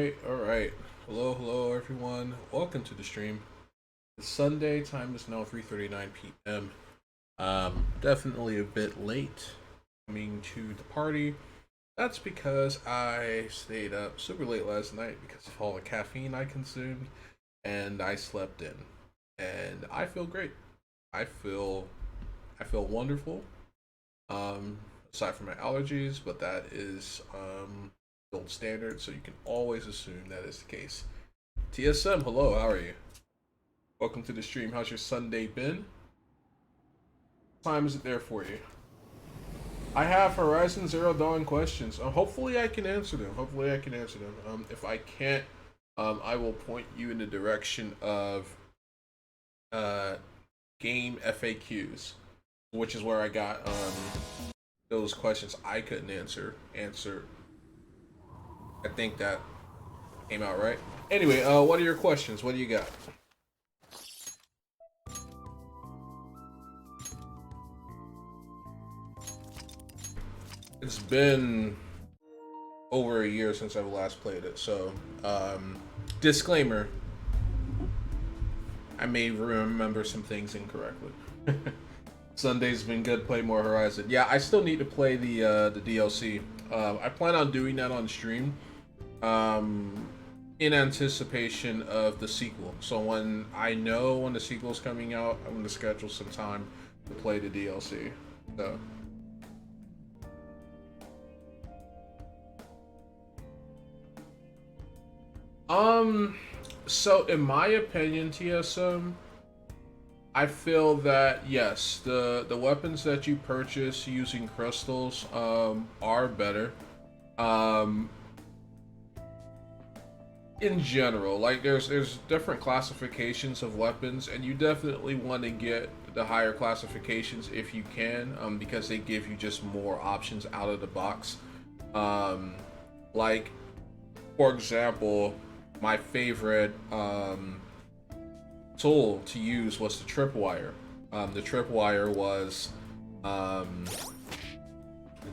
All right. Hello, everyone. Welcome to the stream. It's Sunday. Time is now 3:39 p.m. Definitely a bit late coming to the party. That's because I stayed up super late last night because of all the caffeine I consumed, and I slept in, and I feel great. I feel, I feel wonderful. Um, Aside from my allergies, but that is gold standard, so you can always assume that is the case. TSM, hello, how are you? Welcome to the stream. How's your Sunday been? What time is it there for you? I have Horizon Zero Dawn questions. Hopefully, I can answer them. If I can't, I will point you in the direction of uh, game FAQs, which is where I got those questions I couldn't answer. I think that came out right. Anyway, what are your questions? What do you got? It's been over a year since I've last played it, so disclaimer: I may remember some things incorrectly. Sunday's been good. Play more Horizon. Yeah, I still need to play the DLC. I plan on doing that on stream, in anticipation of the sequel. So when I know when the sequel's coming out, I'm gonna schedule some time to play the DLC. So. Um, so in my opinion, TSM, I feel that yes, the weapons that you purchase using crystals are better. Um, in general, like there's different classifications of weapons, and you definitely want to get the higher classifications if you can, because they give you just more options out of the box. Um, like for example, my favorite tool to use was the tripwire. The tripwire was um,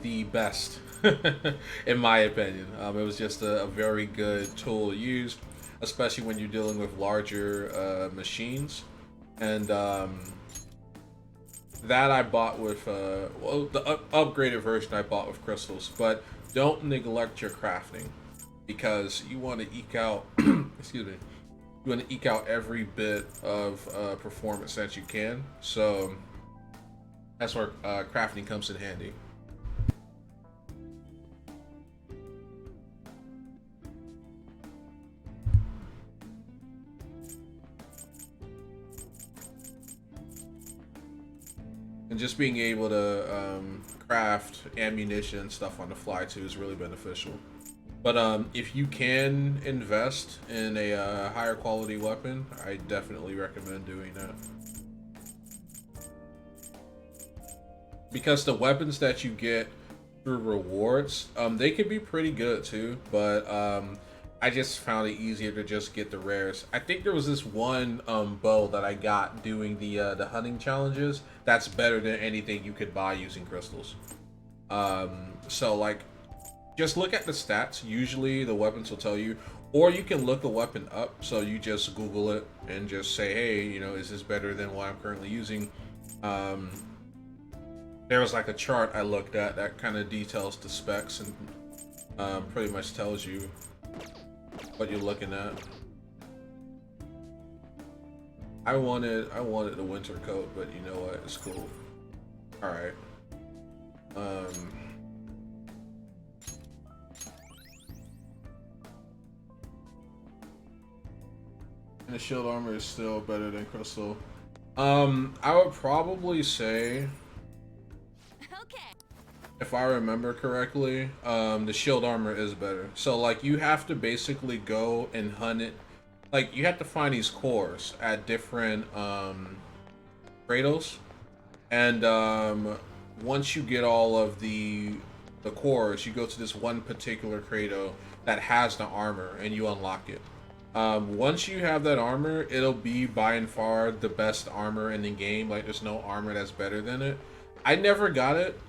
the best, in my opinion. It was just a very good tool to use, especially when you're dealing with larger machines. And that I bought with, well, the upgraded version I bought with crystals. But don't neglect your crafting because you want to eke out, excuse me, you want to eke out every bit of performance that you can. So that's where crafting comes in handy. And just being able to craft ammunition and stuff on the fly too is really beneficial. But if you can invest in a higher quality weapon, I definitely recommend doing that. Because the weapons that you get through rewards, they could be pretty good too, but I just found it easier to just get the rares. I think there was this one bow that I got doing the hunting challenges that's better than anything you could buy using crystals. So like, just look at the stats. Usually the weapons will tell you, or you can look a weapon up. So you just Google it and just say, hey, you know, is this better than what I'm currently using? Um, there was like a chart I looked at that kind of details the specs and pretty much tells you what you're looking at. I wanted the winter coat, but you know what? It's cool. All right. Um, and the shield armor is still better than crystal. I would probably say, if I remember correctly, the shield armor is better. So like you have to basically go and hunt it. Like you have to find these cores at different Kratos, and once you get all of the cores, you go to this one particular Kratos that has the armor, and you unlock it. Once you have that armor, it'll be by and far the best armor in the game. Like there's no armor that's better than it. I never got it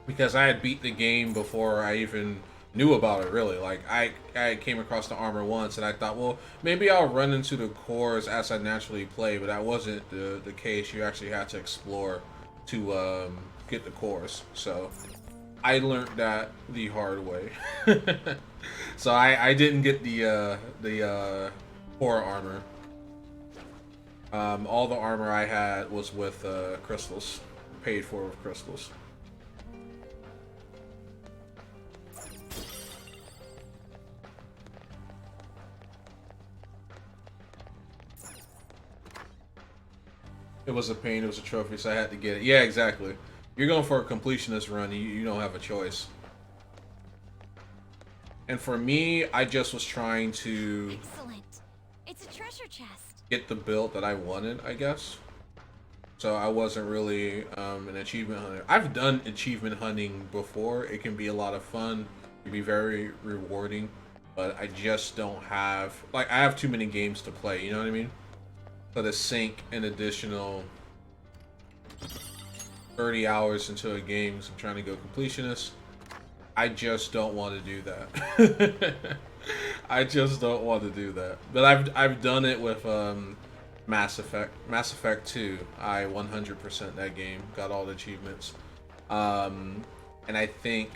because I had beat the game before I even knew about it really. Like I came across the armor once and I thought, well, maybe I'll run into the cores as I naturally play, but that wasn't the case. You actually had to explore to get the cores. So I learned that the hard way. So I didn't get the core armor. All the armor I had was with crystals, paid for with crystals. It was a pain, it was a trophy, so I had to get it. Yeah, exactly. You're going for a completionist run, you don't have a choice. And for me, I just was trying to Excellent. It's a treasure chest. Get the build that I wanted, I guess. So I wasn't really an achievement hunter. I've done achievement hunting before. It can be a lot of fun. It can be very rewarding. But I just don't have... Like, I have too many games to play, you know what I mean? So to sink an additional 30 hours into a game because I'm trying to go completionist, I just don't want to do that. I just don't want to do that. But I've done it with Mass Effect. Mass Effect 2. I 100% that game. Got all the achievements. And I think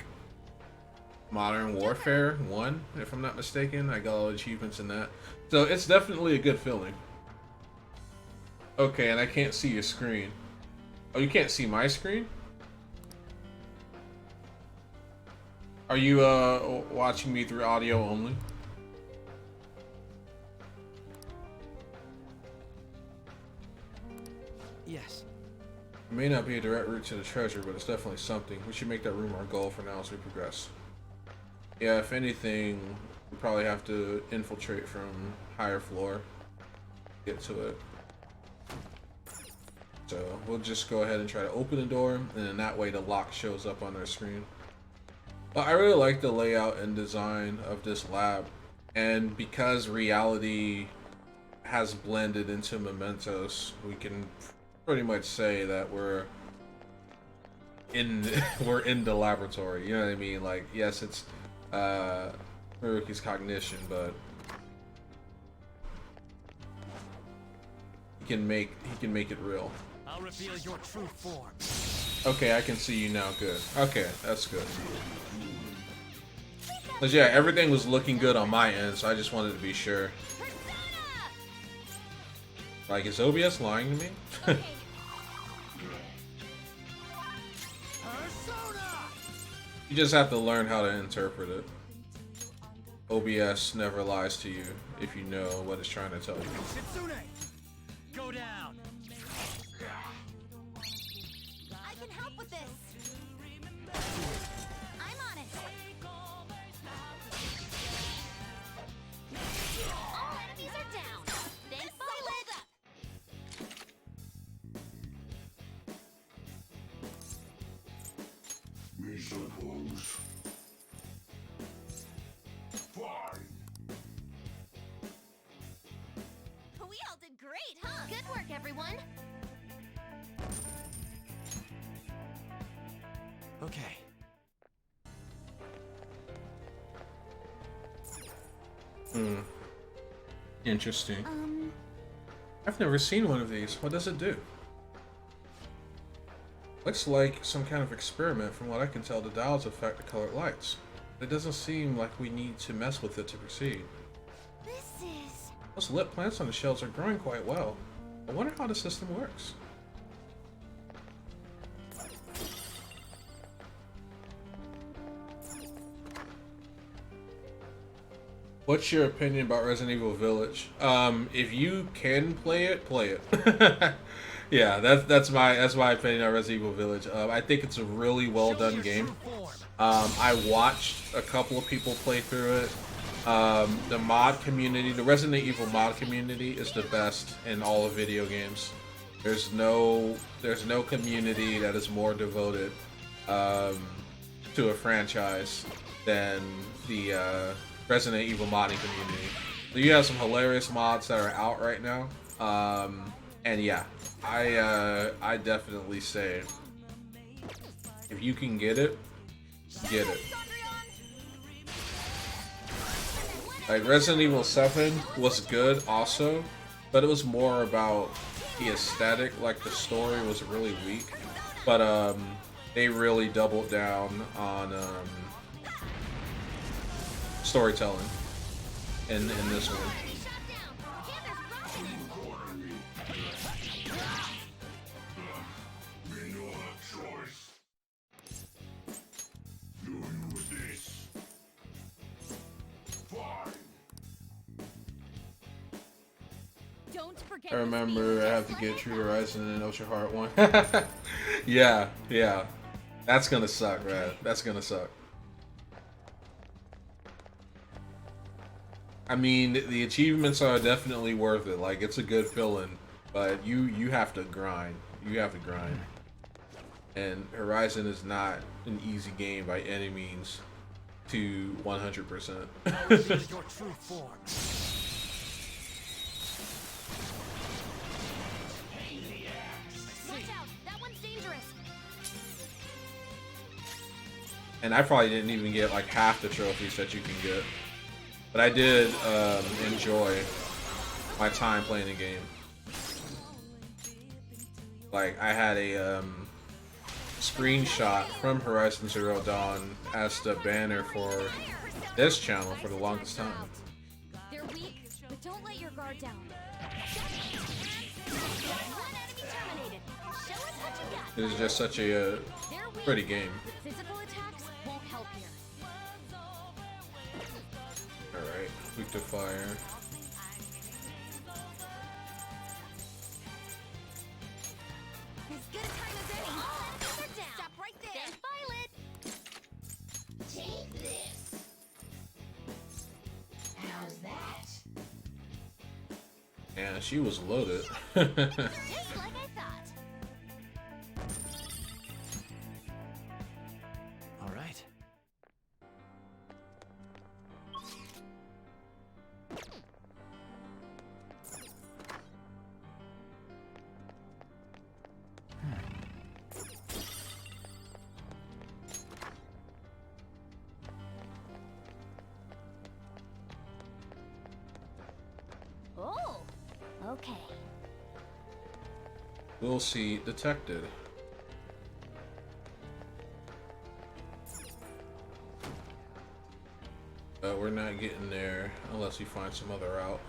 Modern Warfare 1, if I'm not mistaken. I got all the achievements in that. So it's definitely a good feeling. Okay, and I can't see your screen. Oh, you can't see my screen? Are you watching me through audio only? Yes. It may not be a direct route to the treasure, but it's definitely something. We should make that room our goal for now as we progress. Yeah, if anything, we probably have to infiltrate from higher floor. Get to it. So we'll just go ahead and try to open the door, and then that way the lock shows up on our screen. But I really like the layout and design of this lab, and because reality has blended into mementos, we can pretty much say that we're in we're in the laboratory. You know what I mean? Like, yes, it's Haruki's cognition, but he can make it real. I'll reveal your true form. Okay, I can see you now. Good. Okay, that's good. But yeah, everything was looking good on my end, so I just wanted to be sure. Like, is OBS lying to me? You just have to learn how to interpret it. OBS never lies to you if you know what it's trying to tell you. Go down. I can help with this. I'm on it. All enemies are down. Thanks, Silent. We suppose. Fine. We all did great, huh? Good work, everyone. Okay. Interesting. I've never seen one of these. What does it do? Looks like some kind of experiment. From what I can tell, the dials affect the colored lights. It doesn't seem like we need to mess with it to proceed. This is... Those lit plants on the shelves are growing quite well. I wonder how the system works. What's your opinion about Resident Evil Village? If you can play it, play it. Yeah, that's my opinion on Resident Evil Village. I think it's a really well done game. I watched a couple of people play through it. The mod community, the Resident Evil mod community, is the best in all of video games. There's no community that is more devoted to a franchise than the Resident Evil modding community. So you have some hilarious mods that are out right now, and yeah, I definitely say if you can get it, get it. Like Resident Evil 7 was good also, but it was more about the aesthetic. Like the story was really weak, but they really doubled down on storytelling in this one. We no have choice. Do you this? Fine. Don't forget I the remember speed. I have to get True Horizon and Ocean Heart 1. Yeah, yeah. That's gonna suck, man. That's gonna suck. I mean, the achievements are definitely worth it. Like, it's a good feeling, but you have to grind. You have to grind. And Horizon is not an easy game by any means to 100%. I'll reveal your true form. Watch out! That one's dangerous. And I probably didn't even get like half the trophies that you can get. But I did enjoy my time playing the game. Like, I had a screenshot from Horizon Zero Dawn as the banner for this channel for the longest time. They're weak, but don't let your guard down. One enemy terminated. Show us what you got. It is just such a They're weak, pretty game. but physical attacks won't help here. Alright, weak to fire. As good a time as any. Sit down. Stop right there. Then Violet. Take this. How's that? Yeah, she was loaded. Just like I thought. All right. Oh, okay. We'll see detected. But we're not getting there unless we find some other route.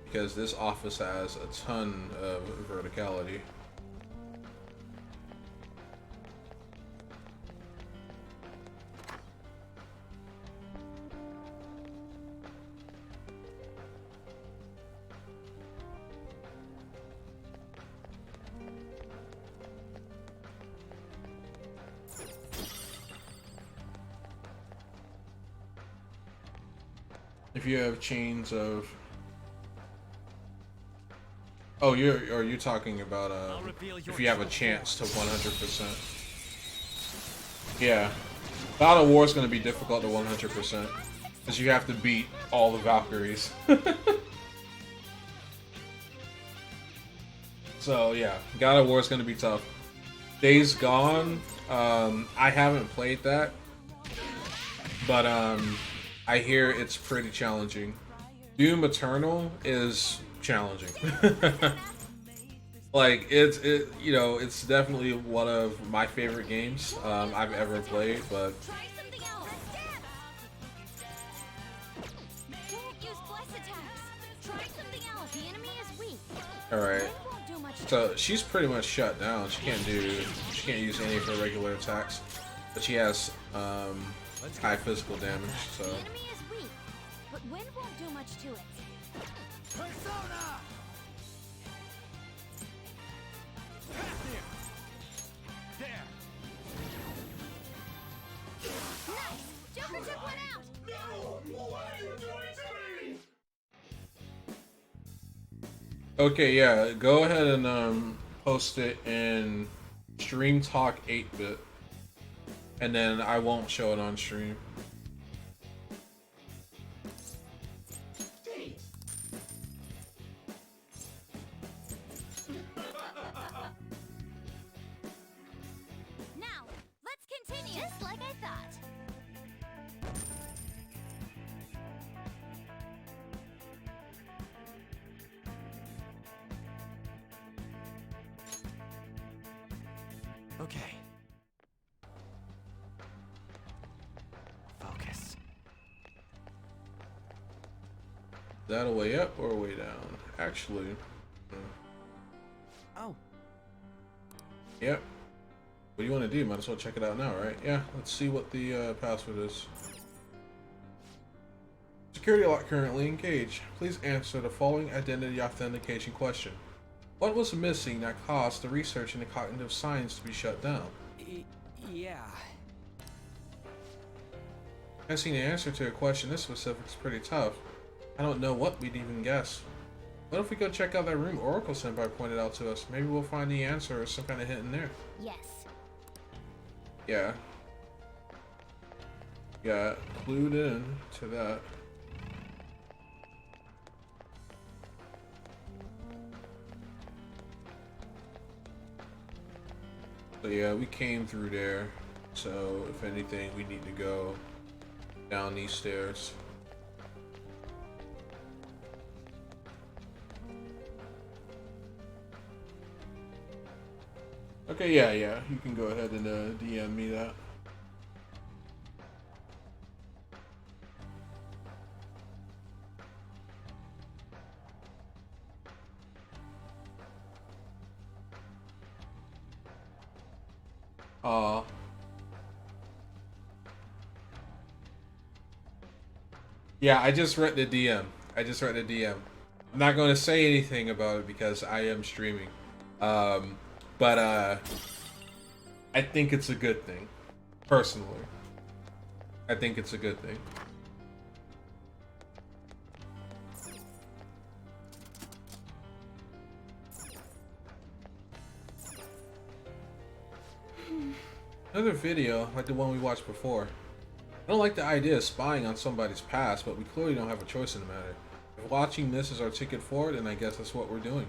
Because this office has a ton of verticality. If you have chains of... Oh, are you talking about I'll reveal your if you have a true chance to form. 100%? Yeah. God of War is going to be difficult to 100% because you have to beat all the Valkyries. So yeah, God of War is going to be tough. Days Gone, I haven't played that, but I hear it's pretty challenging. Doom Eternal is challenging. Like it's definitely one of my favorite games I've ever played, but Try something else. Don't use bless attacks. Try something else. The enemy is weak. all right. Wind won't do much. So she's pretty much shut down. She can't use any of her regular attacks, but she has high physical damage. So The enemy is weak, but wind won't do much to it. Persona! Here. There. Nice. Joker took one out. No! What are you doing to me? okay, yeah, go ahead and post it in Stream Talk 8-bit, and then I won't show it on stream. Date. Now, let's continue. Just like I thought. Okay. Focus. Is that a way up or a way down? Actually, Oh, yep. What do you want to do? Might as well check it out now, right? Yeah, let's see what the password is. Security lock currently engaged. Please answer the following identity authentication question. What was missing that caused the research into cognitive science to be shut down? yeah. Guessing the answer to a question this specific is pretty tough. I don't know what we'd even guess. What if we go check out that room Oracle Senpai pointed out to us? Maybe we'll find the answer or some kind of hint in there. Yes. Yeah. Got clued in to that. So yeah, we came through there. So if anything, we need to go down these stairs. Okay, yeah, you can go ahead and DM me that. Yeah, I just read the DM. I'm not going to say anything about it because I am streaming. But I think it's a good thing. Personally. I think it's a good thing. Another video like the one we watched before. I don't like the idea of spying on somebody's past, but we clearly don't have a choice in the matter. If watching this is our ticket forward, then I guess that's what we're doing.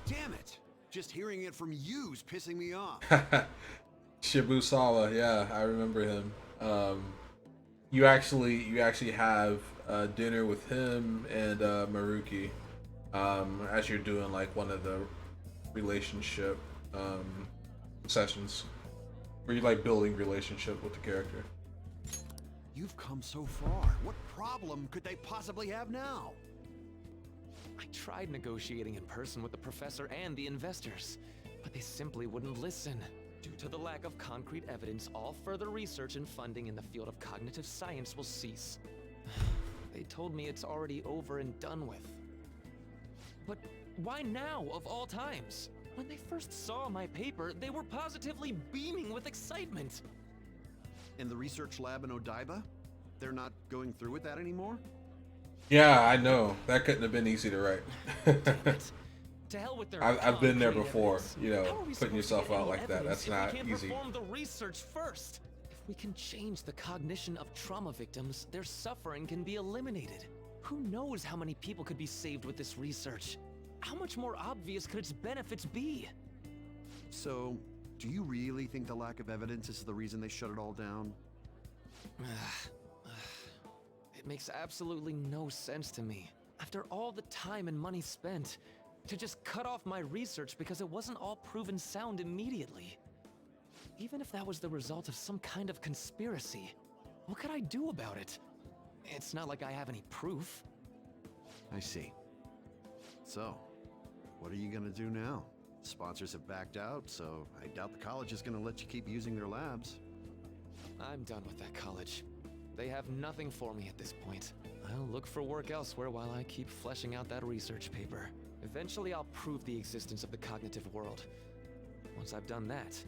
Damn it! Just hearing it from you's pissing me off. Shibusawa, yeah, I remember him. You actually have dinner with him and Maruki as you're doing like one of the relationship sessions where you're like building relationship with the character. You've come so far. What problem could they possibly have now? I tried negotiating in person with the professor and the investors, but they simply wouldn't listen. Due to the lack of concrete evidence, all further research and funding in the field of cognitive science will cease. They told me it's already over and done with. But why now, of all times? When they first saw my paper, they were positively beaming with excitement. And the research lab in Odaiba? They're not going through with that anymore? Yeah, I know. That couldn't have been easy to write. To hell with their I've been there concrete before, evidence. you know, How are we putting supposed to yourself get out any like that. evidence That's if not we can't easy. Perform the research first. If we can change the cognition of trauma victims, their suffering can be eliminated. Who knows how many people could be saved with this research? How much more obvious could its benefits be? So, do you really think the lack of evidence is the reason they shut it all down? It makes absolutely no sense to me. After all the time and money spent, to just cut off my research because it wasn't all proven sound immediately. Even if that was the result of some kind of conspiracy, what could I do about it? It's not like I have any proof. I see. So, what are you gonna do now? Sponsors have backed out, so I doubt the college is gonna let you keep using their labs. I'm done with that college. They have nothing for me at this point. I'll look for work elsewhere while I keep fleshing out that research paper. Eventually I'll prove the existence of the cognitive world. Once I've done that,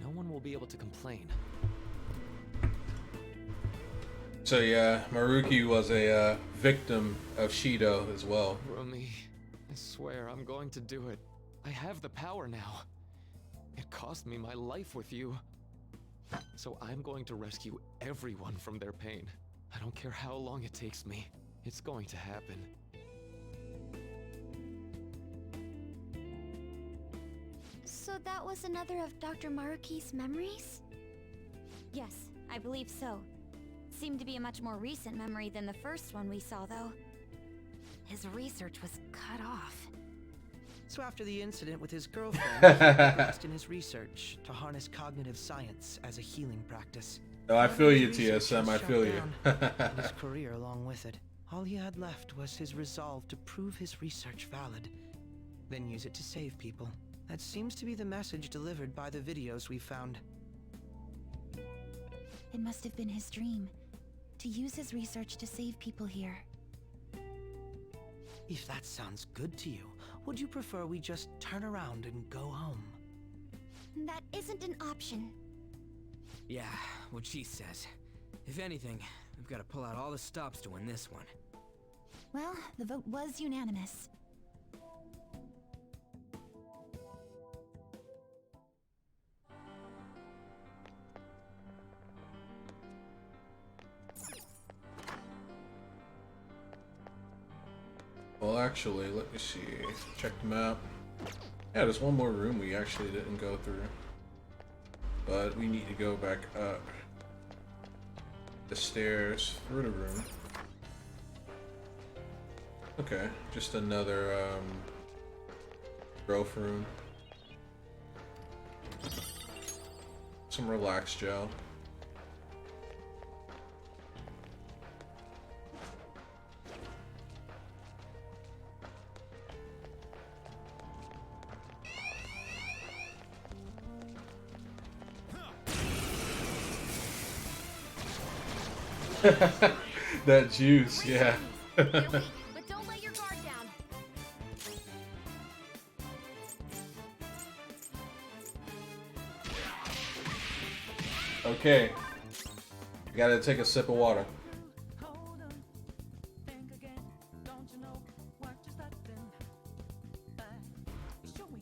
no one will be able to complain. So yeah, Maruki was a victim of Shido as well. Rumi, I swear I'm going to do it. I have the power now. It cost me my life with you. So I'm going to rescue everyone from their pain. I don't care how long it takes me. It's going to happen. So that was another of Dr. Maruki's memories? Yes, I believe so. Seemed to be a much more recent memory than the first one we saw, though. his research was cut off. So after the incident with his girlfriend, he progressed in his research to harness cognitive science as a healing practice. Oh, I feel you, His research TSM. was I shut feel you. down, and his career along with it. All he had left was his resolve to prove his research valid, then use it to save people. That seems to be the message delivered by the videos we found. It must have been his dream, to use his research to save people here. If that sounds good to you, would you prefer we just turn around and go home? That isn't an option. Yeah, what she says. If anything, we've got to pull out all the stops to win this one. Well, the vote was unanimous. Well, actually, let me see. Check the map. Yeah, there's one more room we actually didn't go through. But we need to go back up the stairs through the room. Okay, just another growth room. Some relax gel. That juice, yeah. You're weak, but don't let your guard down. Okay. I gotta take a sip of water.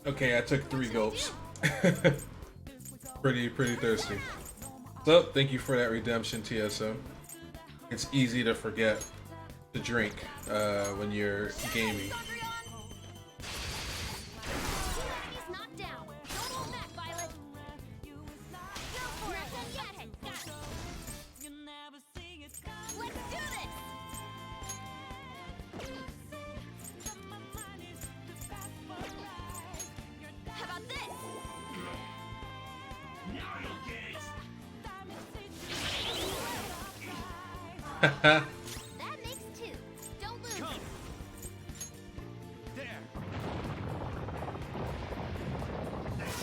Okay, I took 3 gulps. pretty thirsty. So, thank you for that redemption, TSO. It's easy to forget to drink when you're gaming. He's knocked down. Don't hold back, Violet. Go for it. Get it. Got it. Let's do this. How about this? Now you'll get it. That makes 2. Don't lose. There! Nice.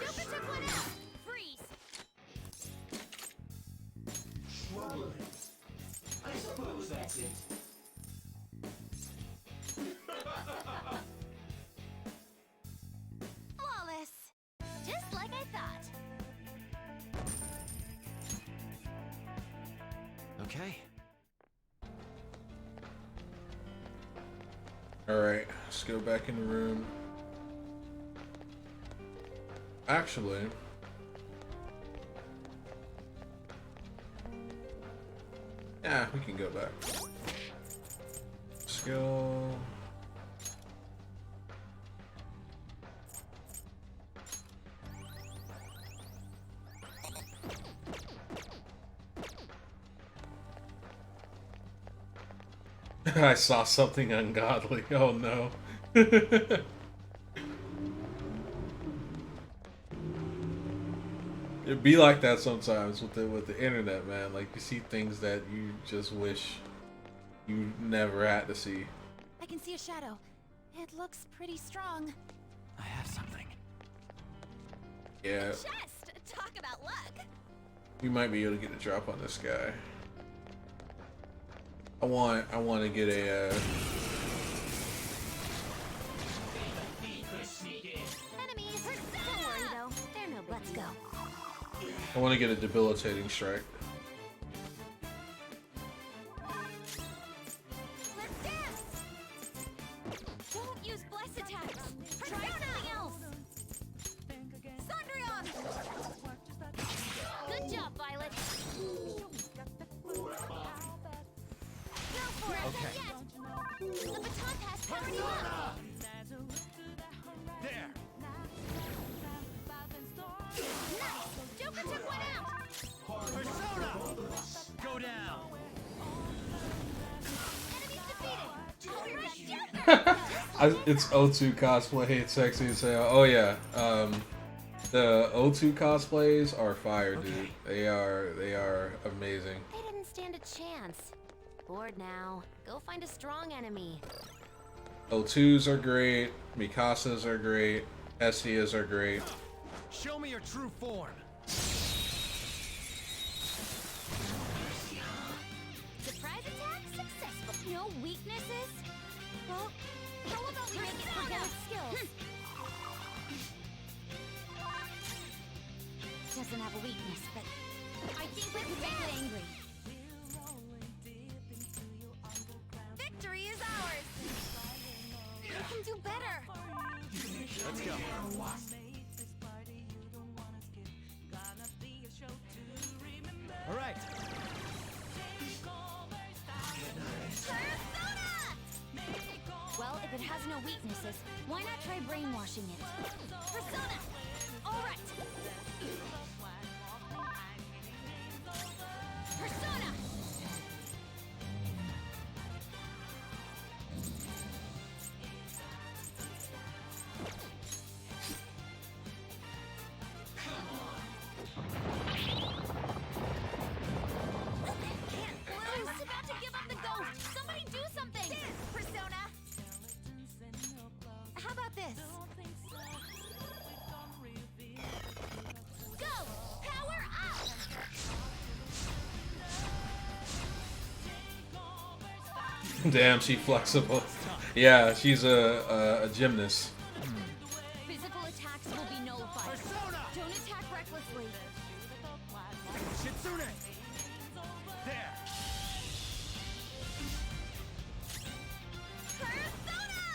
Joker took one out. Freeze. Troubling. I suppose that's it. Flawless. Just like I thought. Okay. Alright, let's go back in the room. Actually, yeah, we can go back. Skill. I saw something ungodly. Oh no. It'd be like that sometimes with the internet, man. Like you see things that you just wish you never had to see. I can see a shadow. It looks pretty strong. I have something. Yeah, Chest! Talk about luck. we might be able to get a drop on this guy. I want to get a Enemies! Don't worry though. They're no. Let's go. I want to get a debilitating strike. Let's dance! Don't use bless attacks. Try something else. Sandrion! Good job, Violet. Go for it. Okay. Yet. The baton pass powered you up. There! Nice. Joker took one out. Persona! Go down! Enemies defeated. Over It's O2 cosplay. It's sexy as hell. Oh yeah. The O2 cosplays are fire, dude. They are amazing. They didn't stand a chance. Bored now. Go find a strong enemy. O2s are great. Mikasas are great. Estias are great. Show me your true form. Surprise attack successful. No weaknesses? Well, how about we make it forget its skills? Doesn't have a weakness, but I think we can make it angry. Victory is ours! We can do better! Let's go. All right. Well, if it has no weaknesses, why not try brainwashing it? Persona! Alright! Persona! Blue's about to give up the ghost! Somebody do something! Persona! How about this? Go! Power up! Damn, she flexible. Yeah, she's a gymnast. Physical attacks will be nullified. Don't attack recklessly. Shitsune. There. Persona!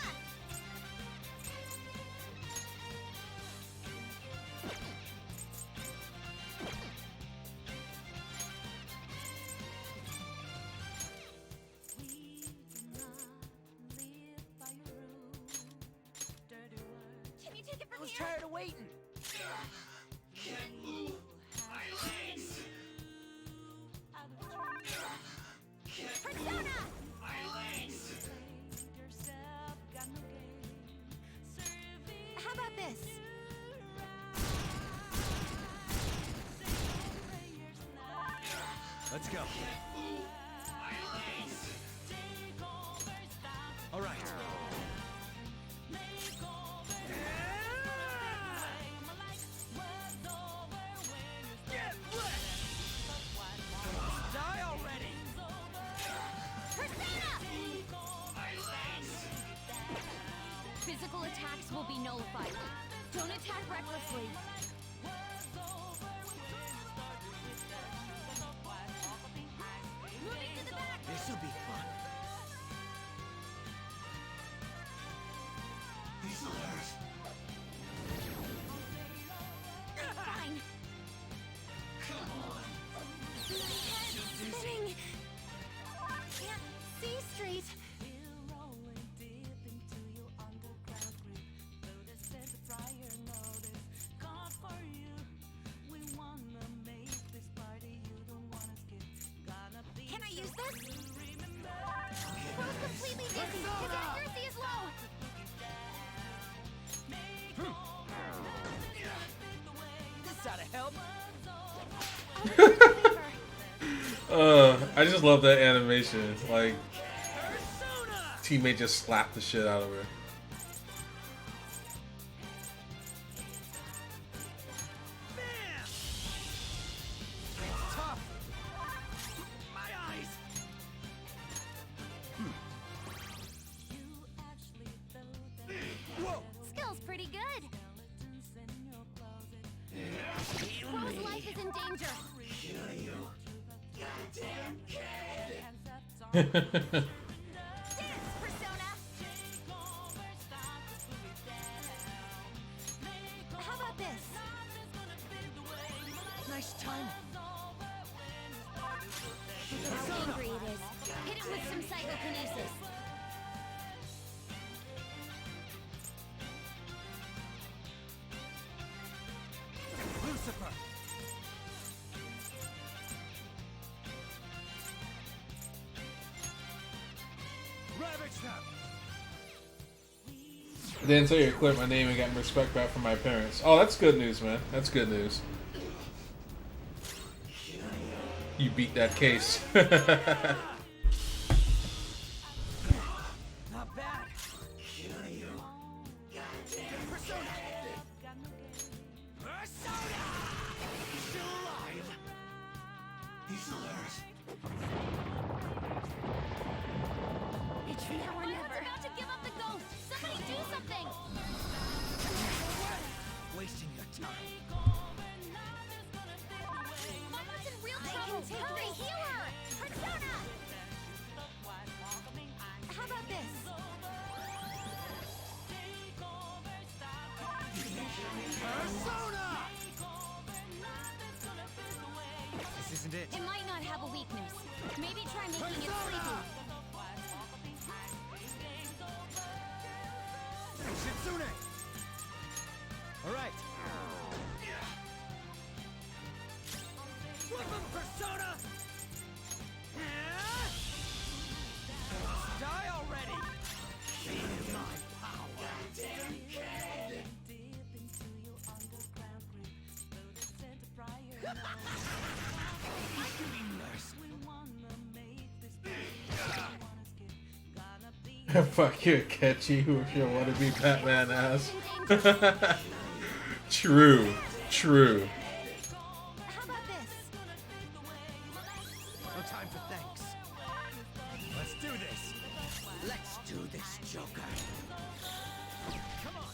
Can you take it from here? Tired of waiting. Can't move. My legs. Persona! My legs. How about this? Let's go. My legs. All right. Die already. Persona! My legs. Physical attacks will be nullified. Don't attack recklessly. Moving to the back. This'll be fun. These will hurt. Fine. Come on. My head's spinning. Can't see straight. Can I use this? We're completely dizzy. His accuracy is low. This ought to help. I just love that animation. Like, teammate just slapped the shit out of her. Tough. My eyes. Whoa. Skill's pretty good. Crow's life is in danger. Kill you. Goddamn kid. Dance, Persona. How about this? Nice timing. How angry it is. Hit it with some psychokinesis. Lucifer. Ravage them. I didn't tell you to clear my name and got respect back from my parents. Oh, that's good news, man. That's good news. You beat that case. Not bad. Kill you. Goddamn Persona. Persona! He's still alive. He's alert. It's now or never. About to give up the ghost. Somebody do something. Wasting your time. Mama's in real trouble. Hurry, heal her. Persona. How about this? Persona! This isn't it. It might not have a weakness. Maybe try making it sleepy. Shitsune! Alright. Flip him, Persona! Die already! Feel my power. Goddamn kid. Fuck you, Ketchy, with your wannabe Batman ass. True, true. How about this? No time for thanks. Let's do this. Let's do this, Joker. Come on.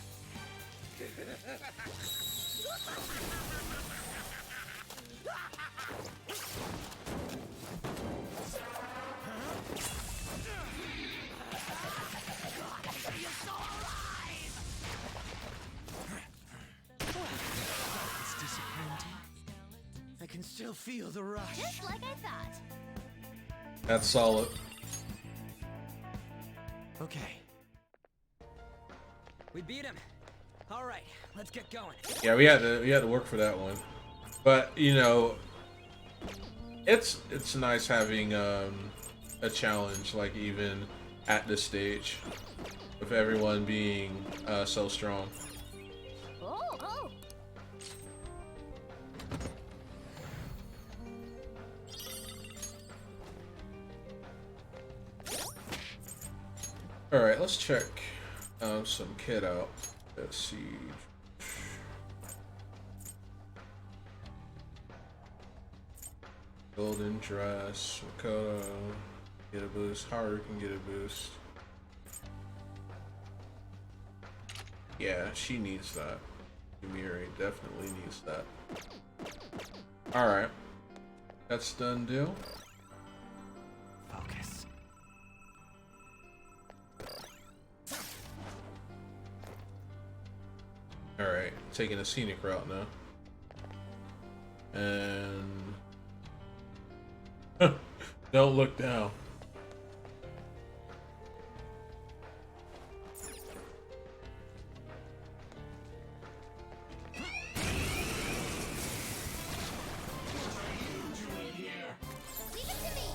It's disappointing. I can still feel the rush. Just like I thought. That's solid. Okay. We beat him. All right, let's get going. Yeah, we had to work for that one, but you know, it's nice having a challenge, like even at this stage, with everyone being so strong. Oh. All right, let's check some kid out. Let's see. Golden dress, Makoto, get a boost. Haru can get a boost. Yeah, she needs that. Yumiri definitely needs that. Alright. That's done deal. Focus. Alright, taking a scenic route now. And don't look down. Leave it to me.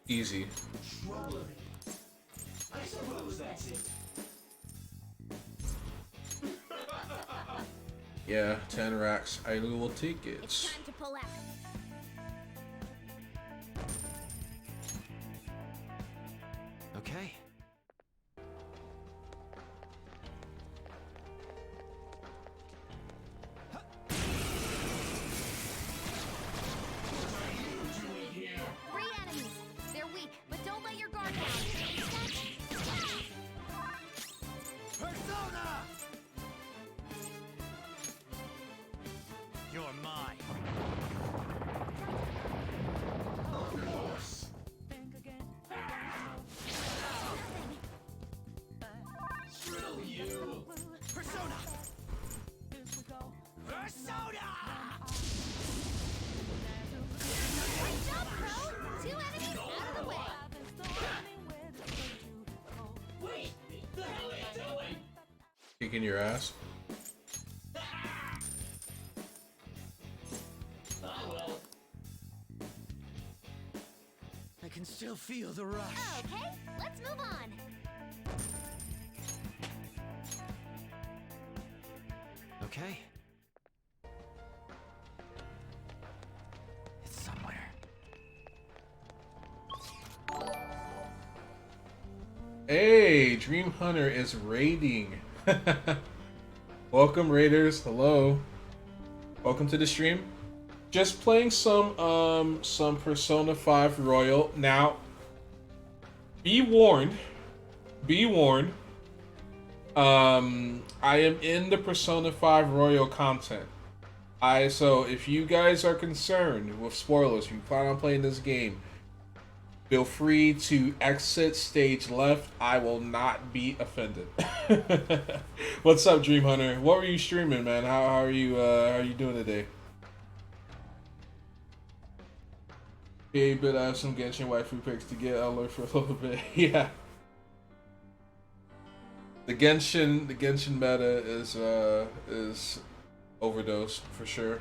Easy. Troubling. I suppose that's it. Yeah, 10 racks. I will take it. It's time to pull out. Okay. Three enemies. They're weak, but don't let your guard down. Persona! You're mine. Of course. Drill you. Persona! Persona! Good job, Pro. 2 enemies out of the way. Wait, the hell are you doing? Kicking your ass. Oh well. can still feel the rush. Okay, let's move on. Okay. It's somewhere. Hey, Dream Hunter is raiding. Welcome, raiders. Hello. Welcome to the stream. Just playing some Persona 5 Royal. Now, be warned. Be warned. I am in the Persona 5 Royal content. So if you guys are concerned with spoilers, if you plan on playing this game, feel free to exit stage left. I will not be offended. What's up, Dream Hunter? What were you streaming, man? How are you doing today? Yeah, but I have some Genshin waifu pics to get. I'll learn for a little bit. Yeah. The Genshin meta is overdose for sure.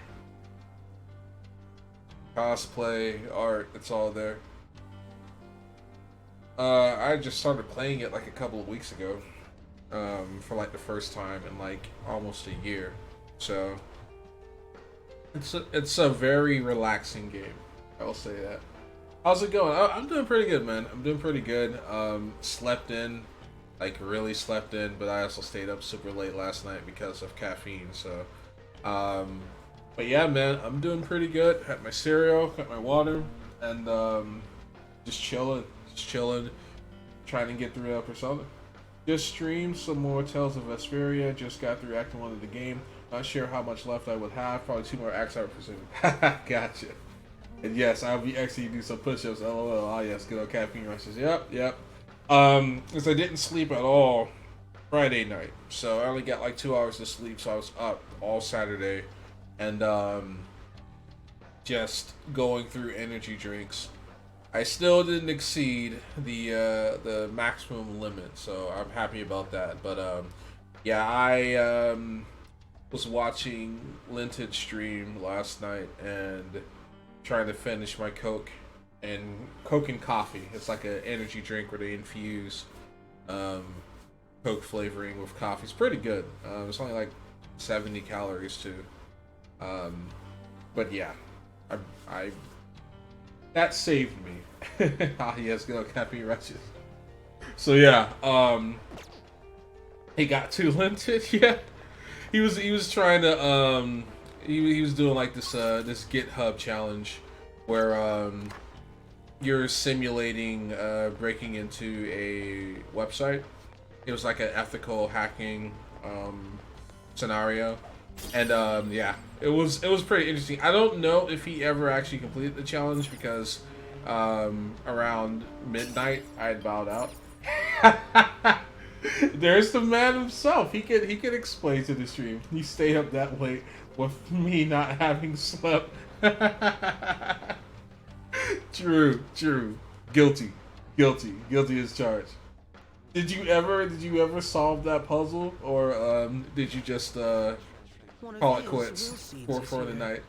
Cosplay, art, it's all there. I just started playing it like a couple of weeks ago, for like the first time in like almost a year. So it's a very relaxing game. I will say that. How's it going? I'm doing pretty good, man. I'm doing pretty good. Slept in. Like really slept in, but I also stayed up super late last night because of caffeine. So, but yeah, man, I'm doing pretty good. Had my cereal, got my water, and just chilling, trying to get through Persona. Just streamed some more Tales of Vesperia. Just got through Act 1 of the game. Not sure how much left I would have. Probably 2 more acts, I would presume. Gotcha. And yes, I'll be actually do some push-ups. LOL. Ah, yes, good old caffeine rushes. Yep. Because I didn't sleep at all Friday night, so I only got like 2 hours of sleep, so I was up all Saturday, and just going through energy drinks. I still didn't exceed the maximum limit, so I'm happy about that. But yeah, I was watching Linted stream last night and trying to finish my Coke and coffee. It's like an energy drink where they infuse Coke flavoring with coffee. It's pretty good. It's only like 70 calories too. But yeah, I that saved me. Ah, yes, good old caffeine rushes. So yeah, he got too limited. Yeah, he was trying to he was doing like this GitHub challenge where you're simulating breaking into a website. It was like an ethical hacking scenario, and yeah, it was pretty interesting. I don't know if he ever actually completed the challenge because around midnight I had bowed out. There's the man himself. He could explain to the stream. He stayed up that late with me not having slept. True. Guilty as charged. Did you ever solve that puzzle, or did you just call it quits for the night?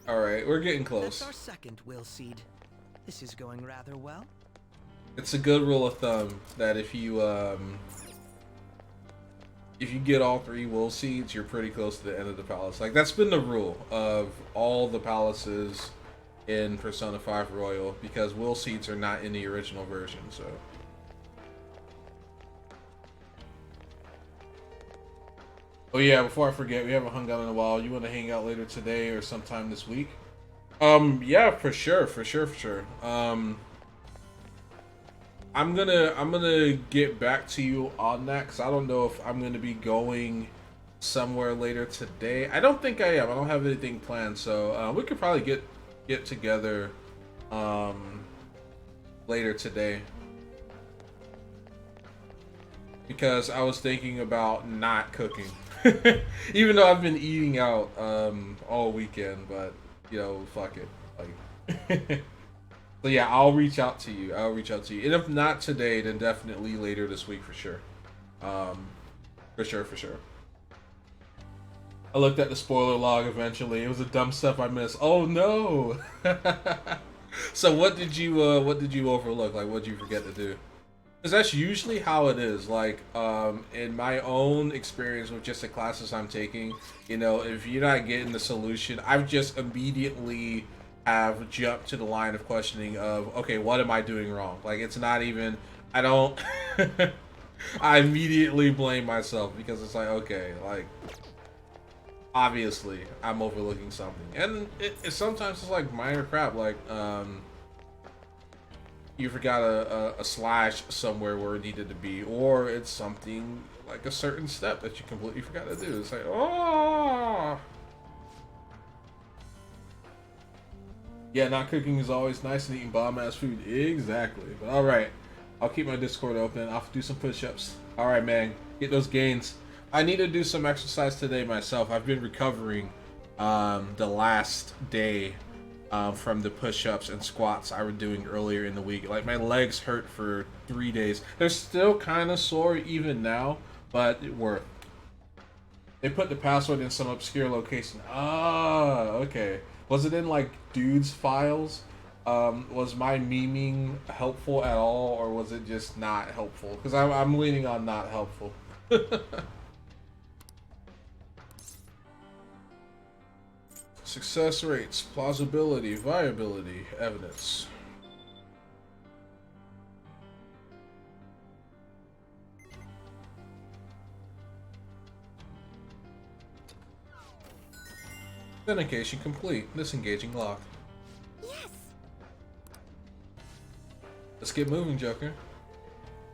All right, we're getting close. That's our second will seed. This is going rather well. It's a good rule of thumb that if you get all 3 will seeds, you're pretty close to the end of the palace. Like that's been the rule of all the palaces in Persona 5 Royal, because will seeds are not in the original version. So oh yeah, before I forget, we haven't hung out in a while. You want to hang out later today or sometime this week? Yeah, for sure. I'm gonna get back to you on that, because I don't know if I'm gonna be going somewhere later today. I don't think I am. I don't have anything planned, so we could probably get together later today, because I was thinking about not cooking. Even though I've been eating out all weekend, but you know, fuck it. Like So yeah, I'll reach out to you. I'll reach out to you. And if not today, then definitely later this week for sure. For sure, for sure. I looked at the spoiler log eventually. It was the dumb stuff I missed. Oh no! So what did you overlook? Like, what did you forget to do? Because that's usually how it is. Like, in my own experience with just the classes I'm taking, you know, if you're not getting the solution, I've just immediately have jumped to the line of questioning of, okay, what am I doing wrong? Like, it's not even, I don't, I immediately blame myself because it's like, okay, like, obviously I'm overlooking something. And it sometimes it's like minor crap, like, you forgot a slash somewhere where it needed to be, or it's something like a certain step that you completely forgot to do. It's like, oh, yeah, not cooking is always nice and eating bomb ass food. Exactly. But all right, I'll keep my Discord open. I'll do some push-ups. All right, man, get those gains. I need to do some exercise today myself. I've been recovering the last day from the push-ups and squats I was doing earlier in the week. Like, my legs hurt for 3 days. They're still kind of sore even now, but it worked. They put the password in some obscure location. Ah, okay. Was it in like dudes files? Was my memeing helpful at all, or was it just not helpful? Because I'm leaning on not helpful. Success rates, plausibility, viability, evidence. Authentication complete. Disengaging lock. Yes. Let's get moving, Joker.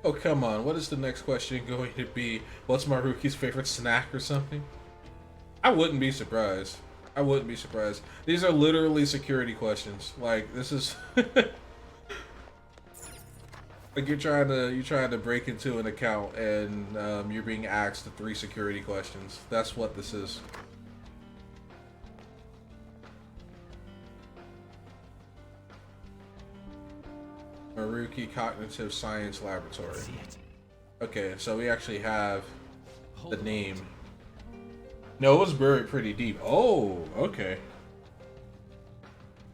Oh, come on. What is the next question going to be? What's Maruki's favorite snack or something? I wouldn't be surprised. I wouldn't be surprised. These are literally security questions. Like, this is like you're trying to break into an account and you're being asked the 3 security questions. That's what this is. Maruki Cognitive Science Laboratory. Okay, so we actually have the name. No, it was buried pretty deep. Oh, okay.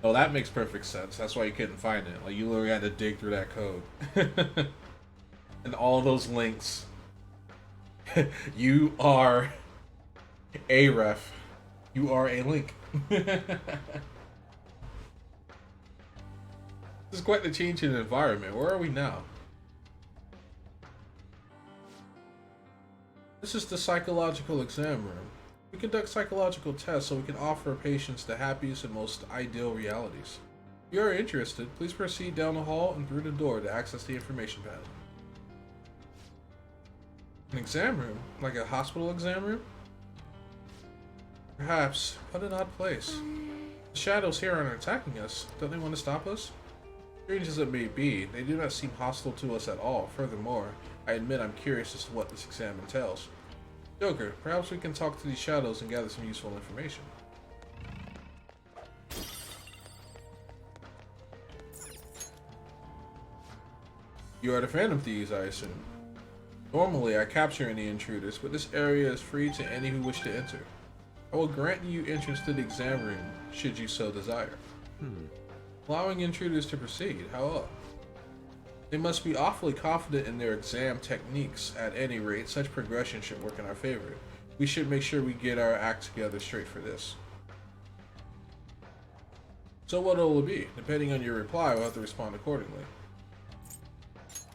Oh, that makes perfect sense. That's why you couldn't find it. Like, you literally had to dig through that code. And all those links. You are a ref. You are a link. This is quite the change in environment. Where are we now? This is the psychological exam room. We conduct psychological tests so we can offer patients the happiest and most ideal realities. If you are interested, please proceed down the hall and through the door to access the information panel. An exam room? Like a hospital exam room? Perhaps. What an odd place. The shadows here aren't attacking us. Don't they want to stop us? Strange as it may be, they do not seem hostile to us at all. Furthermore, I admit I'm curious as to what this exam entails. Joker, perhaps we can talk to these shadows and gather some useful information. You are the Phantom Thieves, I assume. Normally, I capture any intruders, but this area is free to any who wish to enter. I will grant you entrance to the exam room, should you so desire. Allowing intruders to proceed, how? They must be awfully confident in their exam techniques. At any rate, such progression should work in our favor. We should make sure we get our act together straight for this. So what will it be? Depending on your reply, we'll have to respond accordingly.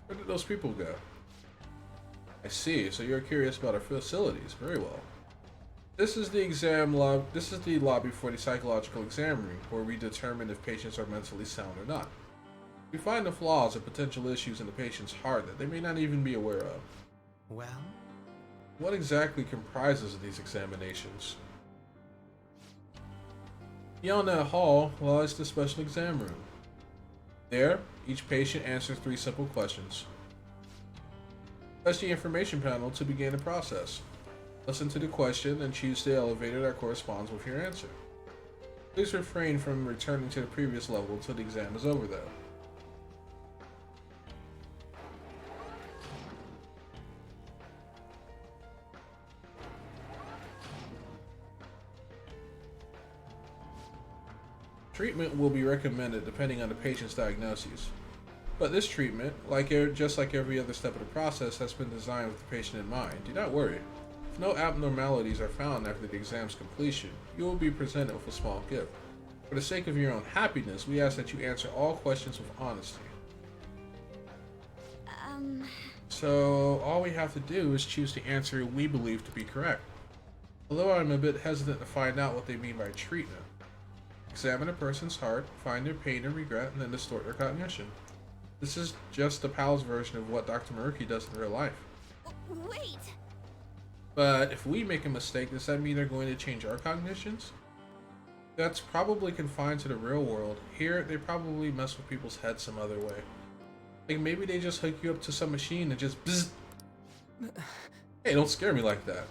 Where did those people go? I see, so you're curious about our facilities. Very well. This is the This is the lobby for the psychological exam room, where we determine if patients are mentally sound or not. We find the flaws or potential issues in the patient's heart that they may not even be aware of. Well? What exactly comprises these examinations? Beyond that hall lies the special exam room. There, each patient answers 3 simple questions. Press the information panel to begin the process. Listen to the question and choose the elevator that corresponds with your answer. Please refrain from returning to the previous level until the exam is over, though. Treatment will be recommended depending on the patient's diagnoses. But this treatment, just like every other step of the process, has been designed with the patient in mind. Do not worry. If no abnormalities are found after the exam's completion, you will be presented with a small gift. For the sake of your own happiness, we ask that you answer all questions with honesty. So, all we have to do is choose the answer we believe to be correct. Although I'm a bit hesitant to find out what they mean by treatment. Examine a person's heart, find their pain and regret, and then distort their cognition. This is just the PAL's version of what Dr. Maruki does in real life. Wait! But if we make a mistake, does that mean they're going to change our cognitions? That's probably confined to the real world. Here, they probably mess with people's heads some other way. Like maybe they just hook you up to some machine and just bzz. Hey, don't scare me like that.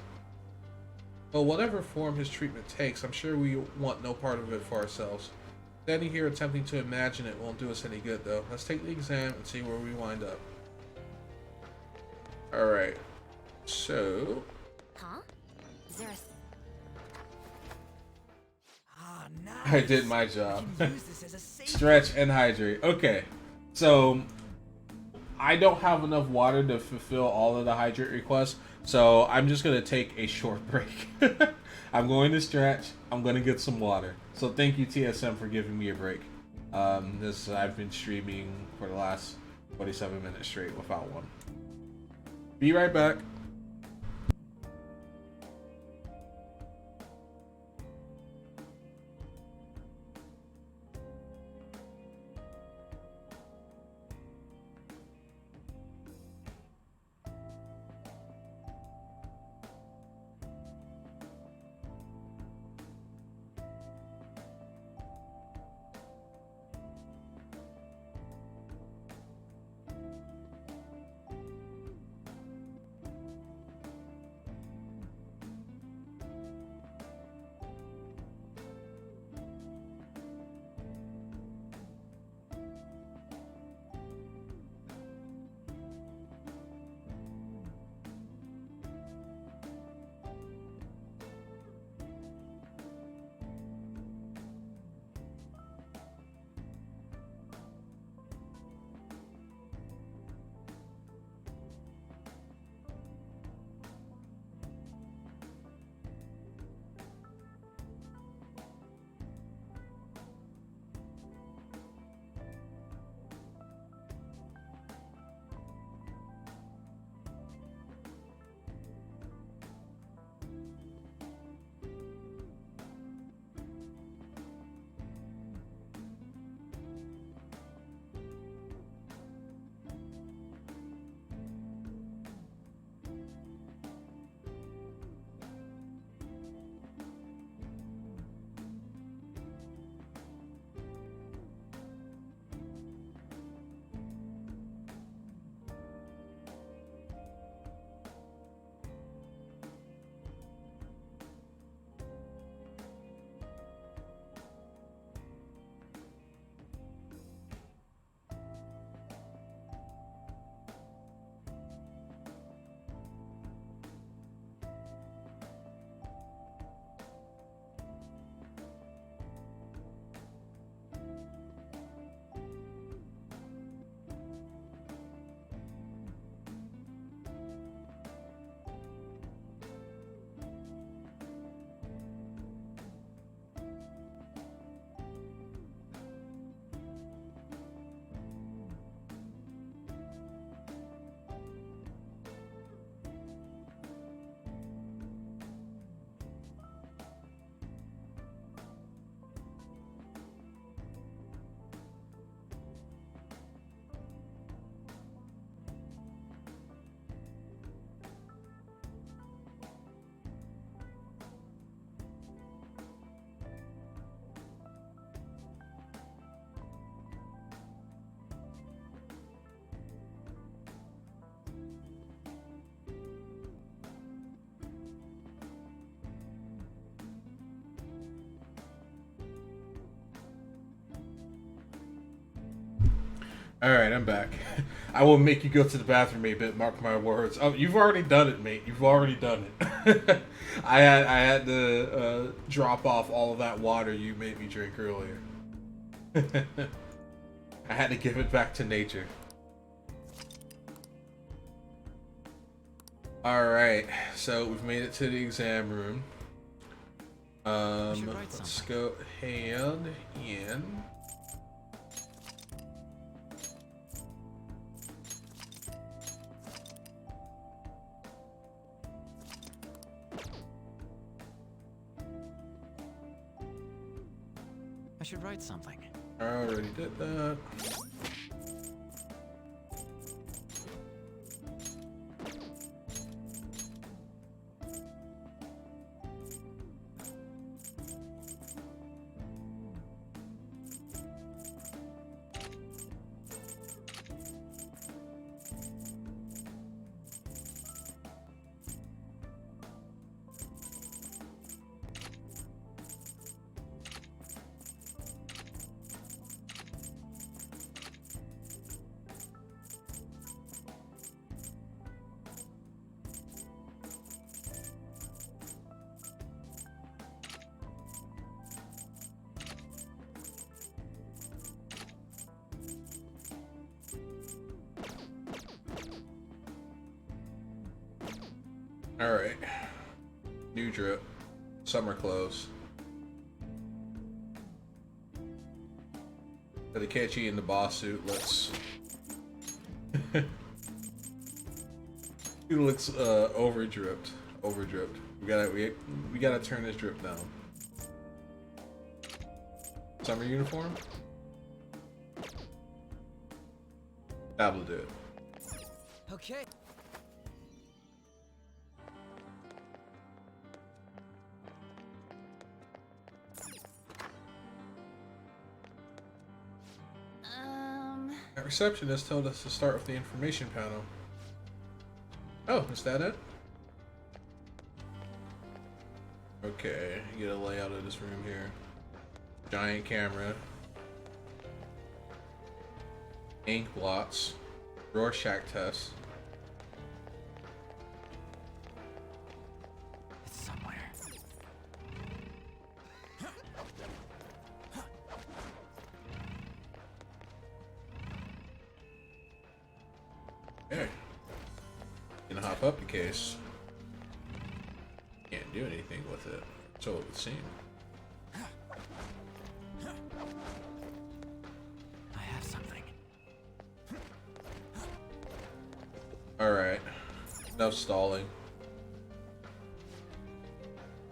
Well, whatever form his treatment takes, I'm sure we want no part of it for ourselves. Standing here attempting to imagine it won't do us any good, though. Let's take the exam and see where we wind up. Alright. So... Huh? Is there a... Ah, nice. I did my job. We can use this as a safe Stretch and hydrate. Okay. So... I don't have enough water to fulfill all of the hydrate requests, so I'm just going to take a short break. I'm going to stretch. I'm going to get some water. So thank you, TSM, for giving me a break. I've been streaming for the last 47 minutes straight without one. Be right back. Alright, I'm back. I will make you go to the bathroom a bit, mark my words. Oh, you've already done it, mate. You've already done it. I had to drop off all of that water you made me drink earlier. I had to give it back to nature. Alright, so we've made it to the exam room. Let's go ahead and... I should write something. I already did that. Alright. New drip. Summer clothes. For the catchy in the boss suit, let's... He looks over dripped. Over dripped. We gotta turn this drip down. Summer uniform? That'll do it. Okay. That receptionist told us to start with the information panel. Oh, is that it? Okay, you get a layout of this room here. Giant camera. Ink blots. Rorschach test. It's somewhere. Okay. Gonna hop up the case. Can't do anything with it. So it would seem. I have something. Alright. Enough stalling.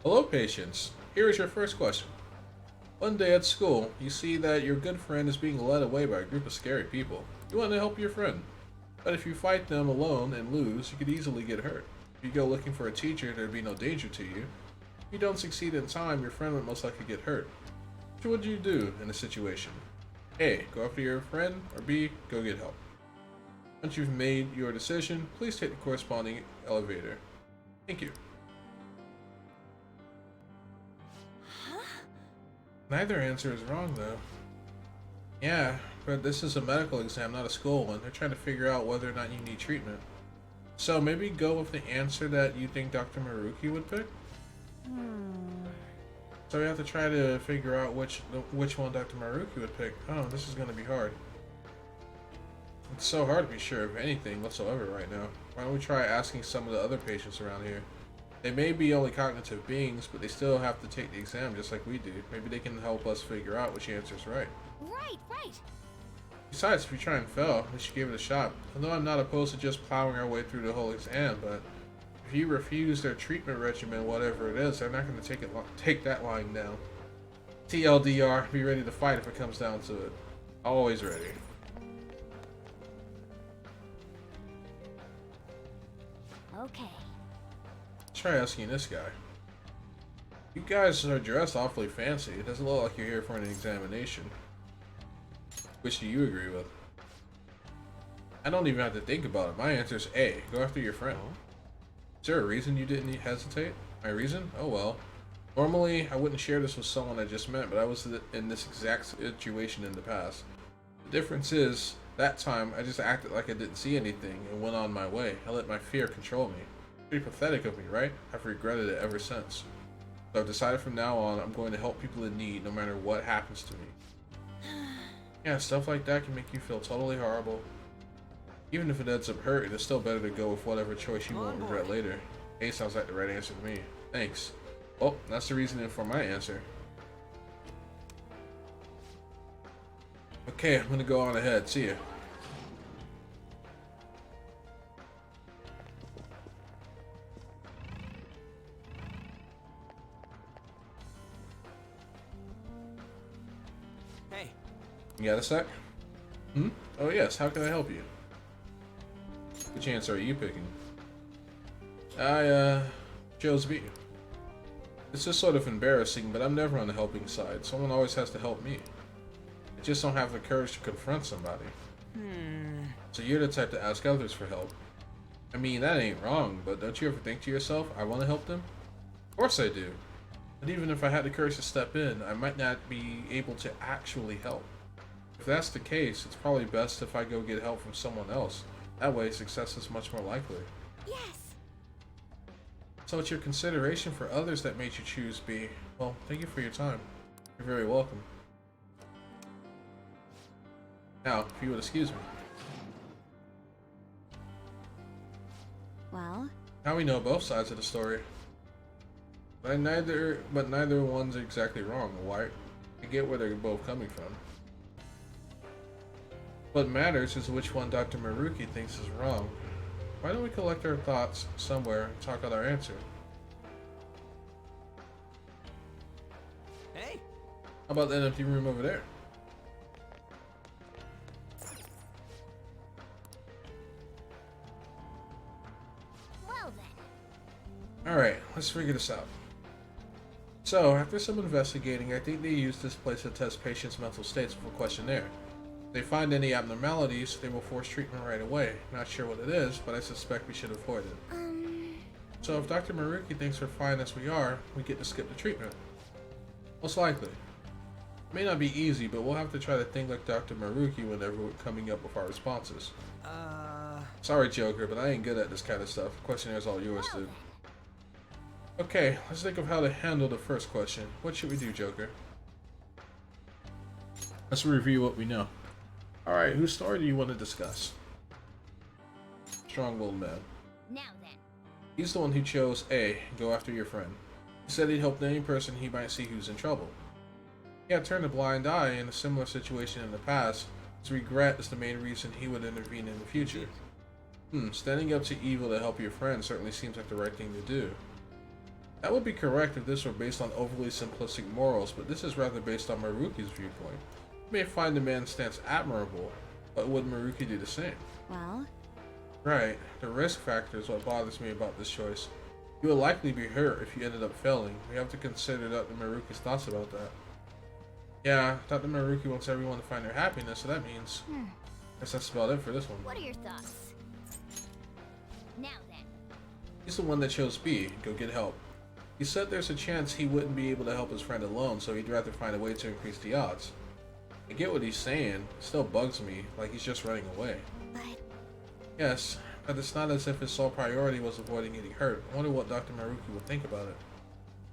Hello, patients. Here is your first question. One day at school, you see that your good friend is being led away by a group of scary people. You want to help your friend. But if you fight them alone and lose, you could easily get hurt. If you go looking for a teacher, there'd be no danger to you. If you don't succeed in time, your friend would most likely get hurt. What would you do in a situation? A. Go after your friend, or B. Go get help. Once you've made your decision, please take the corresponding elevator. Thank you. Neither answer is wrong, though. Yeah, but this is a medical exam, not a school one. They're trying to figure out whether or not you need treatment. So maybe go with the answer that you think Dr. Maruki would pick? So we have to try to figure out which one Dr. Maruki would pick. Oh, this is going to be hard. It's so hard to be sure of anything whatsoever right now. Why don't we try asking some of the other patients around here? They may be only cognitive beings, but they still have to take the exam just like we do. Maybe they can help us figure out which answer is right. Right. Besides, if we try and fail, we should give it a shot. Although I'm not opposed to just plowing our way through the whole exam, but if you refuse their treatment regimen, whatever it is, they're not going to take that lying down. TLDR, be ready to fight if it comes down to it. Always ready. Okay. Try asking this guy. You guys are dressed awfully fancy. It doesn't look like you're here for an examination. Which do you agree with? I don't even have to think about it. My answer is A. Go after your friend. Is there a reason you didn't hesitate? My reason? Oh well. Normally, I wouldn't share this with someone I just met, but I was in this exact situation in the past. The difference is, That time, I just acted like I didn't see anything and went on my way. I let my fear control me. Pretty pathetic of me, right? I've regretted it ever since. So I've decided from now on, I'm going to help people in need no matter what happens to me. Yeah, stuff like that can make you feel totally horrible. Even if it ends up hurting, it's still better to go with whatever choice you won't regret later. Hey, sounds like the right answer to me. Thanks. Well, that's the reasoning for my answer. Okay, I'm gonna go on ahead. See ya. Hey, You got a sec? Hmm? Oh yes, how can I help you? Which answer are you picking? I chose B. It's just sort of embarrassing, but I'm never on the helping side. Someone always has to help me. I just don't have the courage to confront somebody. So you're the type to ask others for help. I mean, that ain't wrong, but don't you ever think to yourself, I want to help them? Of course I do. But even if I had the courage to step in, I might not be able to actually help. If that's the case, it's probably best if I go get help from someone else. That way, success is much more likely. Yes. So it's your consideration for others that made you choose B. Well, thank you for your time. You're very welcome. Now, if you would excuse me. Well, Now we know both sides of the story. But neither one's exactly wrong. Why? I get where they're both coming from. What matters is which one Dr. Maruki thinks is wrong. Why don't we collect our thoughts somewhere and talk out our answer? hey, How about that empty room over there? well then. Alright, let's figure this out. So, after some investigating, I think they use this place to test patients' mental states with a questionnaire. If they find any abnormalities, they will force treatment right away. Not sure what it is, but I suspect we should avoid it. So if Dr. Maruki thinks we're fine as we are, we get to skip the treatment. Most likely. It may not be easy, but we'll have to try to think like Dr. Maruki whenever we're coming up with our responses. Sorry, Joker, but I ain't good at this kind of stuff. Questionnaires all yours, dude. Okay, let's think of how to handle the first question. What should we do, Joker? Let's review what we know. Alright, whose story do you want to discuss? Strong-willed man. Now then. He's the one who chose A, go after your friend. He said he'd help any person he might see who's in trouble. He had turned a blind eye in a similar situation in the past. His regret is the main reason he would intervene in the future. Standing up to evil to help your friend certainly seems like the right thing to do. That would be correct if this were based on overly simplistic morals, but this is rather based on Maruki's viewpoint. You may find the man's stance admirable, but would Maruki do the same? Well, Right, the risk factor is what bothers me about this choice. You will likely be hurt if you ended up failing. We have to consider Dr. Maruki's thoughts about that. Yeah, Dr. Maruki wants everyone to find their happiness, so that means... guess that's about it for this one. what are your thoughts? Now then. He's the one that chose B, go get help. He said there's a chance he wouldn't be able to help his friend alone, so he'd rather find a way to increase the odds. I get what he's saying, it still bugs me, like he's just running away. But Yes, but it's not as if his sole priority was avoiding getting hurt. I wonder what Dr. Maruki would think about it.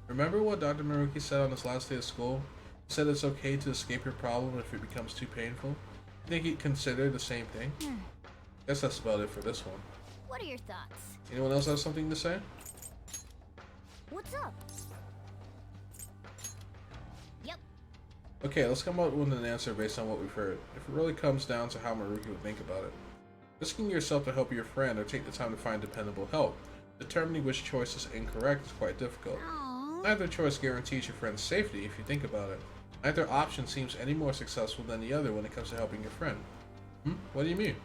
Remember what Dr. Maruki said on his last day of school? He said it's okay to escape your problem if it becomes too painful. You think he'd consider the same thing? Guess that's about it for this one. what are your thoughts? Anyone else have something to say? What's up? Yep. Okay, let's come up with an answer based on what we've heard. If it really comes down to how Maruki would think about it. Risking yourself to help your friend or take the time to find dependable help. Determining which choice is incorrect is quite difficult. Aww. Neither choice guarantees your friend's safety if you think about it. Neither option seems any more successful than the other when it comes to helping your friend. What do you mean?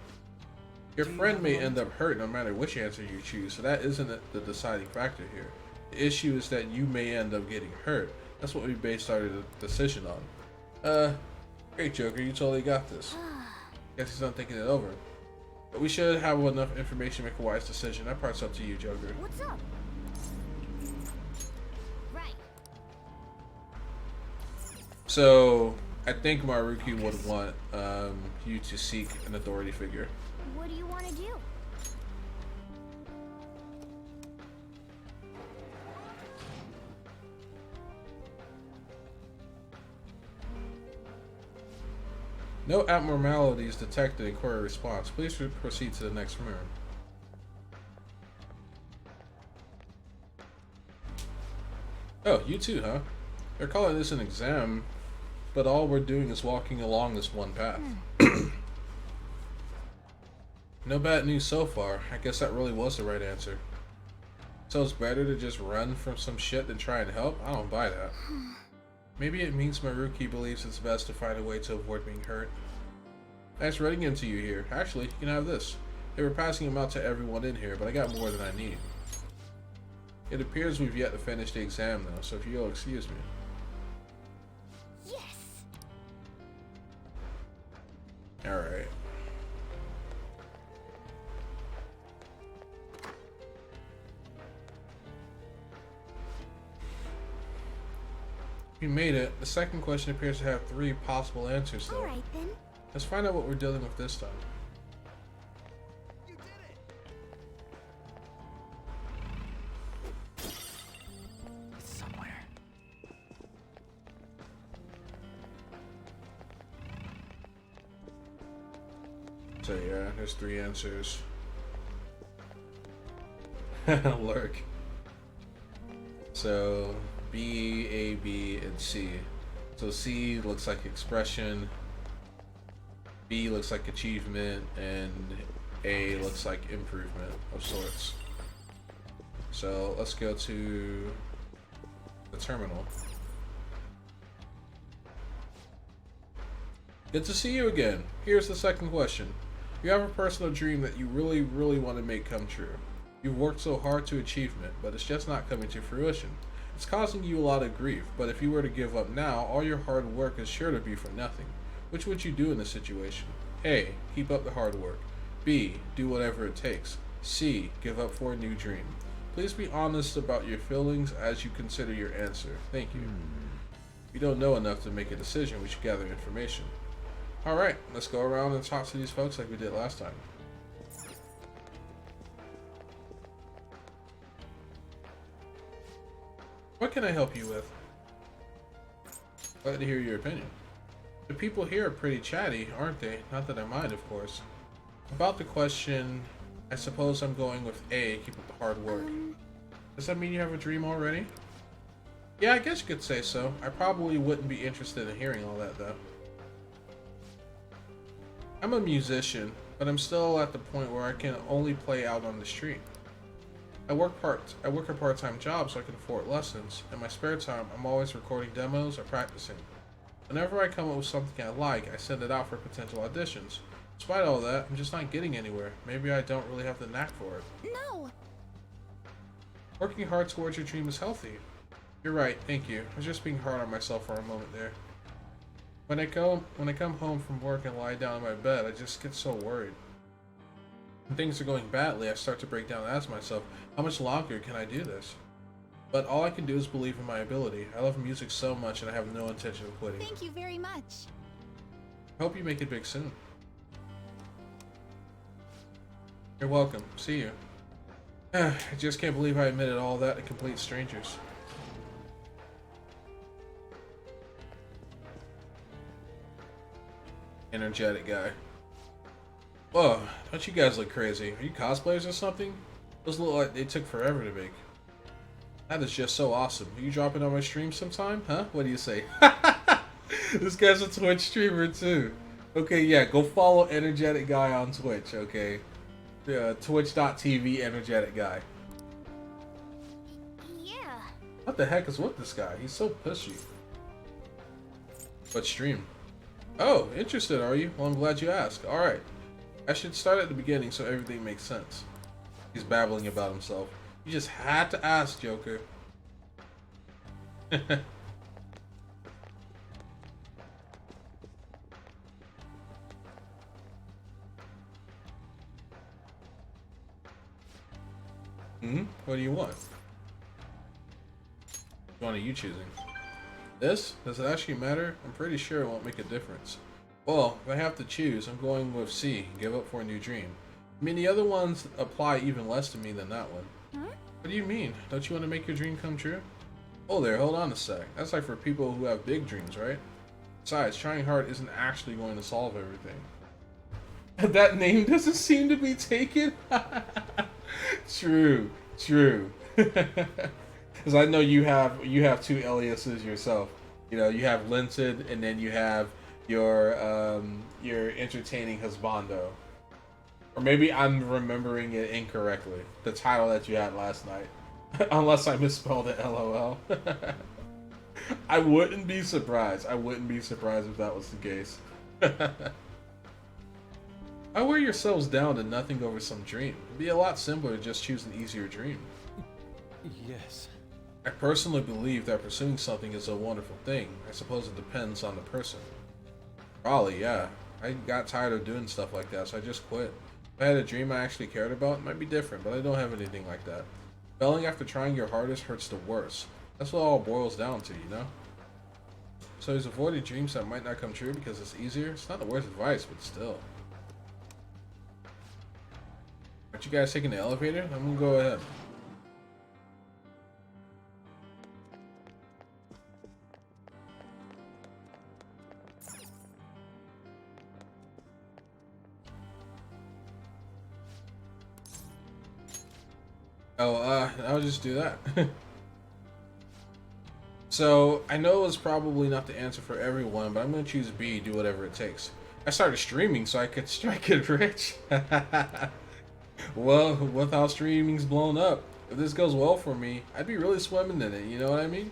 Your friend may end up hurt no matter which answer you choose, so that isn't the deciding factor here. The issue is that you may end up getting hurt. That's what we based our decision on. Great, Joker, you totally got this. Guess he's not thinking it over. But we should have enough information to make a wise decision. That part's up to you, Joker. What's up? Right. So, I think Maruki would want you to seek an authority figure. What do you want to do? No abnormalities detected in query response. Please proceed to the next room. Oh, you too, huh? They're calling this an exam, but all we're doing is walking along this one path. No bad news so far. I guess that really was the right answer. So it's better to just run from some shit than try and help? I don't buy that. Maybe it means Maruki believes it's best to find a way to avoid being hurt. Thanks for running into you here. Actually, you can have this. They were passing them out to everyone in here, but I got more than I need. It appears we've yet to finish the exam though, so if you'll excuse me. Yes. Alright. We made it. The second question appears to have 3 possible answers though. Alright then. Let's find out what we're dealing with this time. You did it! It's somewhere. So yeah, there's 3 answers. Lurk. So B, A, B, and C. So C looks like expression, B looks like achievement, and A looks like improvement of sorts. So let's go to the terminal. Good to see you again. Here's the second question. You have a personal dream that you really, really want to make come true. You've worked so hard to achievement, but it's just not coming to fruition. It's causing you a lot of grief, but if you were to give up now, all your hard work is sure to be for nothing. Which would you do in this situation? A. Keep up the hard work. B. Do whatever it takes. C. Give up for a new dream. Please be honest about your feelings as you consider your answer. Thank you. If you don't know enough to make a decision, we should gather information. Alright, let's go around and talk to these folks like we did last time. What can I help you with? Glad to hear your opinion. The people here are pretty chatty, aren't they? Not that I mind, of course. About the question, I suppose I'm going with A, keep up the hard work. Does that mean you have a dream already? Yeah, I guess you could say so. I probably wouldn't be interested in hearing all that, though. I'm a musician, but I'm still at the point where I can only play out on the street. I work a part-time job so I can afford lessons. In my spare time, I'm always recording demos or practicing. Whenever I come up with something I like, I send it out for potential auditions. Despite all that, I'm just not getting anywhere. Maybe I don't really have the knack for it. No. Working hard towards your dream is healthy. You're right, thank you. I was just being hard on myself for a moment there. When I come home from work and lie down in my bed, I just get so worried. When things are going badly, I start to break down and ask myself, how much longer can I do this? But all I can do is believe in my ability. I love music so much and I have no intention of quitting. Thank you very much. I hope you make it big soon. You're welcome. See you. I just can't believe I admitted all that to complete strangers. Energetic guy. Whoa, don't you guys look crazy? Are you cosplayers or something? Those look like they took forever to make. That is just so awesome. Are you dropping on my stream sometime? Huh? What do you say? This guy's a Twitch streamer too. Okay, yeah, go follow Energetic Guy on Twitch, okay? Twitch.tv Energetic Guy. Yeah. What the heck is with this guy? He's so pushy. What stream? Oh, interested, are you? Well, I'm glad you asked. Alright. I should start at the beginning so everything makes sense. He's babbling about himself. You just had to ask, Joker. What do you want? Which one are you choosing? This? Does it actually matter? I'm pretty sure it won't make a difference. Well, if I have to choose, I'm going with C, give up for a new dream. I mean, the other ones apply even less to me than that one. Huh? What do you mean? Don't you want to make your dream come true? Oh there, hold on a sec. That's like for people who have big dreams, right? Besides, trying hard isn't actually going to solve everything. That name doesn't seem to be taken? True, true. Because I know you have two aliases yourself. You know, you have Linted, and then you have your entertaining husbando. Or maybe I'm remembering it incorrectly. The title that you had last night. Unless I misspelled it, LOL. I wouldn't be surprised. I wouldn't be surprised if that was the case. I wear yourselves down to nothing over some dream. It'd be a lot simpler to just choose an easier dream. Yes. I personally believe that pursuing something is a wonderful thing. I suppose it depends on the person. Probably, yeah. I got tired of doing stuff like that, so I just quit. If I had a dream I actually cared about, it might be different, but I don't have anything like that. Failing after trying your hardest hurts the worst. That's what it all boils down to, you know? So he's avoiding dreams that might not come true because it's easier? It's not the worst advice, but still. Aren't you guys taking the elevator? I'm gonna go ahead. Oh, I'll just do that. So, I know it's probably not the answer for everyone, but I'm gonna choose B, do whatever it takes. I started streaming so I could strike it rich. Well, with how streaming's blown up, if this goes well for me, I'd be really swimming in it, you know what I mean?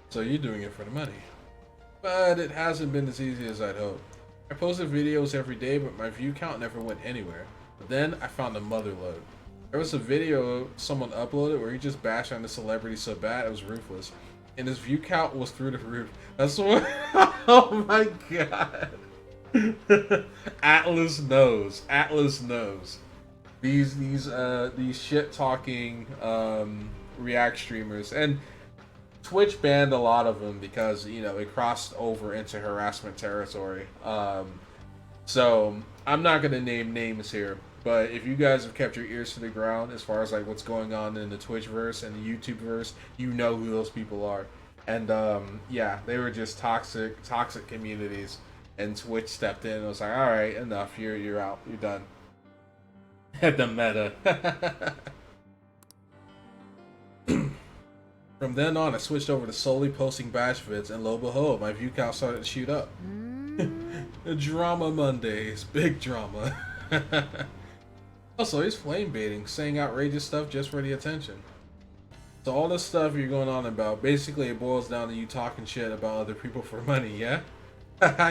So you're doing it for the money. But it hasn't been as easy as I'd hoped. I posted videos every day, but my view count never went anywhere. But then I found a mother lode. There was a video someone uploaded where he just bashed on the celebrity so bad it was ruthless. And his view count was through the roof. That's what. Oh my god. Atlas knows. Atlas knows. These shit talking React streamers, and Twitch banned a lot of them because, you know, it crossed over into harassment territory. So I'm not gonna name names here, but if you guys have kept your ears to the ground as far as like what's going on in the Twitchverse and the YouTubeverse, you know who those people are. And yeah, they were just toxic communities, and Twitch stepped in and was like, all right, enough, you're out, you're done. The meta. From then on, I switched over to solely posting bash vids, and lo and behold, my view count started to shoot up. Drama Mondays, big drama. Also, he's flame baiting, saying outrageous stuff just for the attention. So all this stuff you're going on about, basically it boils down to you talking shit about other people for money, yeah?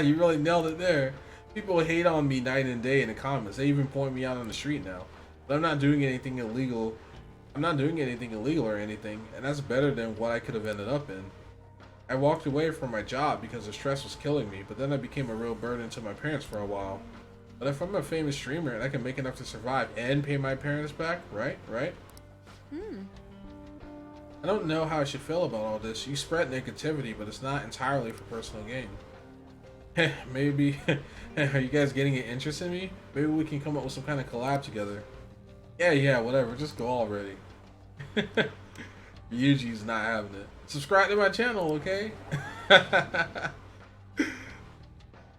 You really nailed it there. People hate on me night and day in the comments. They even point me out on the street now. But I'm not doing anything illegal. I'm not doing anything illegal or anything, and that's better than what I could have ended up in. I walked away from my job because the stress was killing me, but then I became a real burden to my parents for a while. But if I'm a famous streamer and I can make enough to survive and pay my parents back, right? I don't know how I should feel about all this. You spread negativity, but it's not entirely for personal gain. Maybe. Are you guys getting an interest in me? Maybe we can come up with some kind of collab together. Yeah, whatever. Just go already. Yuji's not having it. Subscribe to my channel, okay?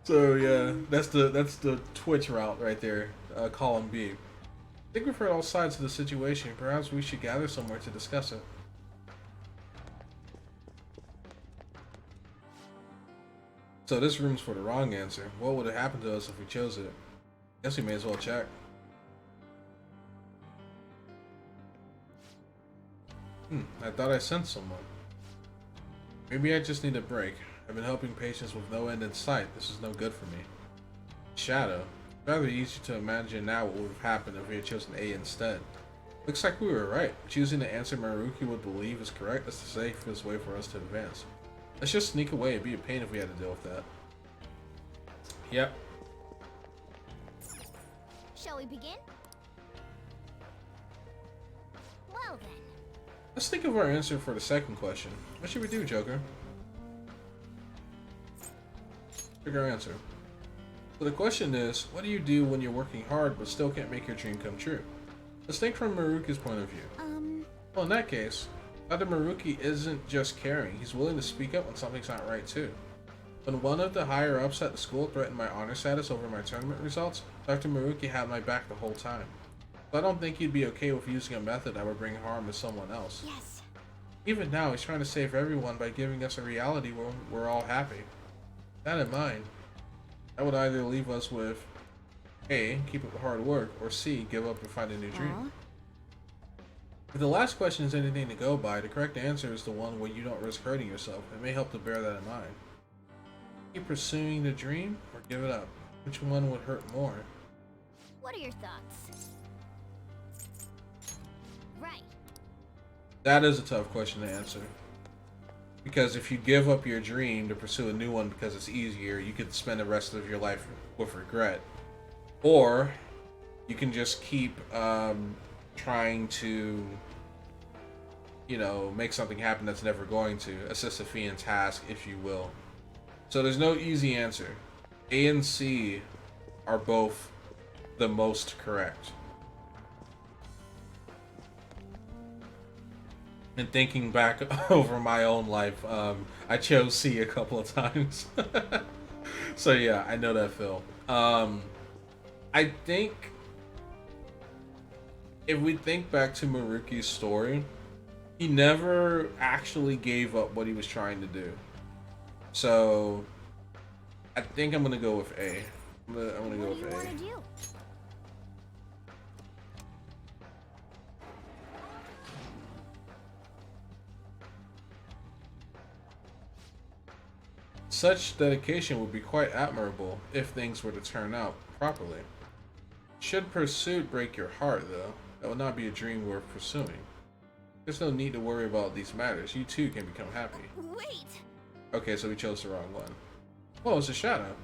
So yeah, that's the Twitch route right there. Column B. I think we've heard all sides of the situation. Perhaps we should gather somewhere to discuss it. So this room's for the wrong answer. What would have happened to us if we chose it? Guess we may as well check. I thought I sensed someone. Maybe I just need a break. I've been helping patients with no end in sight. This is no good for me. Shadow. Rather easy to imagine now what would have happened if we had chosen A instead. Looks like we were right. Choosing the answer Maruki would believe is correct is the safest way for us to advance. Let's just sneak away. It'd be a pain if we had to deal with that. Yep. Shall we begin? Well then. Let's think of our answer for the second question. What should we do, Joker? Pick our answer. So the question is, what do you do when you're working hard but still can't make your dream come true? Let's think from Maruki's point of view. Well, in that case, Dr. Maruki isn't just caring, he's willing to speak up when something's not right too. When one of the higher ups at the school threatened my honor status over my tournament results, Dr. Maruki had my back the whole time. So I don't think he'd be okay with using a method that would bring harm to someone else. Yes. Even now, he's trying to save everyone by giving us a reality where we're all happy. That in mind, that would either leave us with A, keep up the hard work, or C, give up and find a new dream. If the last question is anything to go by, the correct answer is the one where you don't risk hurting yourself. It may help to bear that in mind. Keep pursuing the dream or give it up. Which one would hurt more? What are your thoughts? Right. That is a tough question to answer. Because if you give up your dream to pursue a new one because it's easier, you could spend the rest of your life with regret. Or you can just keep trying to, you know, make something happen that's never going to. A Sisyphean task, if you will. So there's no easy answer. A and C are both the most correct. And thinking back over my own life, I chose C a couple of times. So yeah, I know that feel. I think if we think back to Maruki's story, he never actually gave up what he was trying to do. So I think I'm gonna go with A. I'm gonna go with A. What do you want to do? Such dedication would be quite admirable if things were to turn out properly. Should pursuit break your heart, though, that would not be a dream worth pursuing. There's no need to worry about these matters. You too can become happy. Wait! Okay, so we chose the wrong one. Well, it's a shadow.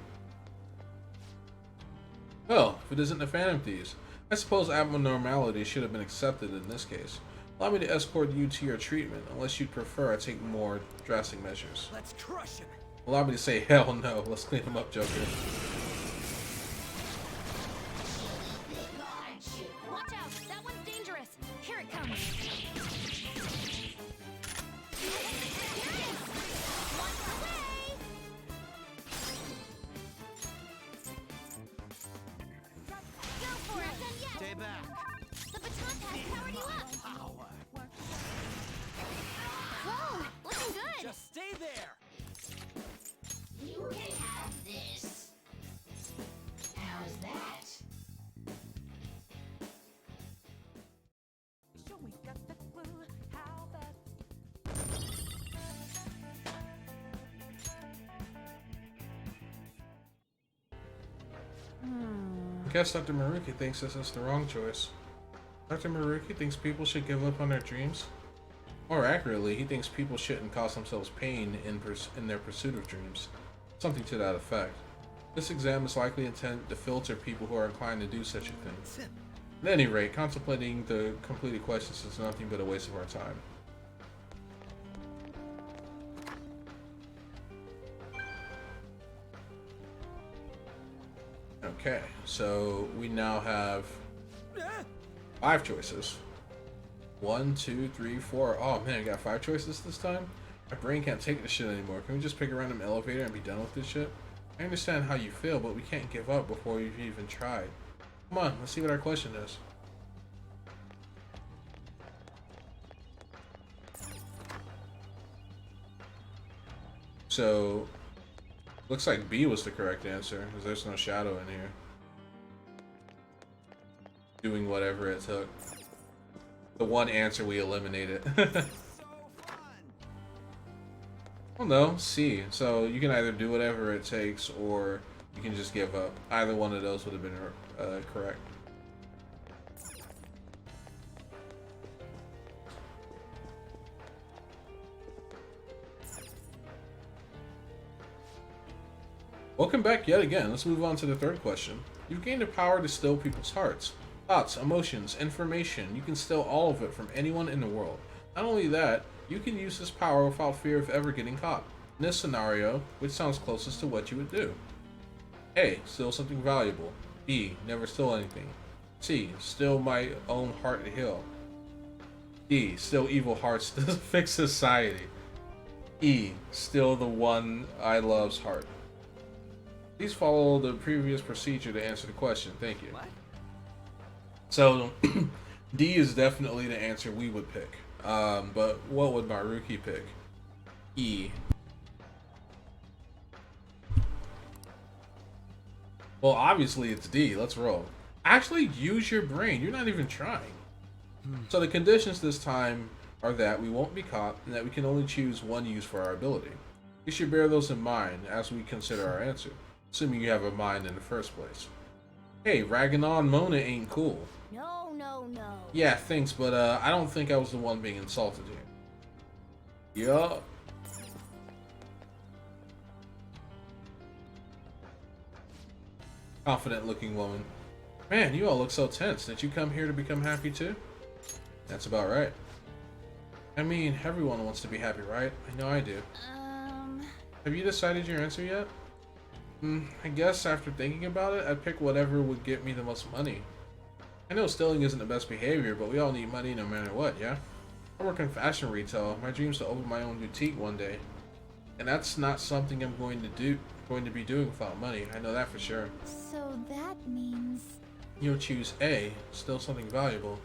Well, if it isn't the Phantom Thieves, I suppose abnormality should have been accepted in this case. Allow me to escort you to your treatment, unless you'd prefer I take more drastic measures. Let's crush him. Allow me to say hell no. Let's clean him up, Joker. Watch out! That one's dangerous! Here it comes! One away! Go for it! Not done yet! Stay back. The baton pad powered you up! Power. Whoa! Looking good! Just stay there. You can have this. How's that? I guess Dr. Maruki thinks this is the wrong choice. Dr. Maruki thinks people should give up on their dreams? More accurately, he thinks people shouldn't cause themselves pain in their pursuit of dreams. Something to that effect. This exam is likely intended to filter people who are inclined to do such a thing. At any rate, contemplating the completed questions is nothing but a waste of our time. Okay, so we now have 5 choices. 1, 2, 3, 4. Oh man, we got 5 choices this time? My brain can't take this shit anymore. Can we just pick a random elevator and be done with this shit? I understand how you feel, but we can't give up before we've even tried. Come on, let's see what our question is. So, looks like B was the correct answer, because there's no shadow in here. Doing whatever it took. The one answer we eliminated. Well, no, C. So you can either do whatever it takes, or you can just give up. Either one of those would have been correct. Welcome back yet again. Let's move on to the third question. You've gained the power to steal people's hearts. Thoughts, emotions, information. You can steal all of it from anyone in the world. Not only that, you can use this power without fear of ever getting caught. In this scenario, which sounds closest to what you would do? A. Steal something valuable. B. Never steal anything. C. Steal my own heart to heal. D. Steal evil hearts to fix society. E. Steal the one I love's heart. Please follow the previous procedure to answer the question. Thank you. What? So, D is definitely the answer we would pick. But what would Maruki pick? E. Well, obviously it's D. Let's roll. Actually, use your brain. You're not even trying. So the conditions this time are that we won't be caught and that we can only choose one use for our ability. You should bear those in mind as we consider our answer, assuming you have a mind in the first place. Hey, ragging on Mona ain't cool. No, no, no. Yeah, thanks, but I don't think I was the one being insulted here. Yup. Confident looking woman. Man, you all look so tense. Did you come here to become happy too? That's about right. I mean, everyone wants to be happy, right? I know I do. Have you decided your answer yet? I guess after thinking about it, I'd pick whatever would get me the most money. I know stealing isn't the best behavior, but we all need money no matter what, yeah? I work in fashion retail. My dream's to open my own boutique one day. And that's not something I'm going to be doing without money. I know that for sure. So that means... You'll choose A, steal something valuable.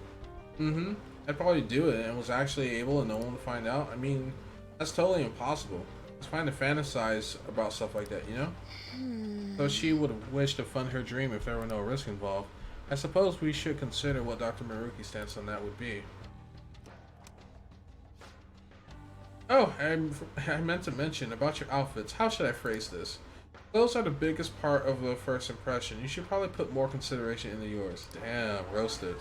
I'd probably do it and was actually able and no one would find out. I mean, that's totally impossible. It's fine to fantasize about stuff like that, you know? So she would have wished to fund her dream if there were no risk involved. I suppose we should consider what Dr. Maruki's stance on that would be. Oh, I meant to mention about your outfits. How should I phrase this? Those are the biggest part of the first impression. You should probably put more consideration into yours. Damn, roasted.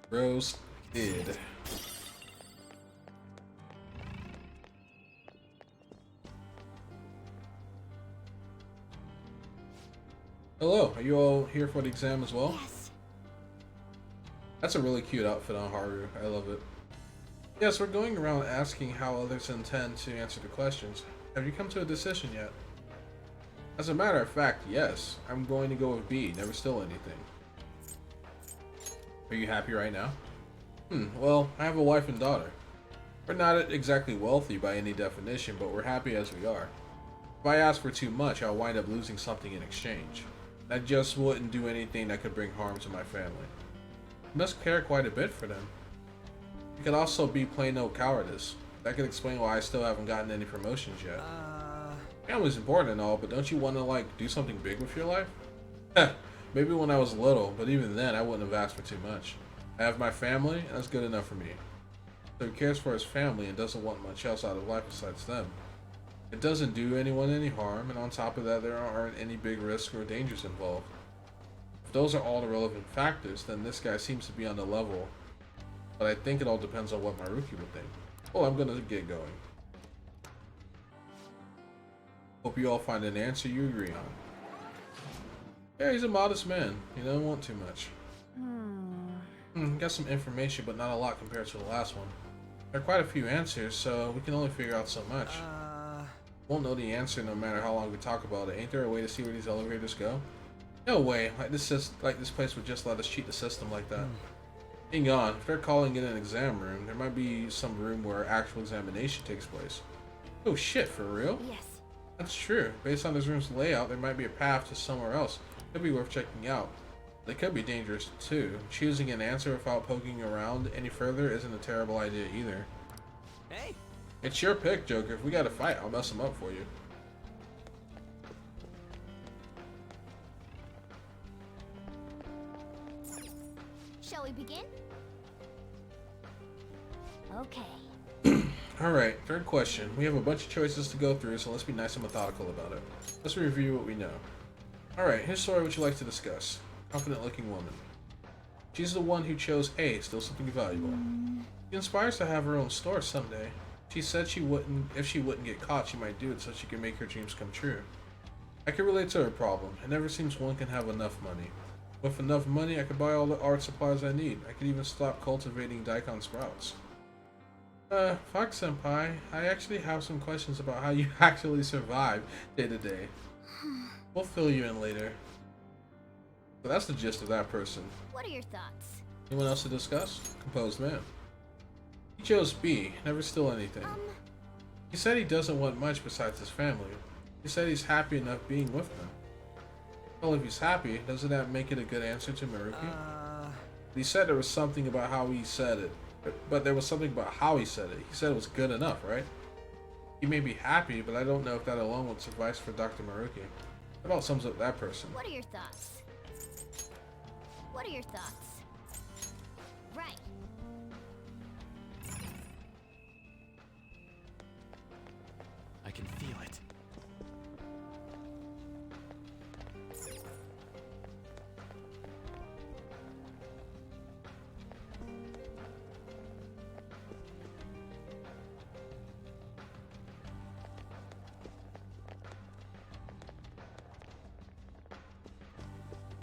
Roasted. Hello, are you all here for the exam as well? Yes. That's a really cute outfit on Haru. I love it. Yes, we're going around asking how others intend to answer the questions. Have you come to a decision yet? As a matter of fact, yes. I'm going to go with B, never steal anything. Are you happy right now? Well, I have a wife and daughter. We're not exactly wealthy by any definition, but we're happy as we are. If I ask for too much, I'll wind up losing something in exchange. I just wouldn't do anything that could bring harm to my family. I must care quite a bit for them. It could also be plain old cowardice. That could explain why I still haven't gotten any promotions yet. Family's important and all, but don't you want to, like, do something big with your life? Maybe when I was little, but even then I wouldn't have asked for too much. I have my family, and that's good enough for me. So he cares for his family and doesn't want much else out of life besides them. It doesn't do anyone any harm, and on top of that, there aren't any big risks or dangers involved. If those are all the relevant factors, then this guy seems to be on the level. But I think it all depends on what Maruki would think. Well, I'm gonna get going. Hope you all find an answer you agree on. Yeah, he's a modest man. He doesn't want too much. Got some information, but not a lot compared to the last one. There are quite a few answers, so we can only figure out so much. Won't know the answer no matter how long we talk about it. Ain't there a way to see where these elevators go? No way. Like this place would just let us cheat the system like that. Hang on. If they're calling it an exam room, there might be some room where actual examination takes place. Oh shit, for real? Yes. That's true. Based on this room's layout, there might be a path to somewhere else. Could be worth checking out. They could be dangerous too. Choosing an answer without poking around any further isn't a terrible idea either. Hey! It's your pick, Joker. If we gotta fight, I'll mess them up for you. Shall we begin? Okay. Alright, third question. We have a bunch of choices to go through, so let's be nice and methodical about it. Let's review what we know. Alright, whose story would you like to discuss? Confident looking woman. She's the one who chose A, still something valuable. She inspires to have her own store someday. She said if she wouldn't get caught, she might do it so she can make her dreams come true. I can relate to her problem. It never seems one can have enough money. With enough money, I could buy all the art supplies I need. I could even stop cultivating daikon sprouts. Fox Senpai, I actually have some questions about how you actually survive day to day. We'll fill you in later. So that's the gist of that person. What are your thoughts? Anyone else to discuss? Composed man. He chose B, never steal anything. He said he doesn't want much besides his family. He said he's happy enough being with them. Well, if he's happy, doesn't that make it a good answer to Maruki? He said there was something about how he said it. But there was something about how he said it. He said it was good enough, right? He may be happy, but I don't know if that alone would suffice for Dr. Maruki. That about sums up that person. What are your thoughts? What are your thoughts? Right. I can feel it.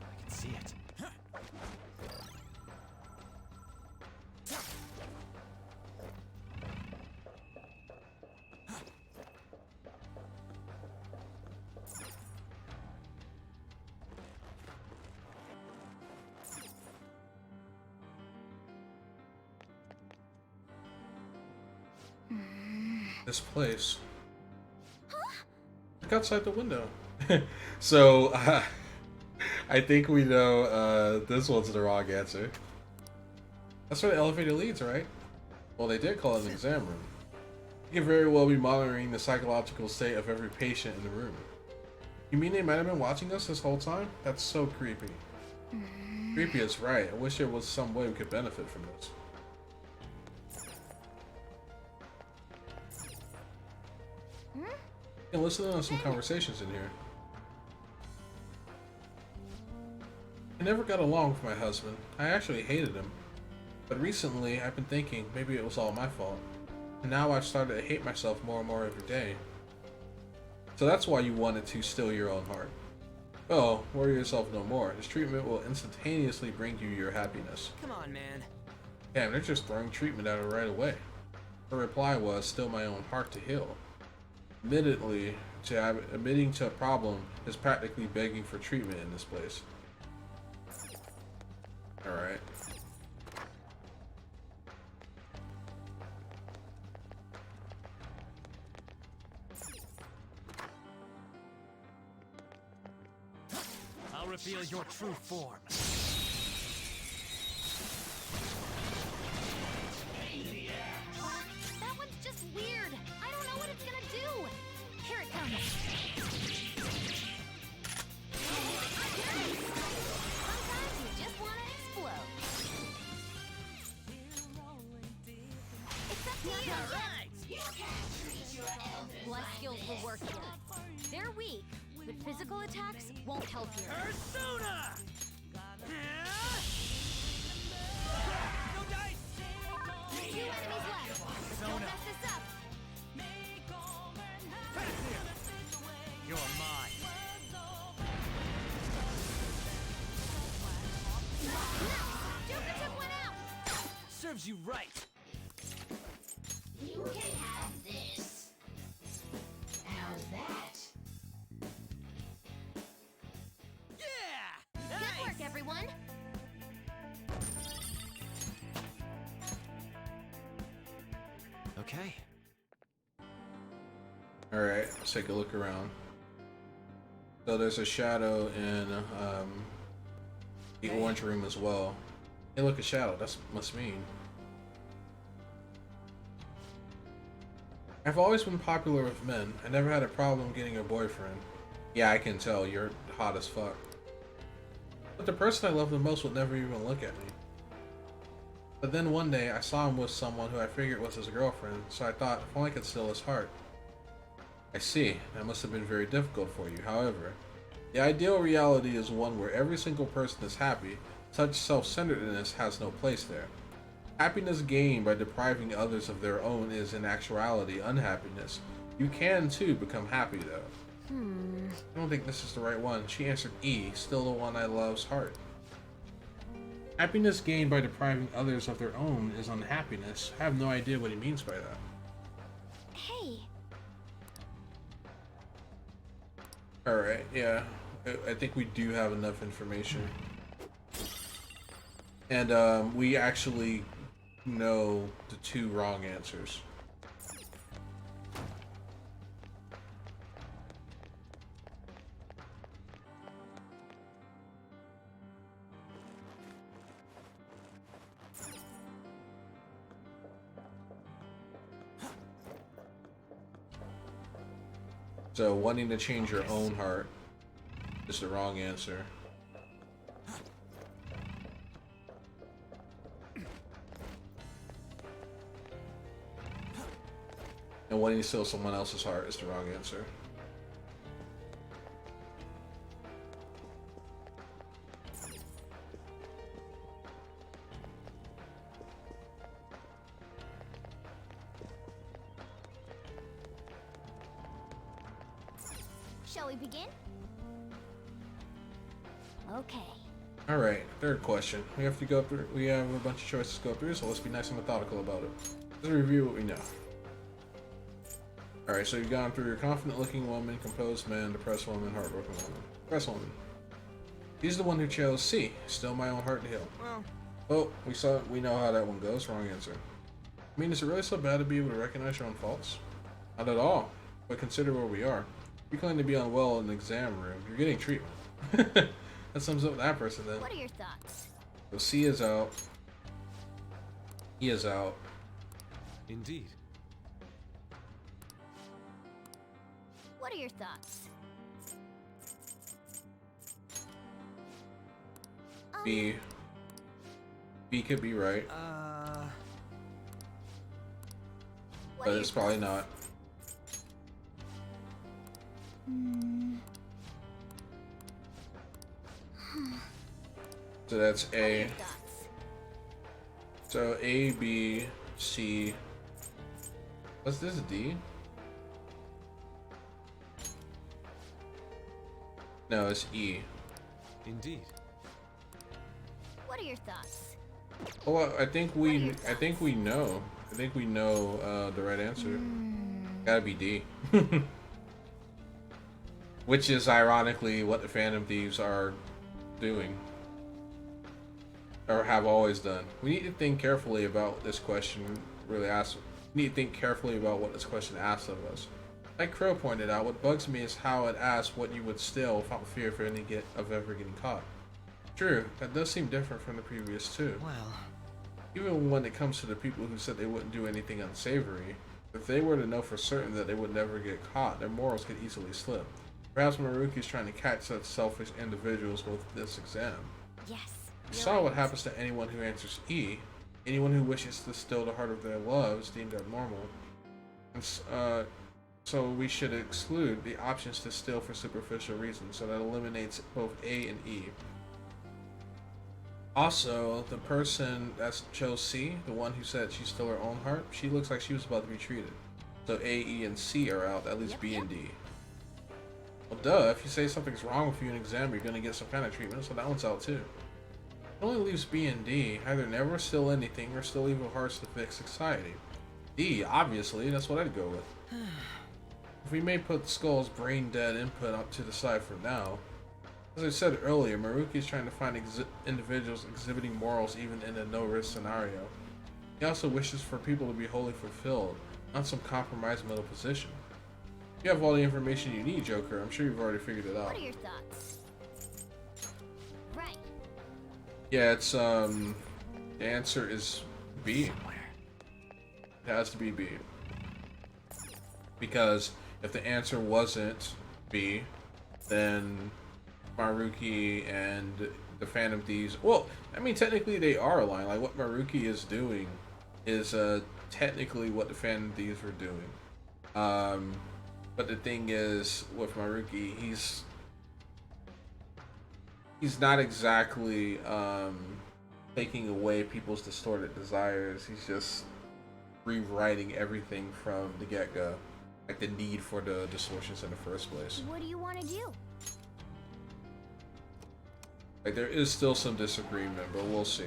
I can see it. This place. Look outside the window. So, I think we know this one's the wrong answer. That's where the elevator leads, right? Well, they did call it an exam room. You could very well be monitoring the psychological state of every patient in the room. You mean they might have been watching us this whole time? That's so creepy. Creepy is right. I wish there was some way we could benefit from this. You can listen to some conversations in here. I never got along with my husband. I actually hated him. But recently, I've been thinking maybe it was all my fault. And now I've started to hate myself more and more every day. So that's why you wanted to steal your own heart. Well, worry yourself no more. This treatment will instantaneously bring you your happiness. Come on, man. Damn, they're just throwing treatment at her right away. Her reply was, steal my own heart to heal. Admitting to a problem is practically begging for treatment in this place. Alright. I'll reveal your true form. That one's just weird. I don't know what it's gonna do. Here it comes. Sometimes you just want to explode. Except me. You can't treat your elders Life like skills will work here. They're weak, but physical attacks won't help you. Persona! No dice! Two enemies left. Don't mess this up. Back here! You're mine. Joker took one out. Serves you right. You can have this. How's that? Yeah! Good work, everyone. Okay. Alright, let's take a look around. So there's a shadow in the orange room as well. Hey, look, a shadow. That must mean. I've always been popular with men. I never had a problem getting a boyfriend. Yeah, I can tell. You're hot as fuck. But the person I love the most would never even look at me. But then one day, I saw him with someone who I figured was his girlfriend, so I thought, if only I could steal his heart. I see. That must have been very difficult for you. However, the ideal reality is one where every single person is happy. Such self-centeredness has no place there. Happiness gained by depriving others of their own is in actuality unhappiness. You can too become happy though. I don't think this is the right one. She answered E, still the one I love's heart. Happiness gained by depriving others of their own is unhappiness. I have no idea what he means by that. Hey, Alright, yeah. I think we do have enough information. And we actually know the 2 wrong answers. So wanting to change your own heart is the wrong answer. And wanting to steal someone else's heart is the wrong answer. shall we begin? Okay. All right, third question. We have to go through. We have a bunch of choices to go through, so let's be nice and methodical about it. Let's review what we know. All right, so you've gone through your confident-looking woman, composed man, depressed woman, heartbroken woman. Depressed woman. He's the one who chose C. Still my own heart to heal. Oh, we know how that one goes. Wrong answer. I mean, is it really so bad to be able to recognize your own faults? Not at all. But consider where we are. You claim to be unwell in an exam room. You're getting treatment. That sums up that person then. What are your thoughts? So C is out. E is out. Indeed. What are your thoughts? B. B could be right, What but are it's your probably not. So that's What are A. your thoughts? So A, B, C. What's this, D? No, it's E. Indeed. What are your thoughts? Well, I think we know. thoughts? I think we know the right answer. Gotta be D. Which is ironically what the Phantom Thieves are doing. Or have always done. We need to think carefully about this question really asks. We need to think carefully about what this question asks of us. Like Crow pointed out, what bugs me is how it asks what you would steal without fear of ever getting caught. True, that does seem different from the previous two. Well, Even when it comes to the people who said they wouldn't do anything unsavory, if they were to know for certain that they would never get caught, their morals could easily slip. Perhaps Maruki is trying to catch such selfish individuals with this exam. Yes. You you're saw right. what happens to anyone who answers E. Anyone who wishes to steal the heart of their love is deemed abnormal. And, so we should exclude the options to steal for superficial reasons, so that eliminates both A and E. Also, the person that chose C, the one who said she stole her own heart, she looks like she was about to be treated. So A, E, and C are out, at least Yep, B and yep. D. Well, duh, if you say something's wrong with you in an exam, you're gonna get some kind of treatment, so that one's out too. It only leaves B and D, either never steal anything or steal evil hearts to fix society. D, obviously, that's what I'd go with. If we may put Skull's brain-dead input up to the side for now, as I said earlier, Maruki is trying to find individuals exhibiting morals even in a no-risk scenario. He also wishes for people to be wholly fulfilled, not some compromised middle position. You have all the information you need, Joker. I'm sure you've already figured it out. What are your thoughts? Right. Yeah, it's the answer is B. It has to be B. Because if the answer wasn't B, then Maruki and the Phantom Thieves, well, I mean, technically they are aligned. Like, what Maruki is doing is technically what the Phantom Thieves were doing. But the thing is, with Maruki, he's not exactly taking away people's distorted desires. He's just rewriting everything from the get-go. Like the need for the distortions in the first place. What do you want to do? Like, there is still some disagreement, but we'll see.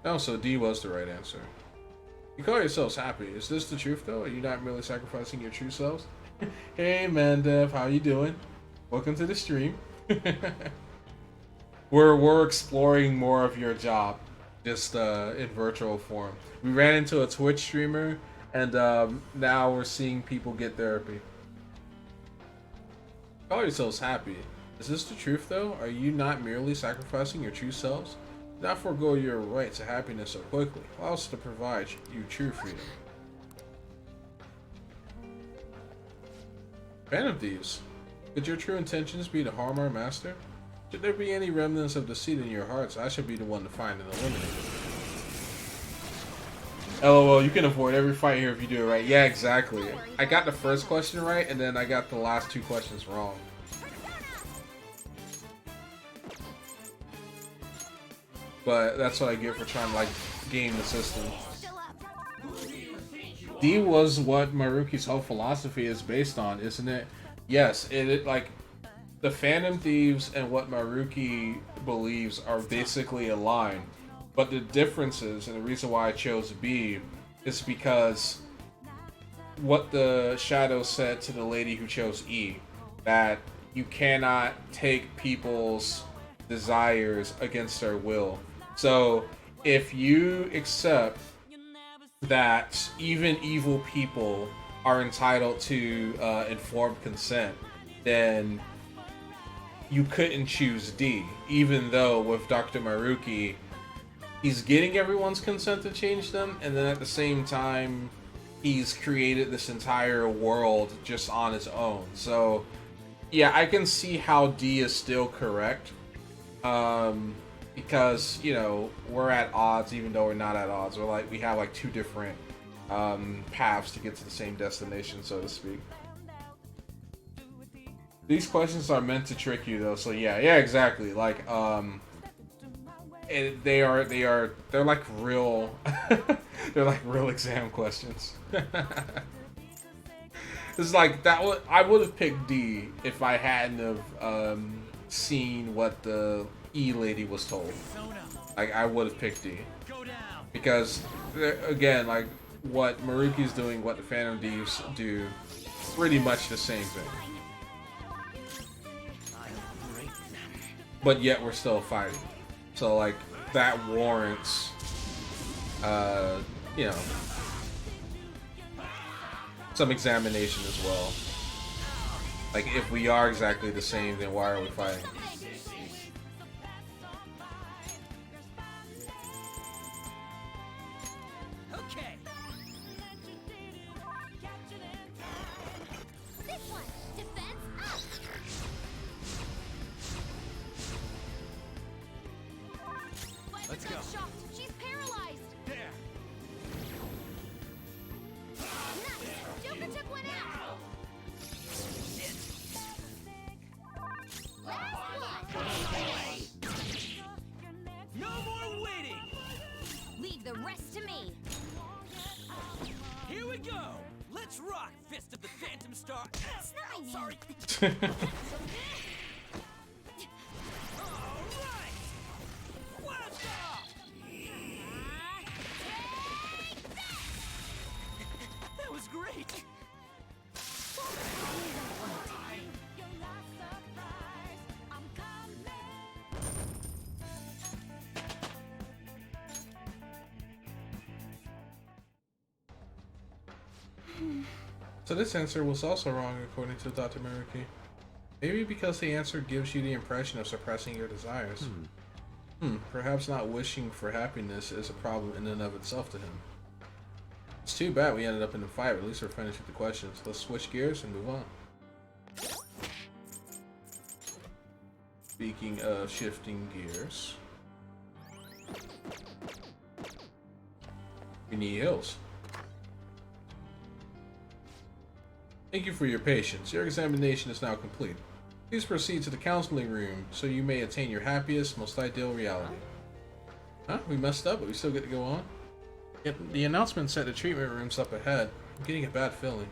Oh, so D was the right answer. You call yourselves happy. Is this the truth, though? Are you not merely sacrificing your true selves? Hey, Mandev, how you doing? Welcome to the stream. We're exploring more of your job, just in virtual form. We ran into a Twitch streamer, and now we're seeing people get therapy. Call yourselves happy. Is this the truth, though? Are you not merely sacrificing your true selves? Do not forego your right to happiness so quickly. Allow us to provide you true freedom. Phantom Thieves. Could your true intentions be to harm our master? Should there be any remnants of deceit in your hearts, I should be the one to find and eliminate it. LOL, you can avoid every fight here if you do it right. Yeah, exactly. I got the first question right, and then I got the last two questions wrong. But that's what I get for trying to, like, game the system. D was what Maruki's whole philosophy is based on, isn't it? Yes, it like the Phantom Thieves and what Maruki believes are basically aligned. But the differences and the reason why I chose B is because what the Shadow said to the lady who chose E, that you cannot take people's desires against their will. So if you accept that even evil people are entitled to informed consent, then you couldn't choose D, even though with Dr. Maruki, he's getting everyone's consent to change them, and then at the same time, he's created this entire world just on his own. So, yeah, I can see how D is still correct. Because, you know, we're at odds even though we're not at odds. We have like two different paths to get to the same destination, so to speak. These questions are meant to trick you though, so yeah, exactly. Like, they're like real, they're like real exam questions. It's like I would have picked D if I hadn't have seen what the E lady was told. Like, I would have picked D. Because, again, like, what Maruki's doing, what the Phantom Thieves do, pretty much the same thing. But yet we're still fighting. So, like, that warrants, you know, some examination as well. Like, if we are exactly the same, then why are we fighting? Let's go. She's paralyzed. There. Nice. Joker took one out. Last one. No more waiting. Leave the rest to me. Here we go. Let's rock, Fist of the Phantom Star. It's not my name. Sorry. That was great. So this answer was also wrong according to Dr. Maruki. Maybe because the answer gives you the impression of suppressing your desires. Perhaps not wishing for happiness is a problem in and of itself to him. It's too bad we ended up in a fight, but at least we're finished with the questions. Let's switch gears and move on. Speaking of shifting gears, we need heals. Thank you for your patience. Your examination is now complete. Please proceed to the counseling room so you may attain your happiest, most ideal reality. Huh? We messed up, but we still get to go on? Yet the announcement said the treatment room's up ahead. I'm getting a bad feeling.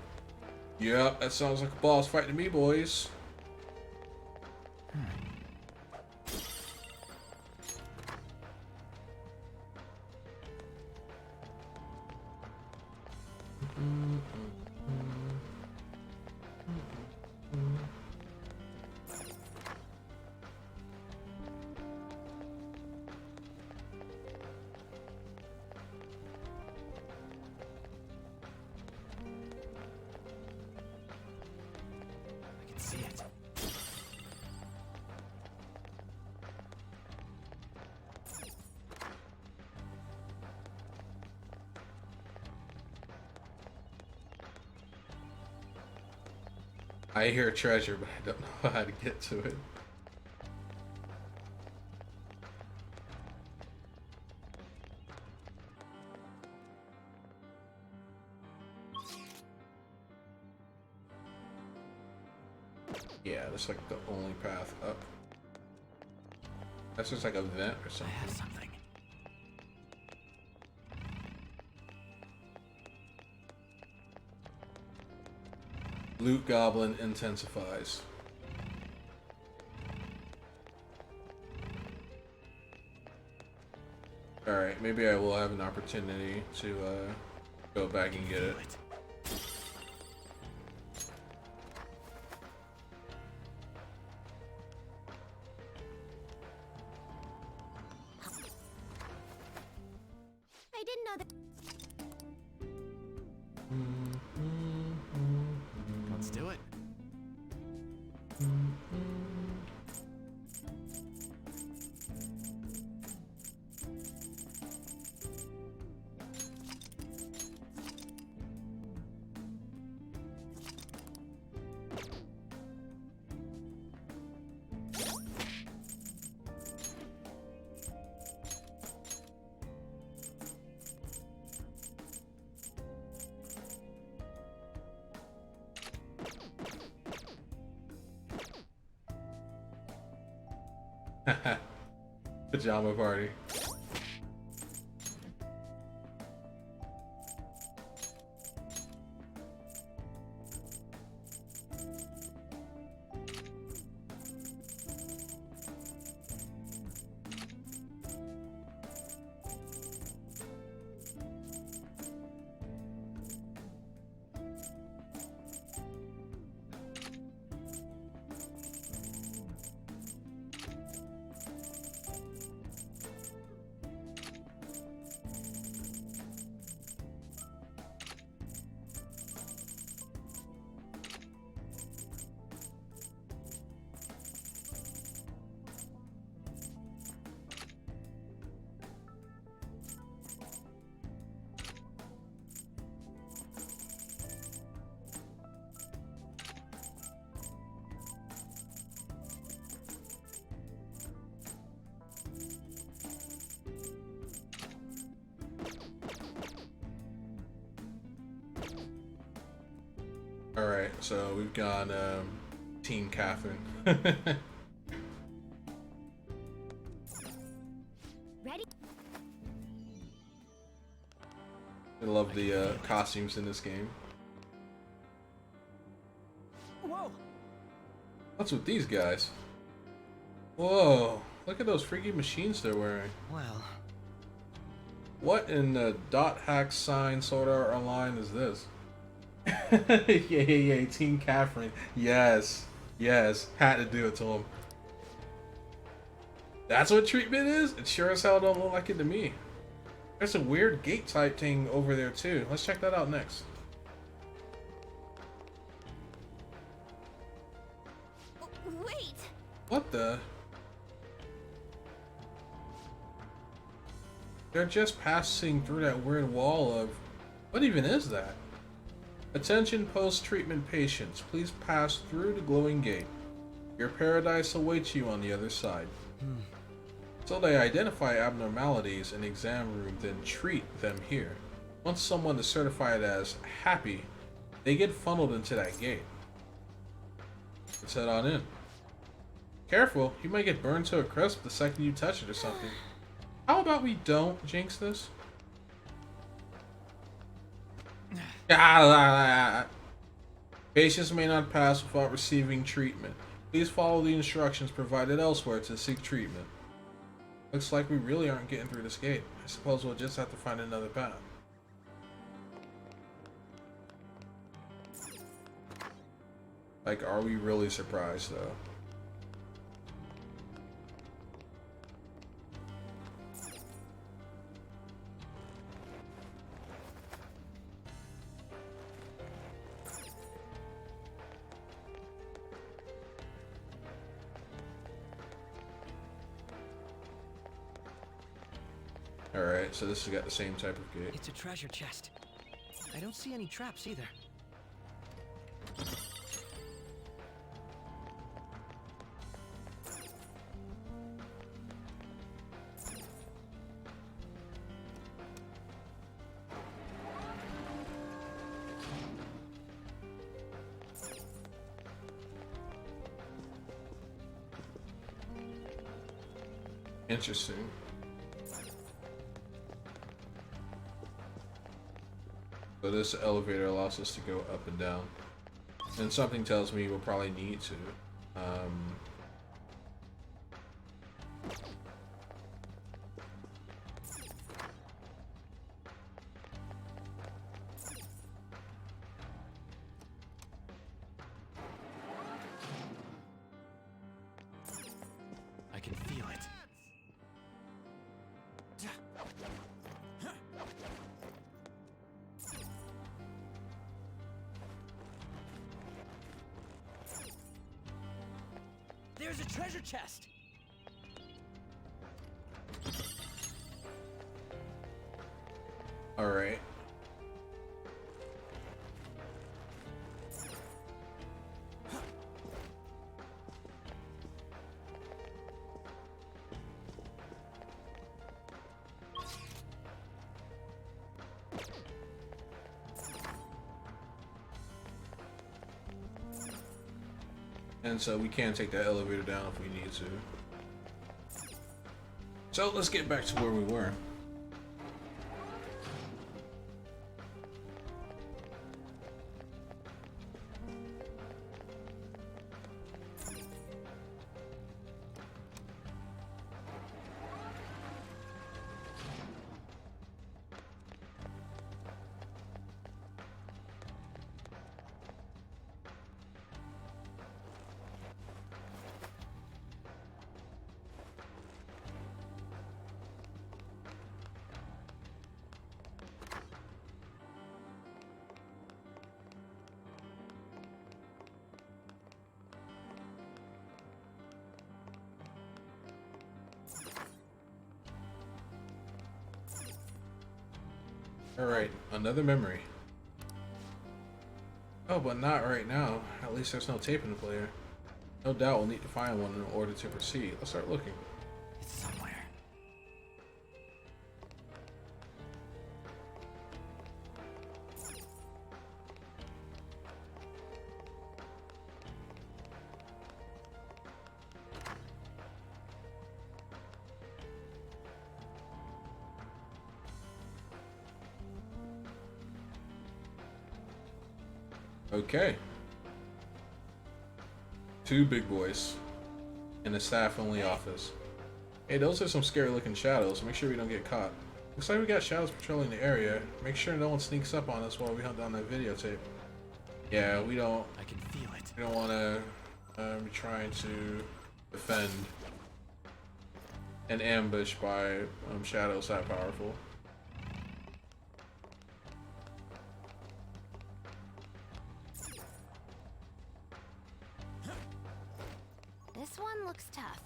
Yep, that sounds like a boss fight to me, boys. I can see it. I hear treasure, but I don't know how to get to it. Yeah, that's like the only path up. That's just like a vent or I something. have something. Loot Goblin intensifies. Alright, maybe I will have an opportunity to go back and get it. I didn't know that. Let's do it. Pajama party. Alright, so we've got Team Catherine. Ready? I love the costumes in this game. Whoa! What's with these guys? Whoa, look at those freaky machines they're wearing. Well, What in the dot hack sign Sword Art Online is this? yeah, Team Catherine. Yes, had to do it to him. That's what treatment is? It sure as hell don't look like it to me. There's a weird gate type thing over there too. Let's check that out next. Wait! What the? They're just passing through that weird wall of... What even is that? Attention post-treatment patients, please pass through the glowing gate. Your paradise awaits you on the other side. So they identify abnormalities in the exam room, then treat them here. Once someone is certified as happy, they get funneled into that gate. Let's head on in. Careful, you might get burned to a crisp the second you touch it or something. How about we don't jinx this? Okay, Patients may not pass without receiving treatment. Please follow the instructions provided elsewhere to seek treatment. Looks like we really aren't getting through this gate. I suppose we'll just have to find another path. Like, are we really surprised though? Alright, so this has got the same type of gate. It's a treasure chest. I don't see any traps either. Interesting. So this elevator allows us to go up and down. And something tells me we'll probably need to. I can feel it. There's a treasure chest! Alright. And so we can take that elevator down if we need to. So let's get back to where we were. Alright, another memory. Oh, but not right now. At least there's no tape in the player. No doubt we'll need to find one in order to proceed. Let's start looking. It's somewhere. Okay. Two big boys in a staff-only office. Hey, those are some scary-looking shadows. Make sure we don't get caught. Looks like we got shadows patrolling the area. Make sure no one sneaks up on us while we hunt down that videotape. Yeah, we don't. I can feel it. We don't want to be trying to defend an ambush by shadows that powerful. This one looks tough.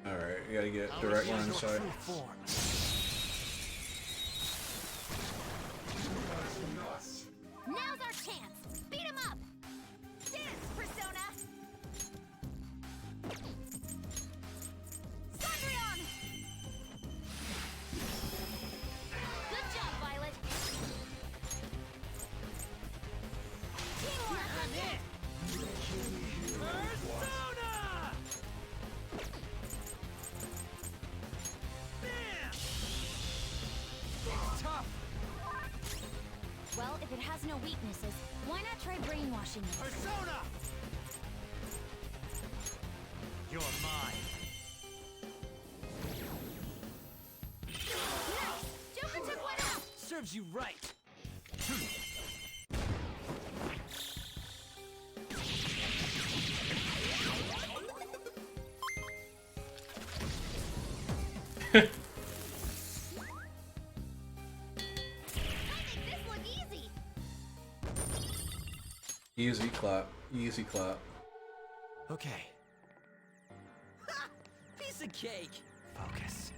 Alright, we gotta get direct line of sight. Now's our chance! Beat him up! Dance, Persona! Cendrillon! Good job, Violet! Teamwork! Persona! Bam! Tough! no weaknesses, why not try brainwashing it? Persona! You're mine. Nice! Joker took one out! Serves you right. I make this look easy! Easy clap. Easy clap. Okay. Ha! Piece of cake. Focus.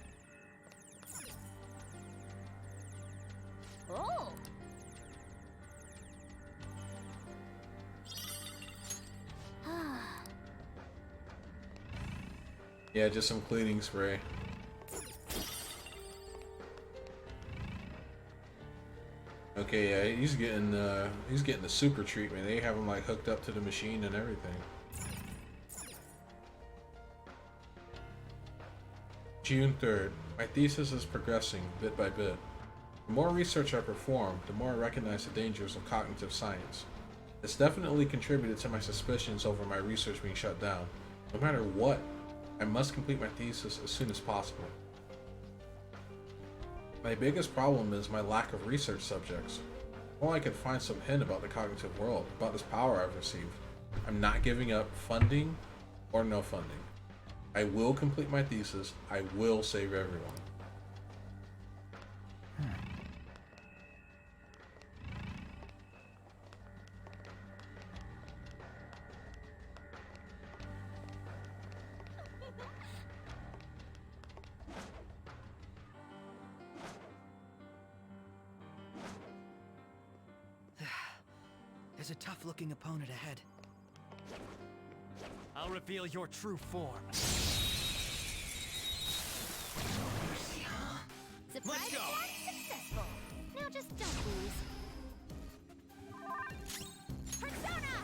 Oh! Yeah, just some cleaning spray. Okay, yeah, he's getting the super treatment. They have him like hooked up to the machine and everything. June 3rd. My thesis is progressing bit by bit. The more research I perform, the more I recognize the dangers of cognitive science. It's definitely contributed to my suspicions over my research being shut down. No matter what, I must complete my thesis as soon as possible. My biggest problem is my lack of research subjects. If only I could find some hint about the cognitive world, about this power I've received. I'm not giving up, funding or no funding. I will complete my thesis. I will save everyone. There's a tough-looking opponent ahead. I'll reveal your true form. Surprise Let's go. attack successful! Now just don't lose. Persona!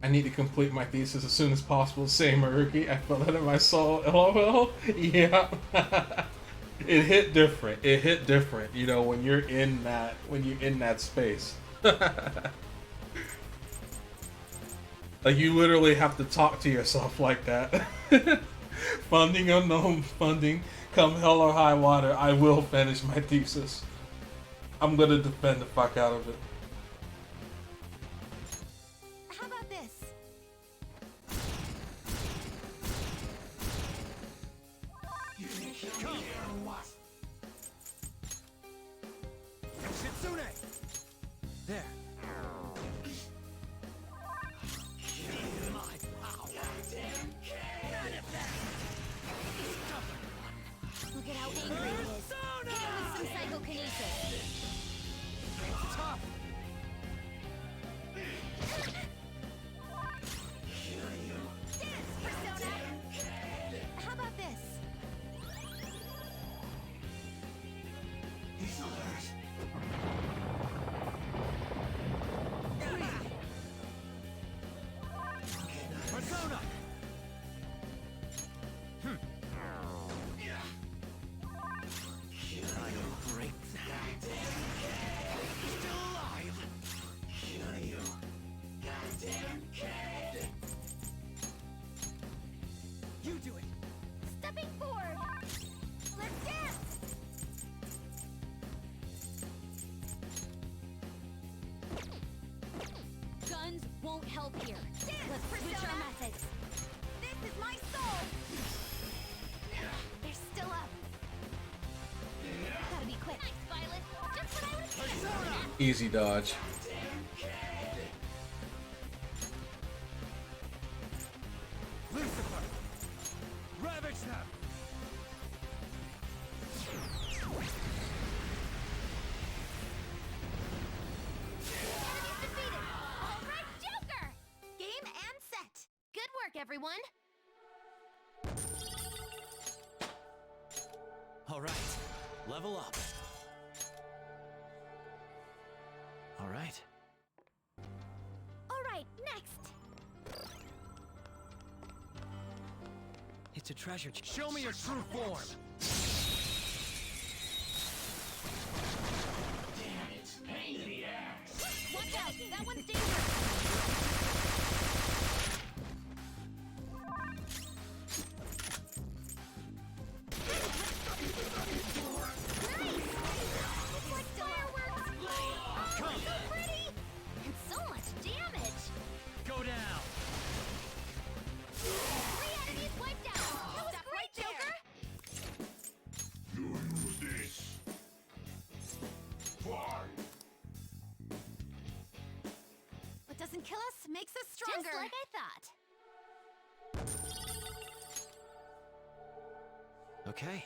I need to complete my thesis as soon as possible. Same, Maruki. I felt that in my soul. LOL. Yeah. It hit different. It hit different. You know, when you're in that space. Like you literally have to talk to yourself like that. Funding or no funding, come hell or high water, I will finish my thesis. I'm gonna defend the fuck out of it. How about this? Shitsune! There. My power. Look at how angry he is. Hit him with some psychokinesis. Tough. Dance, Persona! How about this? Persona! I will break that. Still alive. Kill you. Goddamn kid. You do it. Stepping forward! Let's dance! Guns won't help here. Let's switch our methods. This is my soul! They're still up. Gotta be quick. Nice, Violet. Just what I was saying. Easy dodge. Lucifer. Ravage them. Enemies defeated! All right, Joker! Game and set. Good work, everyone. All right. Level up. All right. All right, next. It's a treasure Show me your true form. makes us stronger. Just like I thought. Okay.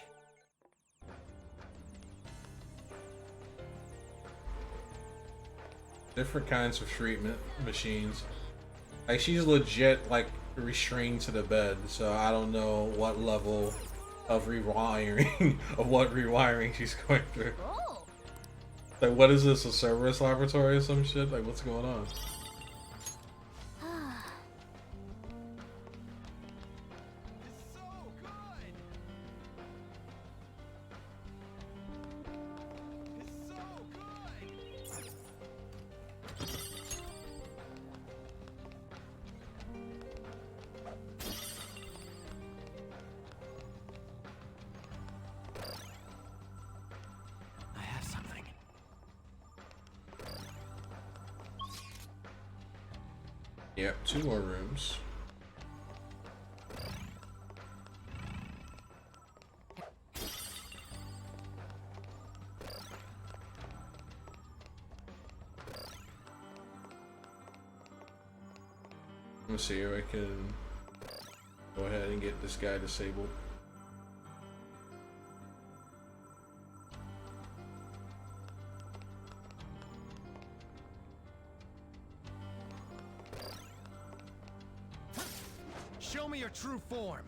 Different kinds of treatment machines. Like, she's legit, like, restrained to the bed, so I don't know what level of rewiring, of what rewiring she's going through. Oh. Like, what is this, a Cerberus laboratory or some shit? Like, what's going on? It's so good. It's so good. I have something. Yep, 2 more rooms. Let me see if I can go ahead and get this guy disabled. Show me your true form.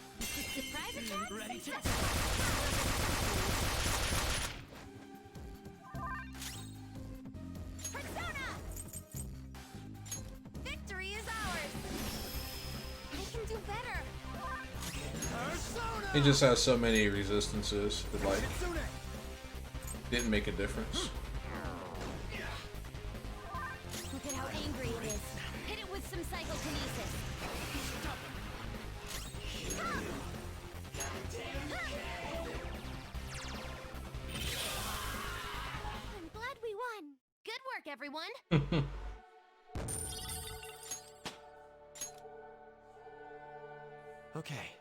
Surprise attack. Ready to Persona! Victory is ours! I can do better! Persona. He just has so many resistances that, like, Kitsune. didn't make a difference. Look at how angry it is. Hit it with some psychokinesis. I'm glad we won. Good work, everyone. Okay.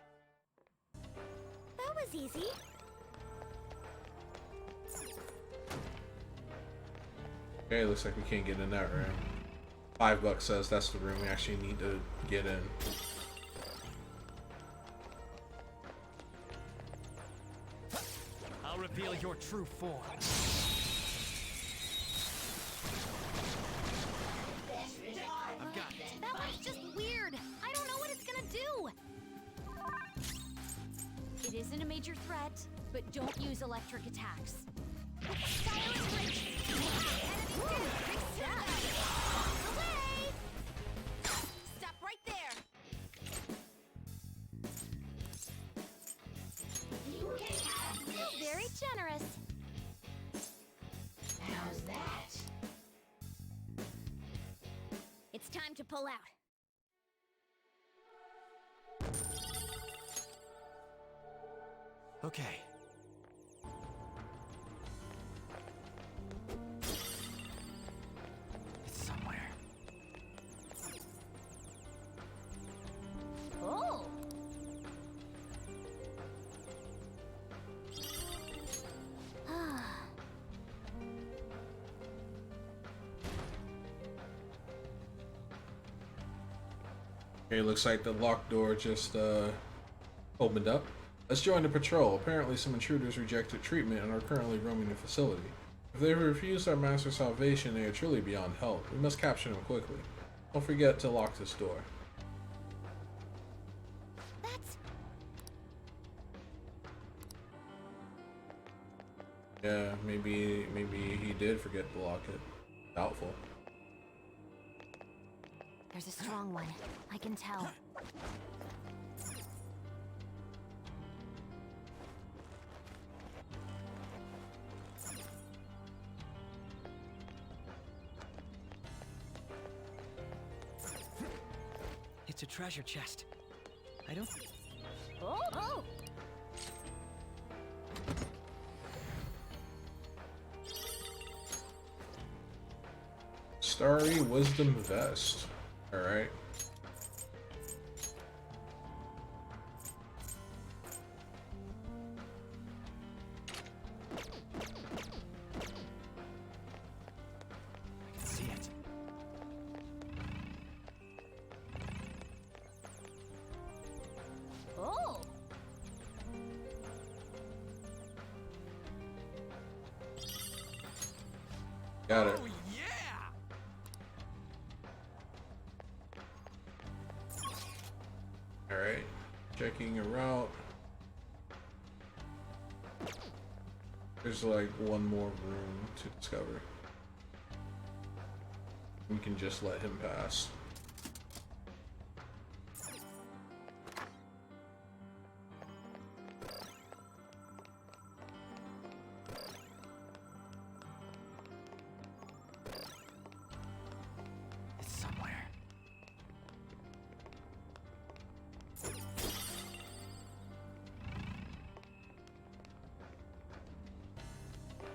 That was easy. Okay, looks like we can't get in that room. $5 says that's the room we actually need to get in. I'll reveal your true form. I've got it. That was just weird. I don't know what it's gonna do. It isn't a major threat, but don't use electric attacks. Silent Bridge. Enemy two. Big step. Away. Stop right there. You can have this. Very generous. How's that? It's time to pull out. Okay. It's somewhere. Oh. Okay, looks like the locked door just opened up. Let's join the patrol. Apparently some intruders rejected treatment and are currently roaming the facility. If they refuse our master's salvation, they are truly beyond help. We must capture them quickly. Don't forget to lock this door. That's Yeah, maybe he did forget to lock it. Doubtful. There's a strong one. I can tell. It's a treasure chest. I don't... Oh. Starry Wisdom Vest. Alright. Got it. Oh, yeah! Alright. Checking a route. There's like one more room to discover. We can just let him pass. It's somewhere.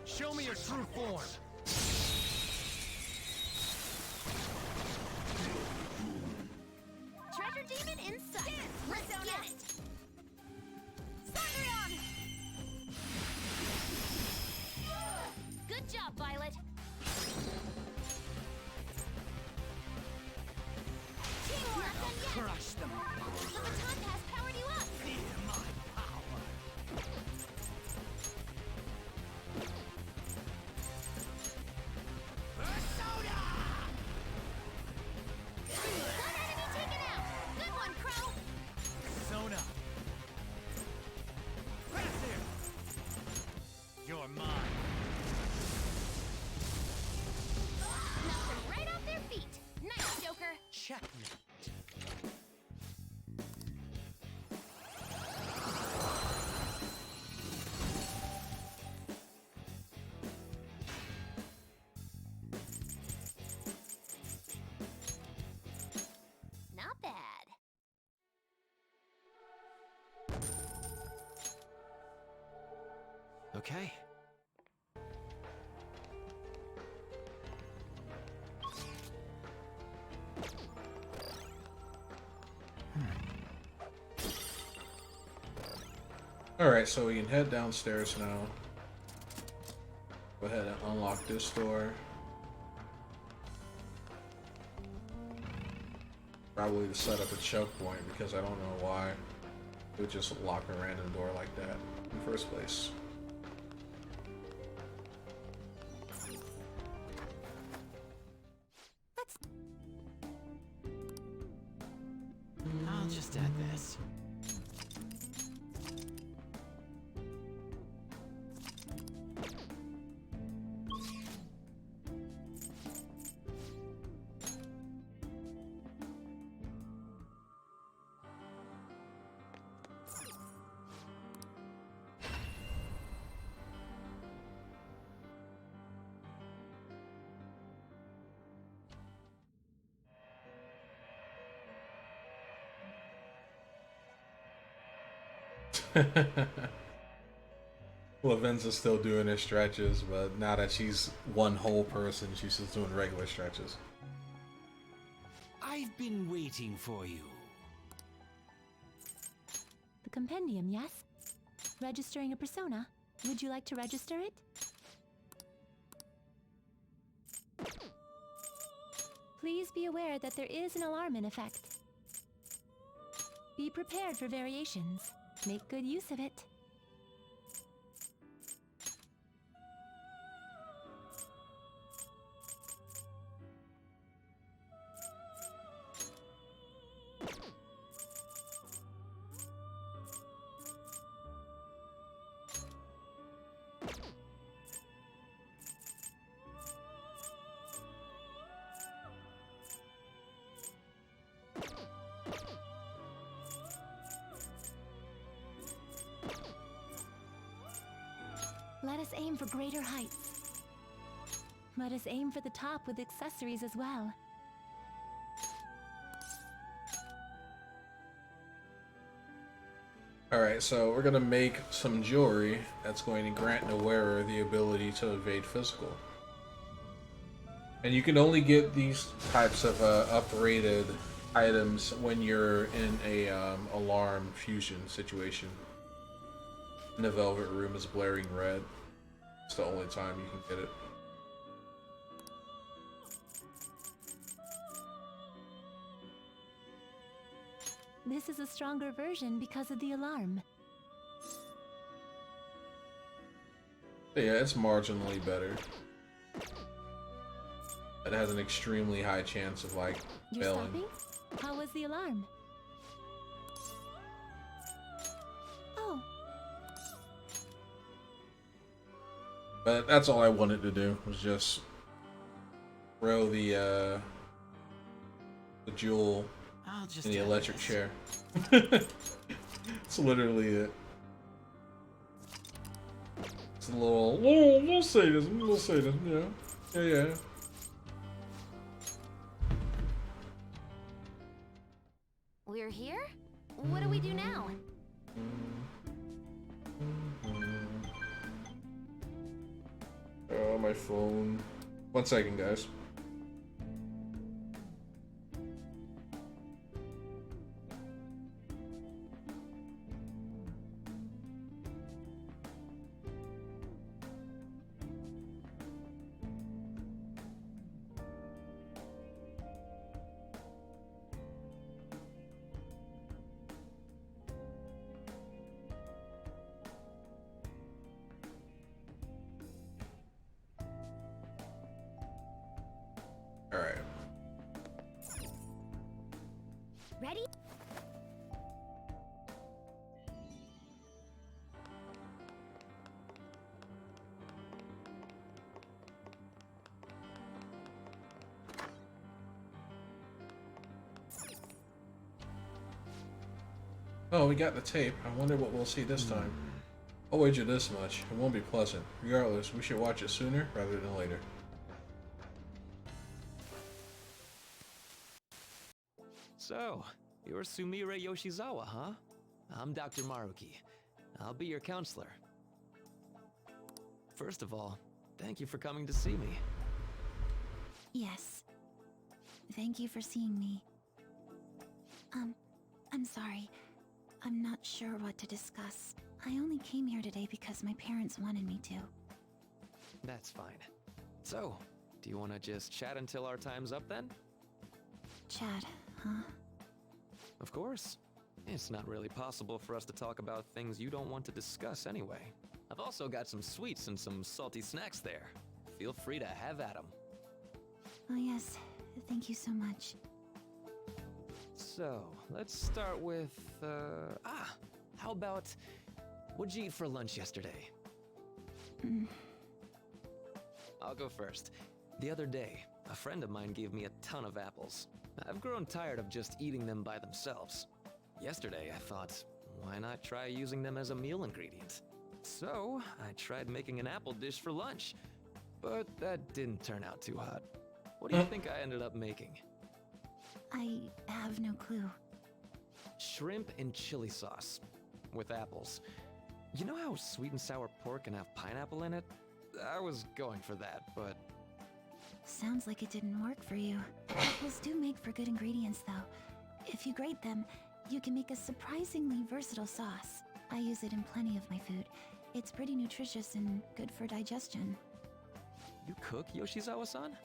Show me your true form. Treasure demon in sight. Let's get it. Cyrene! Good job, Violet. Teamwork. Crush them. The baton has powered you up. Feel my power. Persona! One enemy taken out. Good one, Crow. Persona. Passive. You're mine. Knocked them right off their feet. Nice, Joker. Checkmate. Not bad. Okay. Alright, so we can head downstairs now. Go ahead and unlock this door. Probably to set up a choke point because I don't know why it would just lock a random door like that in the first place. I'll just add this. Lavenza's still doing her stretches, but now that she's one whole person, she's just doing regular stretches. I've been waiting for you. The compendium, yes? Registering a persona. Would you like to register it? Please be aware that there is an alarm in effect. Be prepared for variations. Make good use of it. Let us aim for greater heights. Let us aim for the top with accessories as well. Alright, so we're gonna make some jewelry that's going to grant the wearer the ability to evade physical. And you can only get these types of uprated items when you're in a alarm fusion situation. And the velvet room is blaring red. It's the only time you can get it. This is a stronger version because of the alarm. But yeah, it's marginally better. it has an extremely high chance of like You're failing. stopping? How was the alarm? Oh, But that's all I wanted to do was just throw the jewel I'll just in the handle electric this. chair. It's literally it. It's a little sadism, yeah. Yeah. We're here? What do we do now? Oh, my phone. 1 second, guys. Alright. Ready? Oh, we got the tape. I wonder what we'll see this time. I'll wager this much. It won't be pleasant. Regardless, we should watch it sooner rather than later. So, you're Sumire Yoshizawa, huh? I'm Dr. Maruki. I'll be your counselor. First of all, thank you for coming to see me. yes. Thank you for seeing me. I'm sorry. I'm not sure what to discuss. I only came here today because my parents wanted me to. That's fine. So, do you want to just chat until our time's up then? Chad, huh? Of course. It's not really possible for us to talk about things you don't want to discuss anyway. I've also got some sweets and some salty snacks there. Feel free to have at them. Oh, yes. Thank you so much. So, let's start with, how about, what'd you eat for lunch yesterday? I'll go first. The other day, a friend of mine gave me a ton of apples. I've grown tired of just eating them by themselves. Yesterday, I thought, why not try using them as a meal ingredient? So, I tried making an apple dish for lunch, but that didn't turn out too hot. What do you think I ended up making? I have no clue. Shrimp and chili sauce with apples. You know how sweet and sour pork can have pineapple in it? I was going for that, but Sounds like it didn't work for you. Apples do make for good ingredients, though. If you grate them, you can make a surprisingly versatile sauce. I use it in plenty of my food. It's pretty nutritious and good for digestion. you cook, Yoshizawa-san?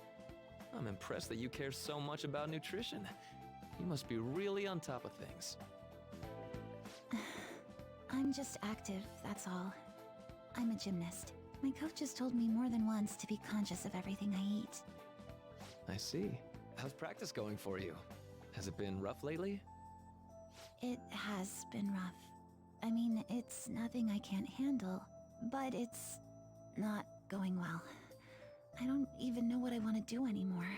I'm impressed that you care so much about nutrition. You must be really on top of things. I'm just active, that's all. I'm a gymnast. My coach has told me more than once to be conscious of everything I eat. I see. How's practice going for you? Has it been rough lately? It has been rough. I mean, it's nothing I can't handle, but it's not going well. I don't even know what I want to do anymore.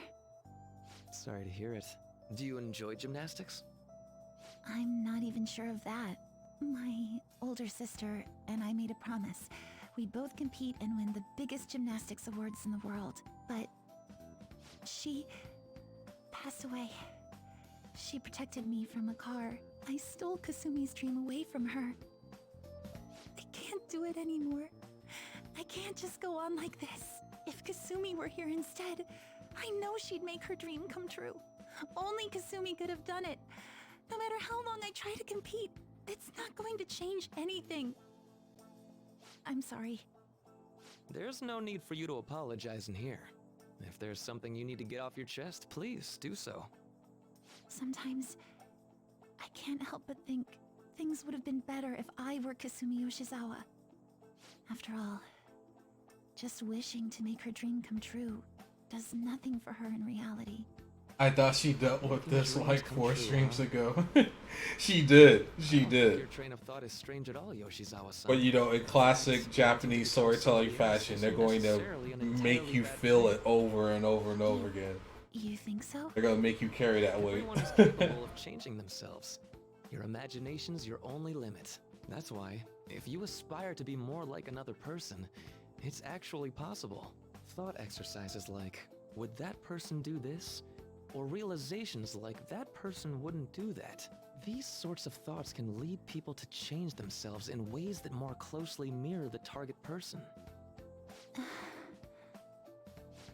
Sorry to hear it. Do you enjoy gymnastics? I'm not even sure of that. My older sister and I made a promise. We'd both compete and win the biggest gymnastics awards in the world. But she passed away. She protected me from a car. I stole Kasumi's dream away from her. I can't do it anymore. I can't just go on like this. If Kasumi were here instead, I know she'd make her dream come true. Only Kasumi could have done it. No matter how long I try to compete, it's not going to change anything. I'm sorry. There's no need for you to apologize in here. If there's something you need to get off your chest, please do so. Sometimes I can't help but think things would have been better if I were Kasumi Yoshizawa. After all, just wishing to make her dream come true does nothing for her in reality. I thought she dealt with this Dreams like come 4 true, streams huh? ago. She did. She I don't think did. Your train of thought is strange at all, Yoshizawa-san. But you know, in classic Getting to Japanese become storytelling somebody else fashion, they're isn't going to necessarily an make entirely you bad feel thing. it over and over and over again. You think so? They're gonna make you carry that weight. Everyone is capable of changing themselves. Your imagination's your only limit. That's why, if you aspire to be more like another person, it's actually possible. Thought exercises like, would that person do this? Or realizations like, that person wouldn't do that. These sorts of thoughts can lead people to change themselves in ways that more closely mirror the target person.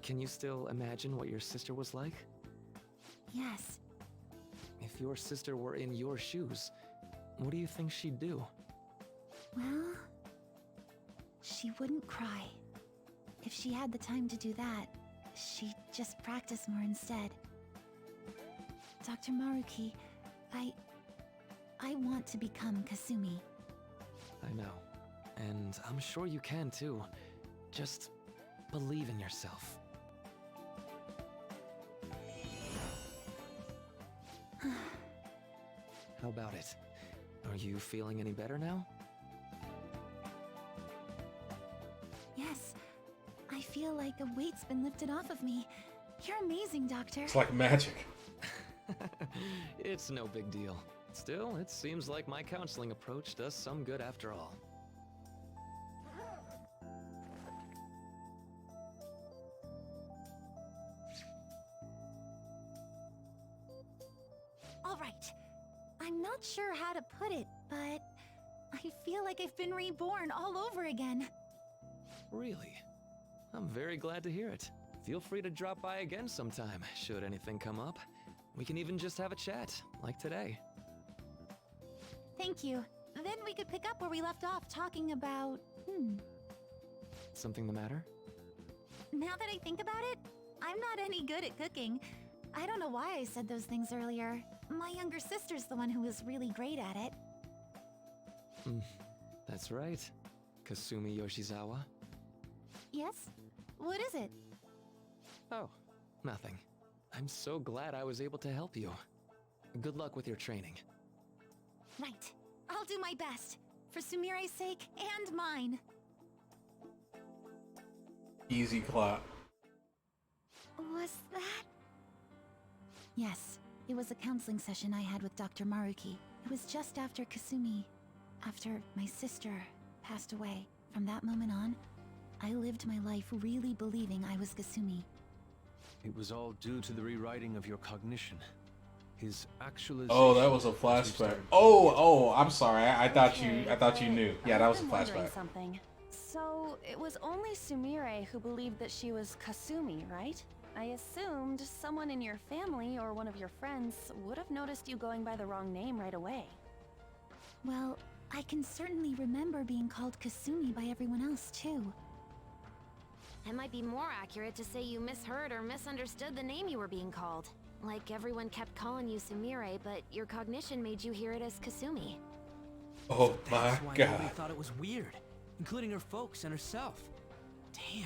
Can you still imagine what your sister was like? Yes. If your sister were in your shoes, what do you think she'd do? Well, she wouldn't cry. If she had the time to do that, she'd just practice more instead. Dr. Maruki, I want to become Kasumi. I know. And I'm sure you can too. Just believe in yourself. How about it? Are you feeling any better now? Yes, I feel like a weight's been lifted off of me. You're amazing, Doctor. It's like magic. It's no big deal. Still, it seems like my counseling approach does some good after all. All right. I'm not sure how to put it, but I feel like I've been reborn all over again. Really? I'm very glad to hear it. Feel free to drop by again sometime, should anything come up. We can even just have a chat, like today. Thank you. Then we could pick up where we left off talking about... Something the matter? Now that I think about it, I'm not any good at cooking. I don't know why I said those things earlier. My younger sister's the one who was really great at it. That's right. Kasumi Yoshizawa. Yes? What is it? Oh, nothing. I'm so glad I was able to help you. Good luck with your training. Right. I'll do my best. For Sumire's sake and mine. Easy clap. Was that? Yes. It was a counseling session I had with Dr. Maruki. It was just after Kasumi... after my sister passed away. From that moment on, I lived my life really believing I was Kasumi. It was all due to the rewriting of your cognition. His actualization. Oh, that was a flashback. Oh, I'm sorry. I thought you knew. Yeah, that was a I've been wondering flashback. something. So it was only Sumire who believed that she was Kasumi, right? I assumed someone in your family or one of your friends would have noticed you going by the wrong name right away. Well, I can certainly remember being called Kasumi by everyone else, too. It might be more accurate to say you misheard or misunderstood the name you were being called. Like everyone kept calling you Sumire, but your cognition made you hear it as Kasumi. Oh my That's why nobody god. thought it was weird, including her folks and herself. Damn.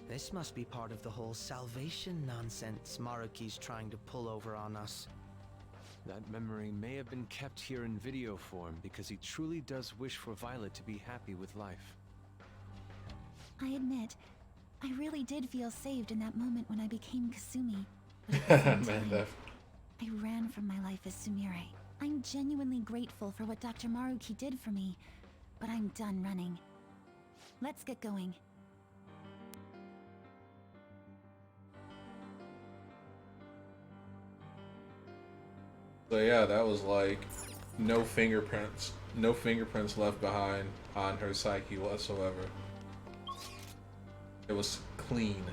This must be part of the whole salvation nonsense Maruki's trying to pull over on us. That memory may have been kept here in video form because he truly does wish for Violet to be happy with life. I admit, I really did feel saved in that moment when I became Kasumi. But at the same Man, time, that I ran from my life as Sumire. I'm genuinely grateful for what Dr. Maruki did for me, but I'm done running. Let's get going. So yeah, that was like no fingerprints left behind on her psyche whatsoever. It was clean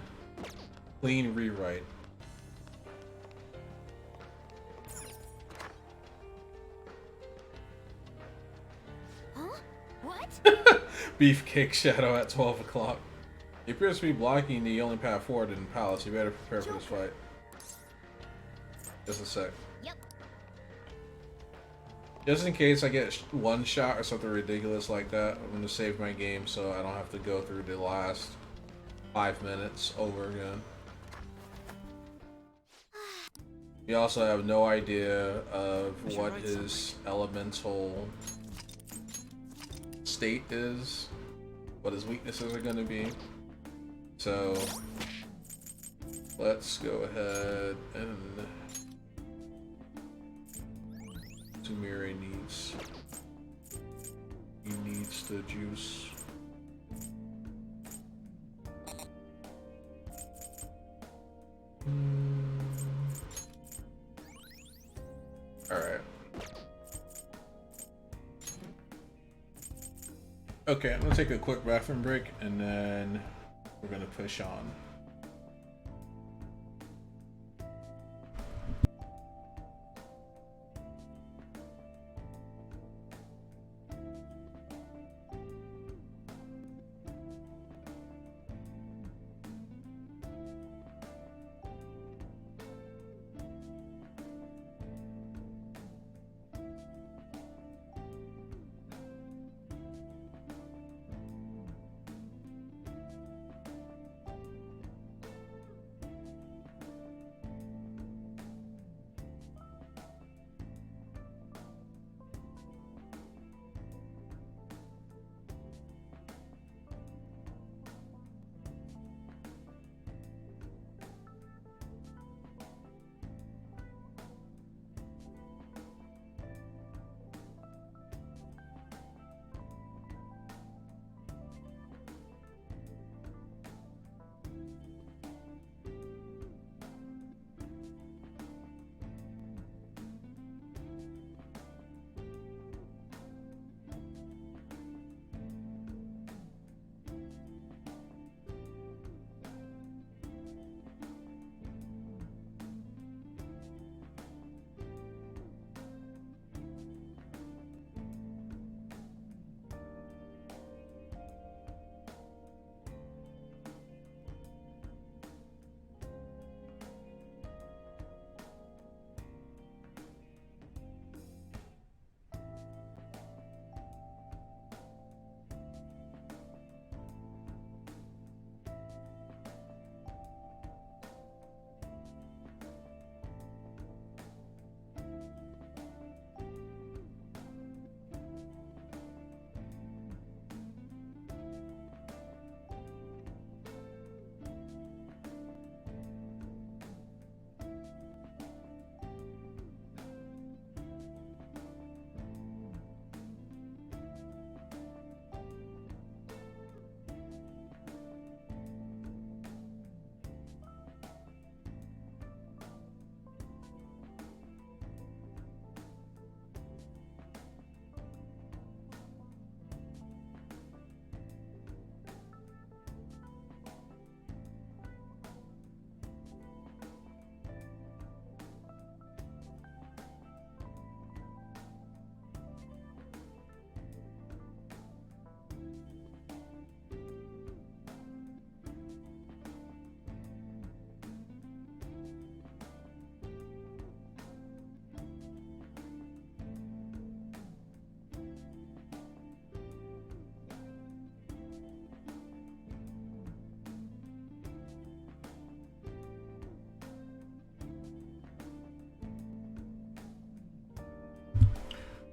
rewrite. Huh? What? Beefcake Shadow at 12 o'clock. He appears to be blocking the only path forward in the palace. You better prepare for this fight. Just a sec. Yep. Just in case I get one shot or something ridiculous like that, I'm gonna save my game so I don't have to go through the last 5 minutes over again. We also have no idea of what his elemental state is, what his weaknesses are going to be. So let's go ahead and Sumire needs the juice. Alright. Okay, I'm gonna take a quick bathroom break and then we're gonna push on.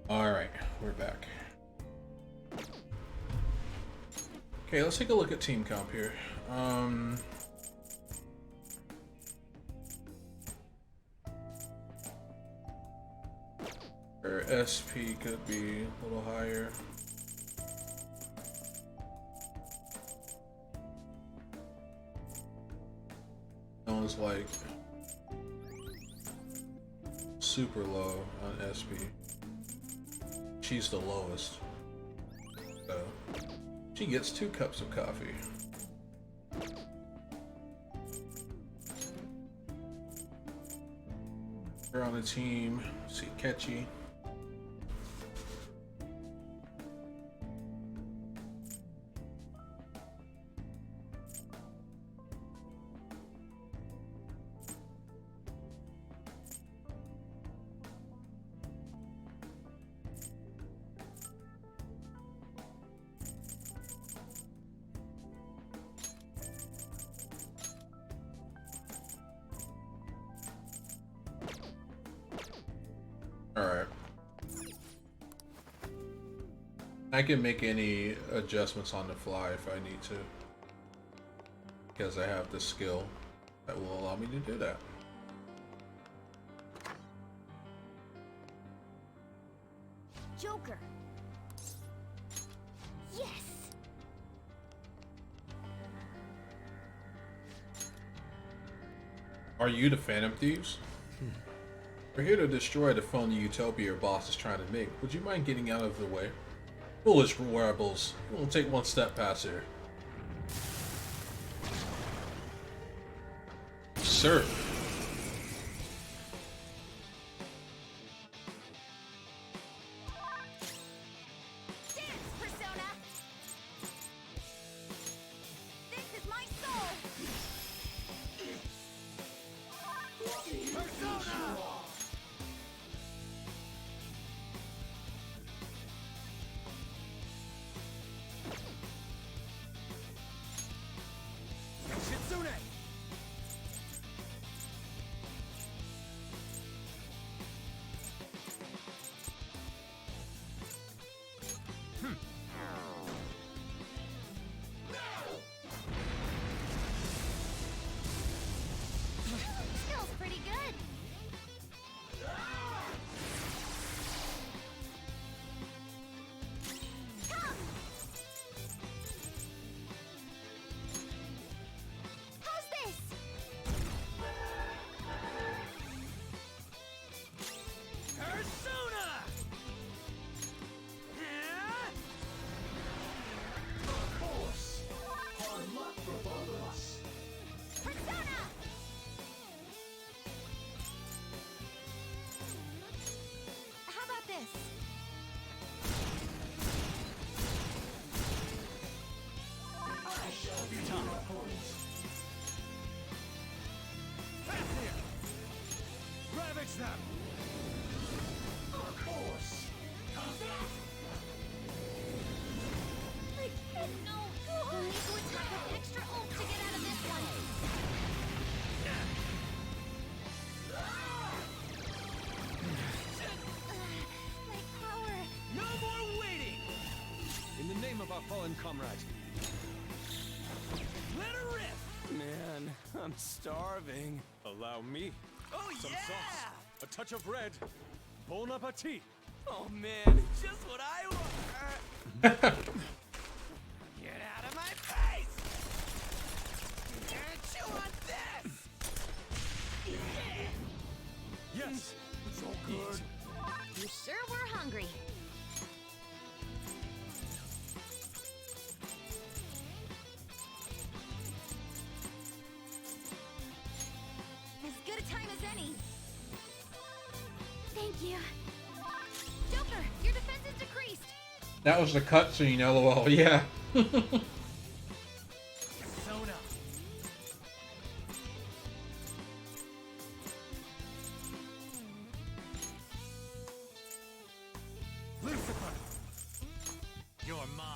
Alright, we're back. Okay, let's take a look at team comp here. Her SP could be a little higher. That one's like super low on SP. She's the lowest. So she gets 2 cups of coffee. We're on the team. See Ketchy. Alright. I can make any adjustments on the fly if I need to. Because I have the skill that will allow me to do that. Joker. Yes. Are you the Phantom Thieves? We're here to destroy the phony utopia your boss is trying to make. Would you mind getting out of the way? Foolish rebels. You won't take one step past here. Sir. Dance, Persona. This is my soul. Persona! Shitsune! Feels pretty good. Come. How's this? Persona! Persona. How about this? Ravage them! No. We'll need to attack with extra oomph to get out of this one. My power. No more waiting! In the name of our fallen comrades. Let her rip! Man, I'm starving. Allow me. Oh Some yeah! sauce, a touch of red. Bon appetit. Oh man, just what I want! Get out of my face! Chew on this! Yes. So good. You sure were hungry. As good a time as any. Thank you. Joker, your defense is decreased. That was the cutscene, lol. Yeah. Persona! Lucifer! You're mine.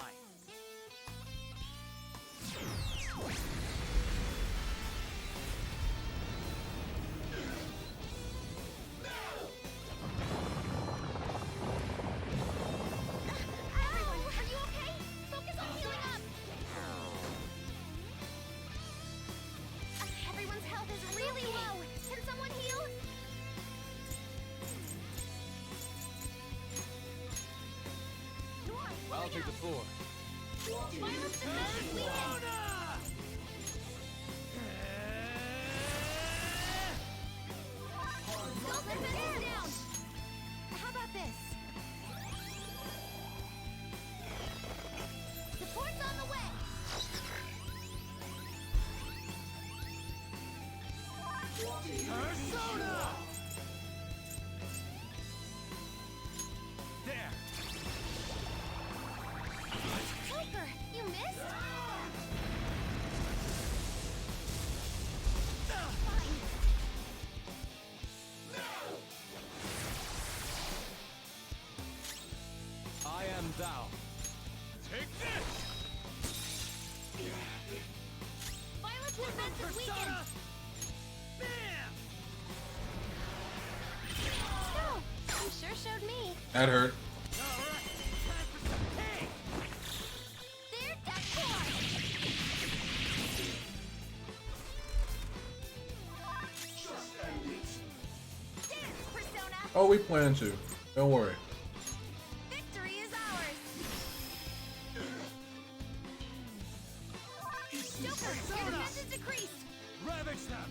Ow! Are you okay? Focus on healing up. Everyone's health is really low. Can someone heal? I'll take the floor. Violence defense weakened. Skull defense is down. How about this? Support's on the way. Persona! There! Joker, you missed? Fine. I am thou. Take this! Violence defense is weakened. Persona! Bam! No! You sure That hurt. There, that's four. Dance, Persona. Oh, we plan to. Don't worry. Victory is ours. Joker, your defense is decreased. Ravage them!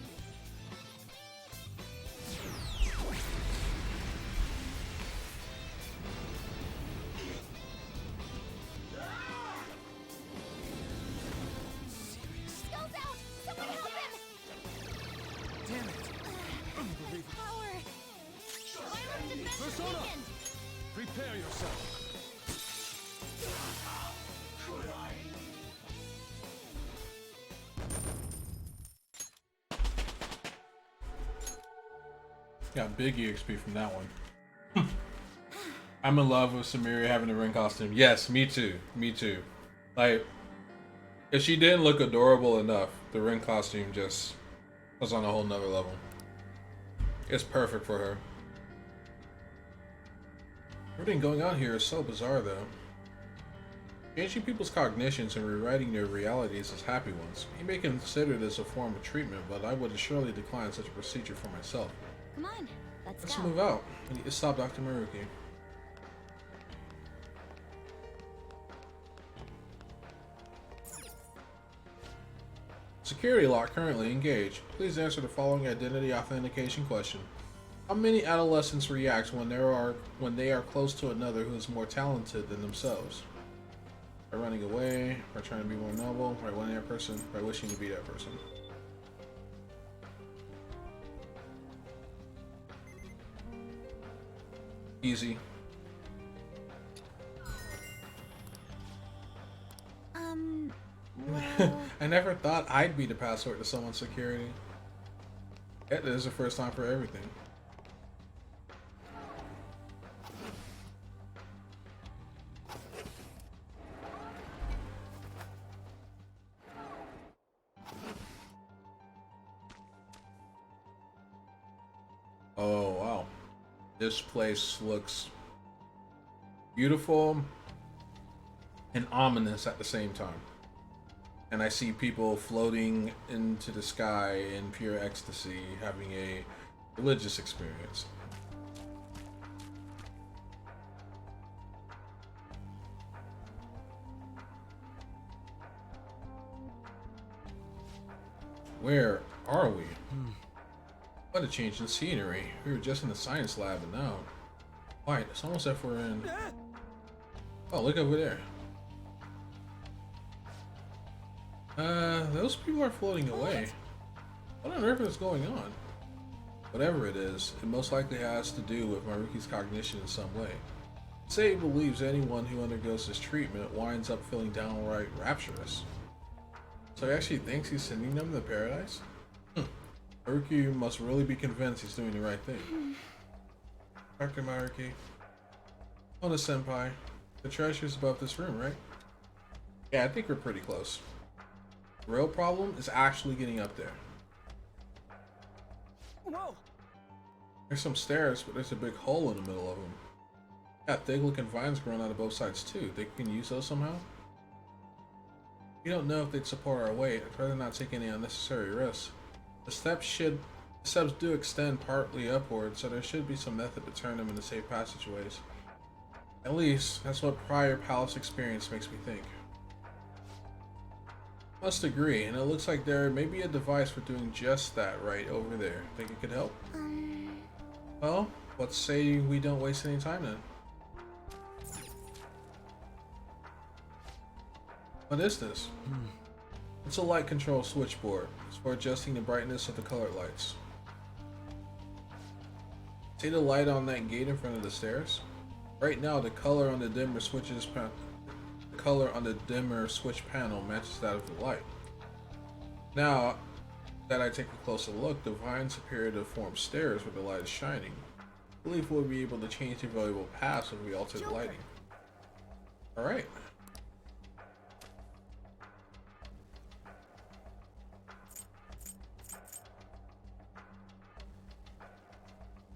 Skills out. Someone help him. Damn it! Unbelievable. Power. Violent defense is Persona. weakened. Prepare yourself. Got big EXP from that one. I'm in love with Samaria having a ring costume. Yes, me too. Me too. Like, if she didn't look adorable enough, the ring costume just was on a whole nother level. It's perfect for her. Everything going on here is so bizarre, though. Changing people's cognitions and rewriting their realities as happy ones. You may consider this a form of treatment, but I would surely decline such a procedure for myself. Come on, let's Let's go. move out. We need to stop Dr. Maruki. Security lock currently engaged. Please answer the following identity authentication question. How many adolescents react when they are close to another who is more talented than themselves? By running away, by trying to be more noble, by winning that person, by wishing to be that person. Easy. Well, I never thought I'd be the password to someone's security. That is the first time for everything. Oh wow. This place looks beautiful and ominous at the same time. And I see people floating into the sky in pure ecstasy, having a religious experience. Where are we? What a change in scenery. We were just in the science lab and now. Wait, it's almost as if we're in... Oh, look over there. Those people are floating away. What on earth is going on? Whatever it is, it most likely has to do with Maruki's cognition in some way. Say he believes anyone who undergoes this treatment winds up feeling downright rapturous. So he actually thinks he's sending them to paradise? Maruki must really be convinced he's doing the right thing. Dr. Maruki. Ona senpai. The treasure's above this room, right? Yeah, I think we're pretty close. The real problem is actually getting up there. Whoa! There's some stairs, but there's a big hole in the middle of them. Yeah, thick looking vines growing out of both sides too. They can use those somehow? We don't know if they'd support our weight. I'd rather not take any unnecessary risks. The steps do extend partly upward, so there should be some method to turn them into safe passageways. At least, that's what prior palace experience makes me think. Must agree, and it looks like there may be a device for doing just that right over there. Think it could help? Well, let's say we don't waste any time then. What is this? It's a light control switchboard. It's for adjusting the brightness of the colored lights. See the light on that gate in front of the stairs? Right now, the color on the dimmer switch panel matches that of the light. Now that I take a closer look, the vines appear to form stairs where the light is shining. I believe we'll be able to change the valuable paths if we alter the lighting. Alright.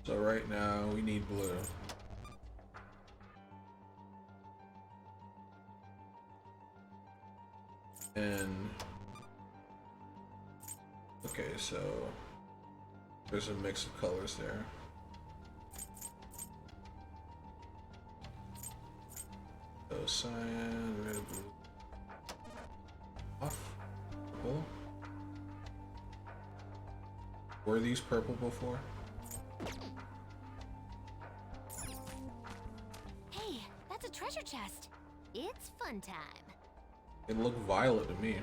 So right now we need blue. And okay, so there's a mix of colors there. So cyan, red, blue, off, purple. Were these purple before? Hey, that's a treasure chest. It's fun time. It looked violet to me.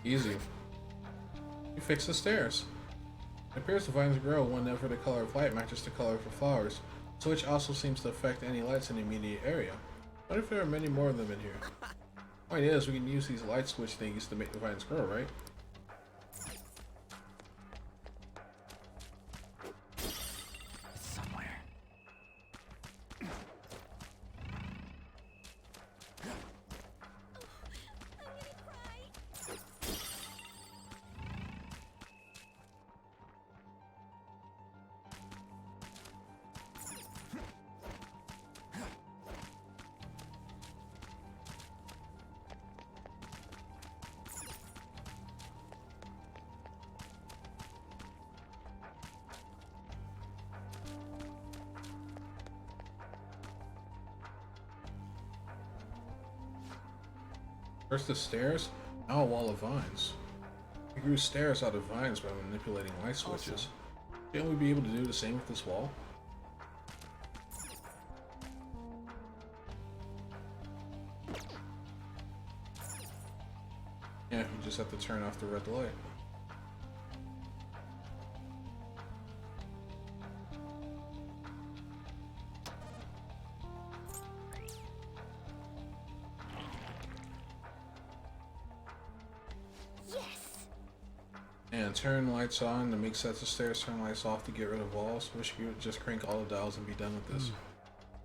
Easy. You fix the stairs. It appears the vines grow whenever the color of light matches the color of the flowers. The switch also seems to affect any lights in the immediate area. What if there are many more of them in here? Point is, we can use these light switch thingies to make the vines grow, right? Somewhere. First the stairs, now a wall of vines. We grew stairs out of vines by manipulating light switches. Shouldn't we be able to do the same with this wall? Yeah, we just have to turn off the red light. And turn lights on to make sets of stairs, turn lights off to get rid of walls. Wish you would just crank all the dials and be done with this.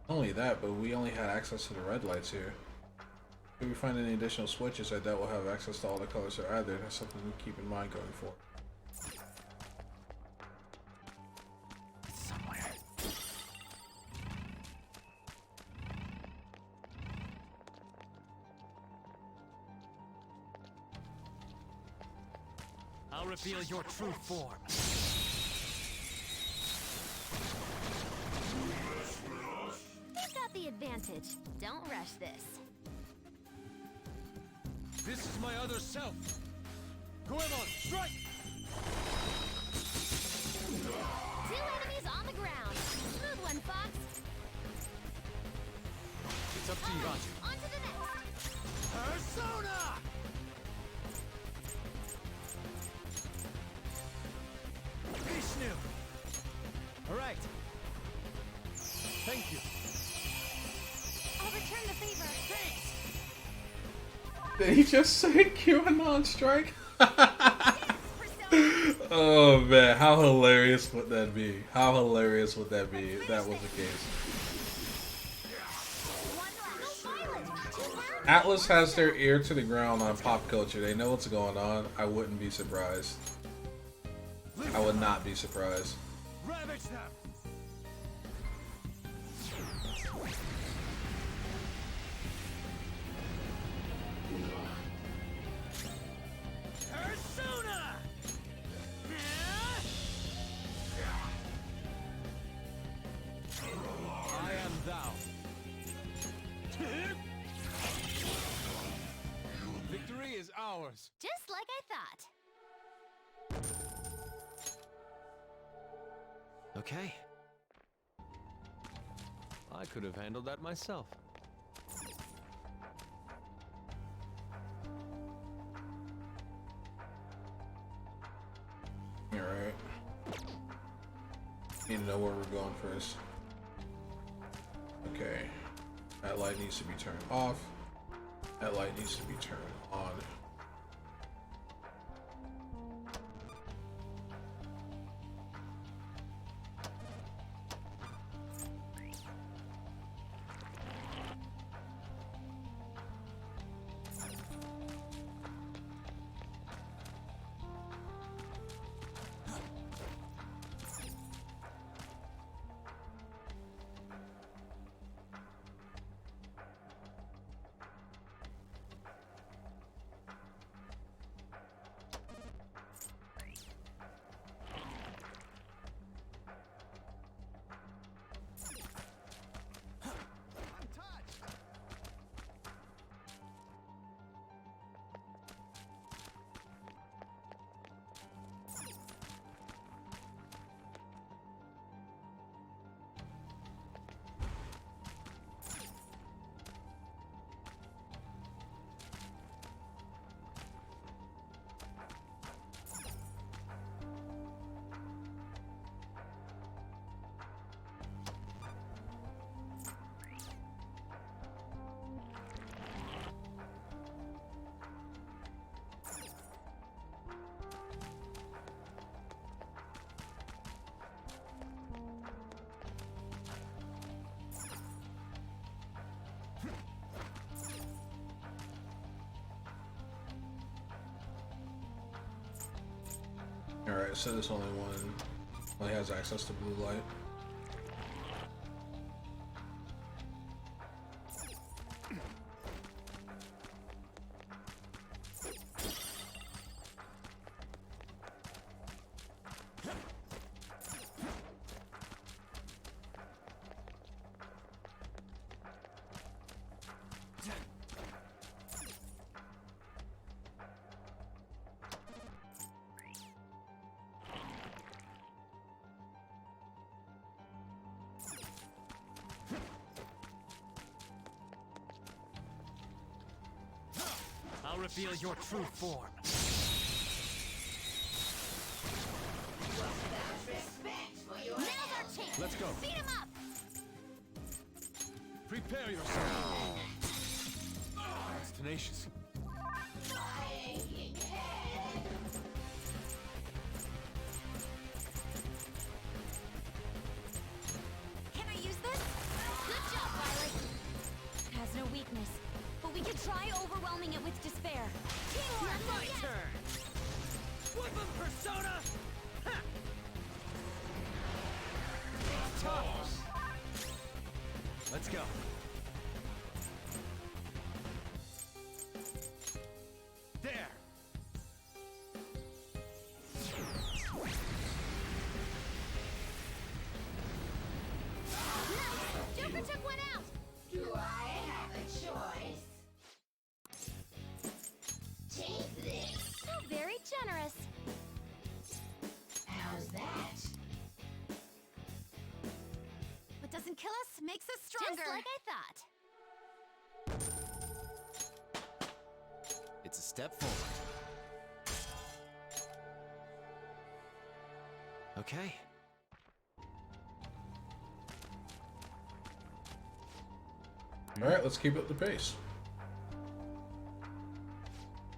Not only that, but we only had access to the red lights here. If we find any additional switches, I doubt we'll have access to all the colors there either. That's something to keep in mind going forward. Somewhere. I'll reveal your true form. You've got the advantage. Don't rush this. This is my other self. Goemon, strike! Two enemies on the ground. Smooth one, Fox. It's up to you, Roger. On to the next. Persona! Vishnu! Alright. Thank you. I'll return the favor. Thanks! Did he just say QAnon strike? Oh man, how hilarious would that be? How hilarious would that be if that was the case? Atlas has their ear to the ground on pop culture. They know what's going on. I wouldn't be surprised. I would not be surprised. Ravage them! Persona! I am thou. Victory is ours. Just like I thought. Okay. I could have handled that myself. Alright. Need to know where we're going first. Okay. That light needs to be turned off. That light needs to be turned on. said it's only one. Only has access to blue light. I'll reveal your true form. Now's our chance. Let's go. Beat him up. Prepare yourself. It's tenacious. Can I use this? Good job, Violet. It has no weakness, but we can try overwhelming it with despair. Teamwork. My turn. Whip 'em, Persona. Ha! Tough. Let's go. There. Nice. Joker took one out. Do I have a choice? Take this. So very generous. How's that? What doesn't kill us makes us stronger. Just like I thought. It's a step forward. Okay. All right, let's keep up the pace.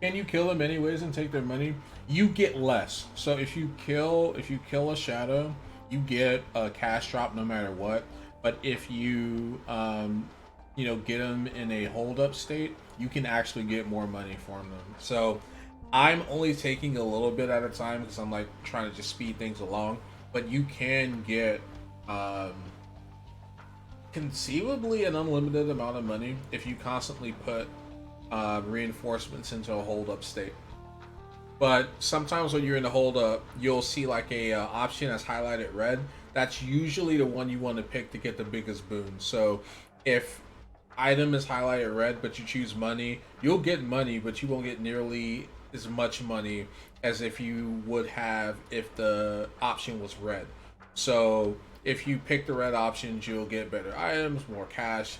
Can you kill them anyways and take their money? You get less. So if you kill a shadow, you get a cash drop no matter what. But if you get them in a hold up state, you can actually get more money from them. So I'm only taking a little bit at a time because I'm like trying to just speed things along. But you can get conceivably an unlimited amount of money if you constantly put reinforcements into a hold up state. But sometimes when you're in a hold up, you'll see like a option that's highlighted red. That's usually the one you want to pick to get the biggest boon. So if item is highlighted red but you choose money, you'll get money, but you won't get nearly as much money as if you would have if the option was red. So if you pick the red options, you'll get better items, more cash,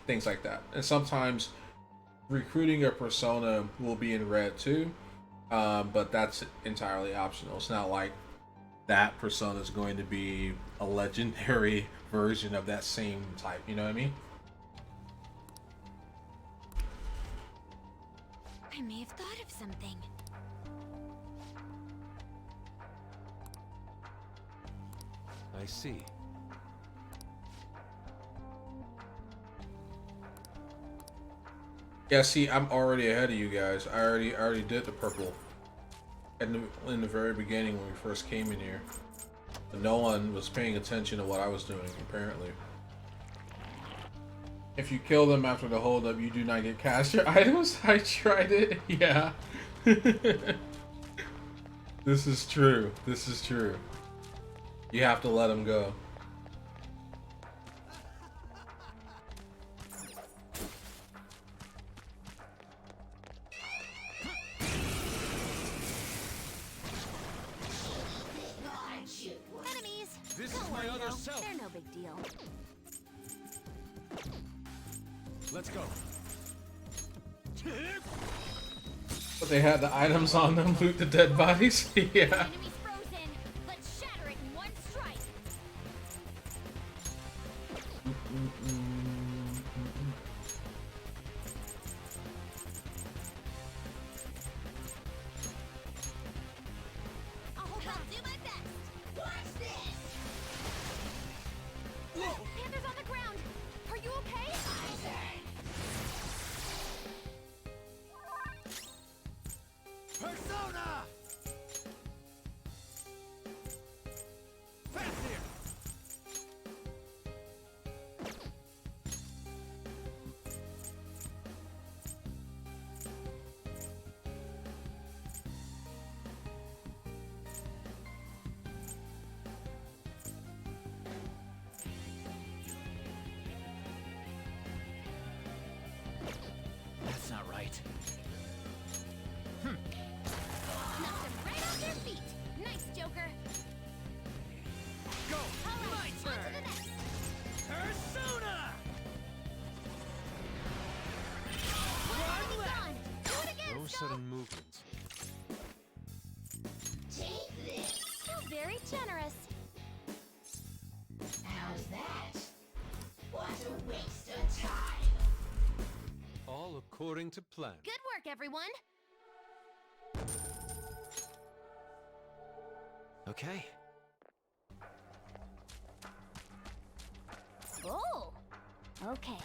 things like that. And sometimes recruiting a persona will be in red too, but that's entirely optional. It's not like that persona is going to be a legendary version of that same type, you know what I mean? I may have thought of something. I see. Yeah, see, I'm already ahead of you guys. I already did the purple in the very beginning when we first came in here. But no one was paying attention to what I was doing, apparently. If you kill them after the holdup, you do not get cast your items. I tried it. Yeah. This is true. This is true. You have to let them go. Enemies. This Don't is my worry, other though. self. They're no big deal. Let's go. But they had the items on them, loot the dead bodies. Yeah. Enemy's frozen. Let's shatter it in one strike. I'll do my best. Watch this! Whoa! Panda's on the ground. Are you okay? Persona! sudden movements. Take this. How very generous. How's that? What a waste of time. All according to plan. Good work, everyone. Okay. Oh. Okay.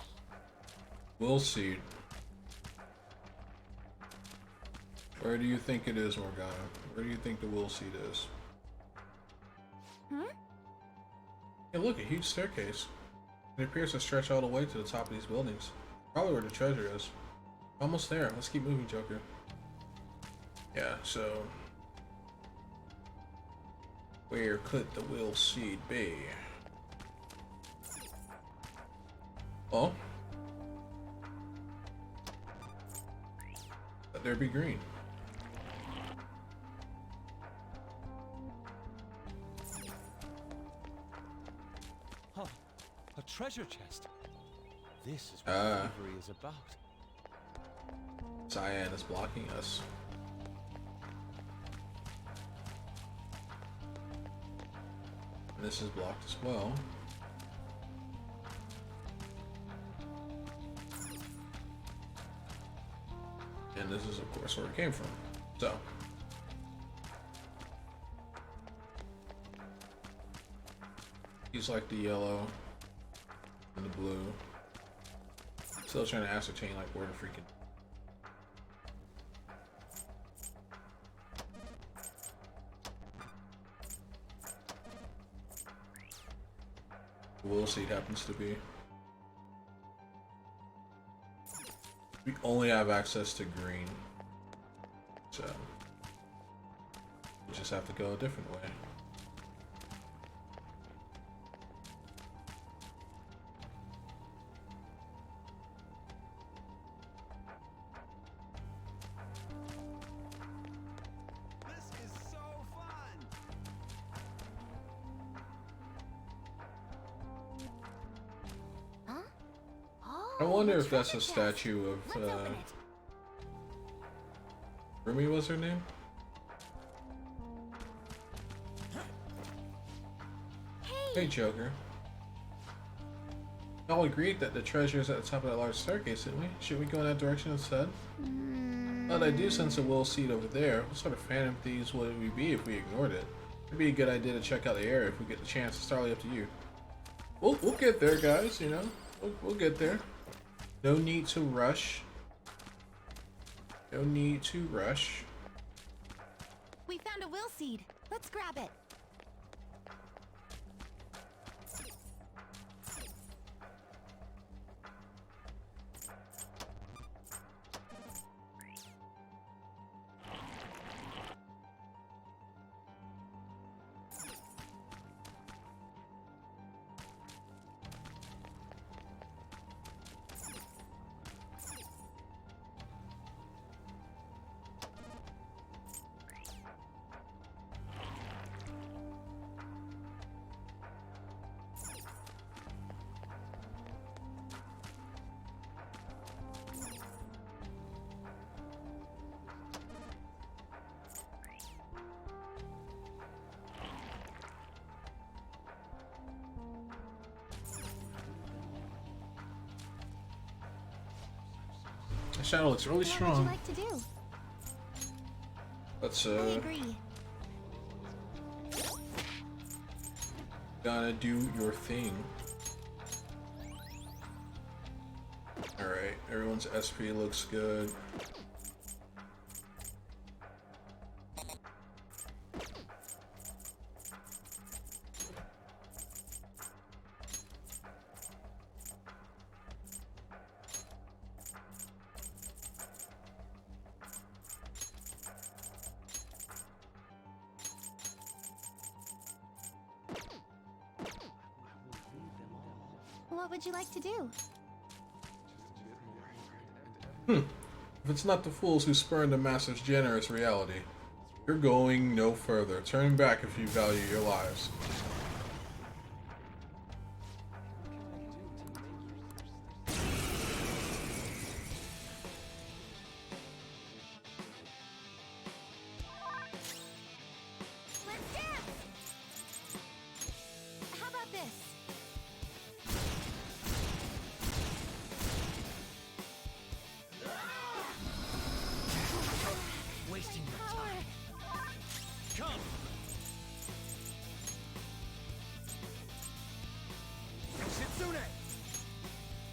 Will Seed. Where do you think it is, Morgana? Where do you think the Will Seed is? Hmm? Hey, look, a huge staircase. It appears to stretch all the way to the top of these buildings. Probably where the treasure is. Almost there. Let's keep moving, Joker. Yeah, so... where could the Will Seed be? Oh? Let there be green. Huh. A treasure chest. This is what Ah. thievery is about. Cyan is blocking us. And this is blocked as well. And this is, of course, where it came from. So. He's like the yellow and the blue. Still trying to ascertain, like, where the freaking... Will Seed happens to be. We only have access to green, so we just have to go a different way. This is so fun! Huh? Oh, I wonder the if that's a treasure chest. statue Let's of open it. Rumi was her name? Hey, Joker. All agreed that the treasure is at the top of that large staircase, didn't we? Should we go in that direction instead? But I do sense a Will Seed over there. What sort of phantom thieves would we be if we ignored it? It'd be a good idea to check out the area if we get the chance. It's entirely up to you. We'll get there, guys, you know? We'll get there. No need to rush. No need to rush. We found a will seed. Let's grab it. The shadow looks really What would strong. you like to do? Let's I agree. gotta do your thing. Alright, everyone's SP looks good. What would you like to do? If it's not the fools who spurn the Master's generous reality, you're going no further. Turn back if you value your lives.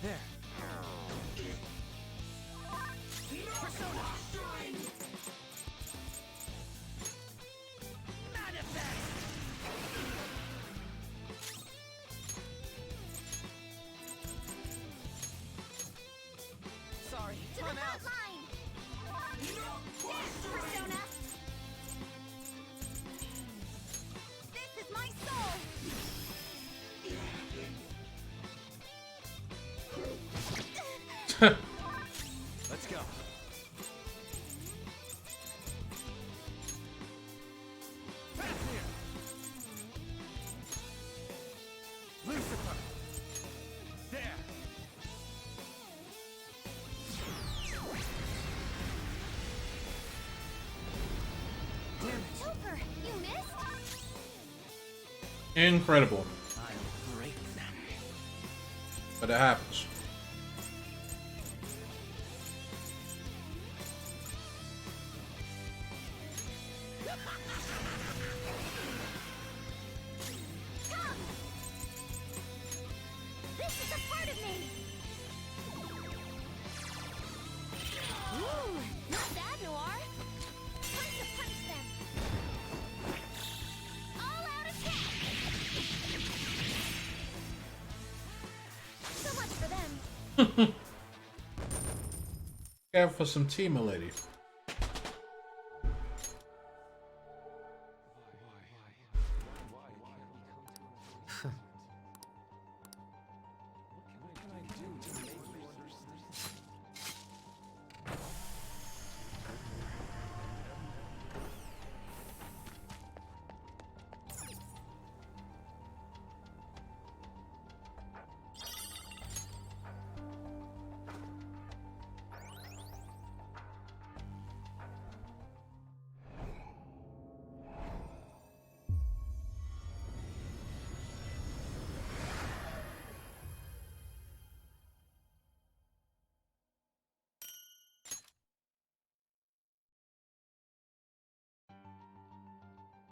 There. Persona! Manifest! Sorry, To the I'm out. front line! Persona! This is my soul! Let's go. Fafnir! Lucifer! There! Damn it! Joker, you missed? Incredible. I'll break them. But it happens. Come! This is a part of me! Ooh, not bad, Noir! Time to punish them! All out attack! So much for them! Care for some tea, my lady.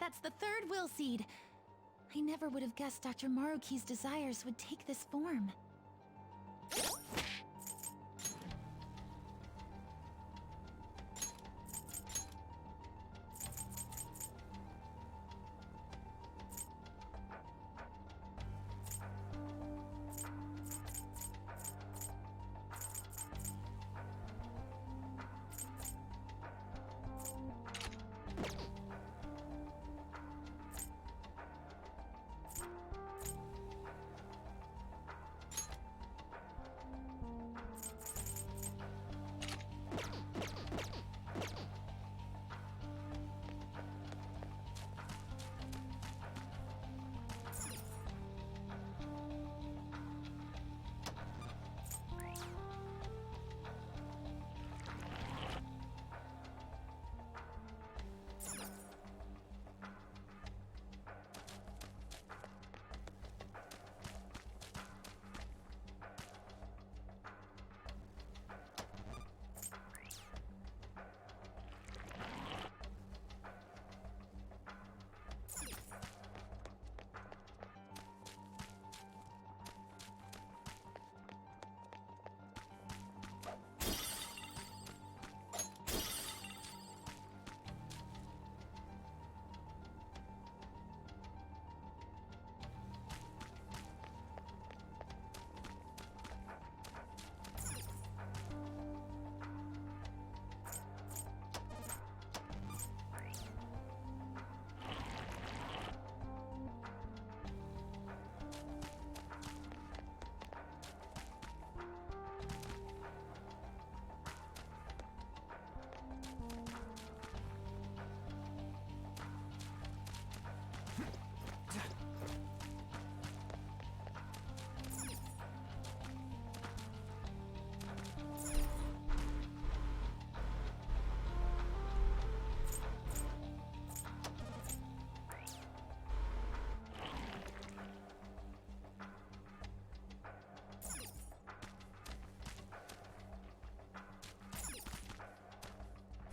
That's the third will seed. I never would have guessed Dr. Maruki's desires would take this form.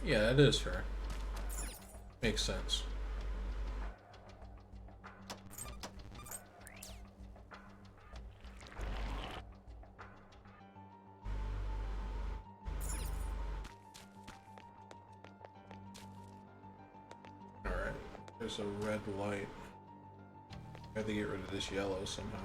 Yeah, that is her. Makes sense. There's a red light. I have to get rid of this yellow somehow.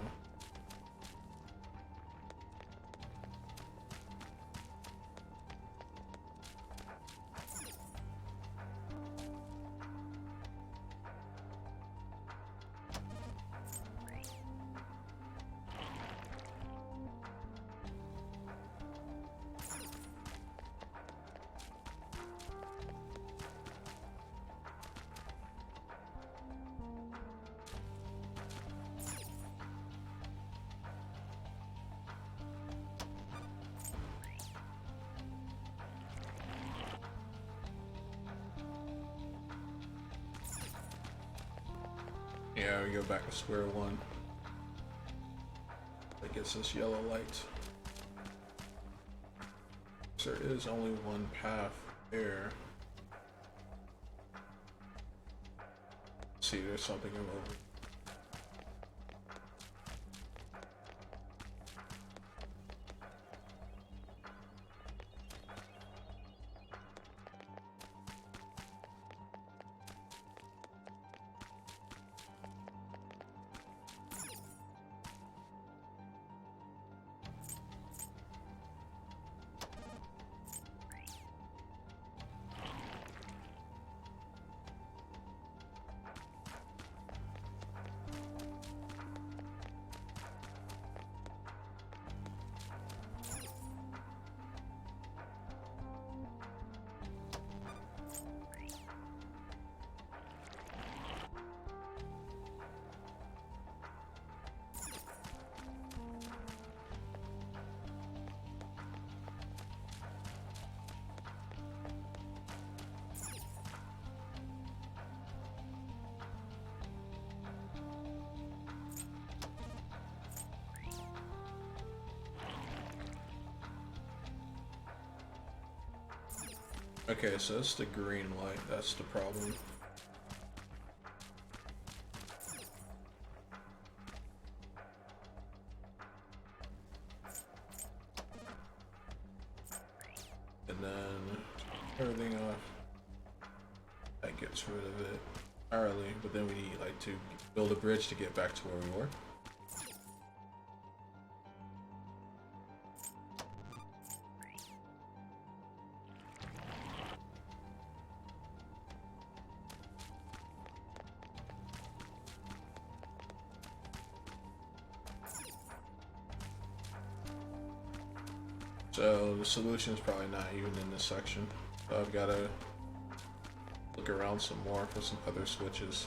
Yeah, we go back to square one. That gets us yellow light. So there is only one path there. See, there's something over. Okay, so that's the green light, that's the problem. And then everything off, that gets rid of it entirely, but then we need like to build a bridge to get back to where we were. So the solution is probably not even in this section. So I've got to look around some more for some other switches.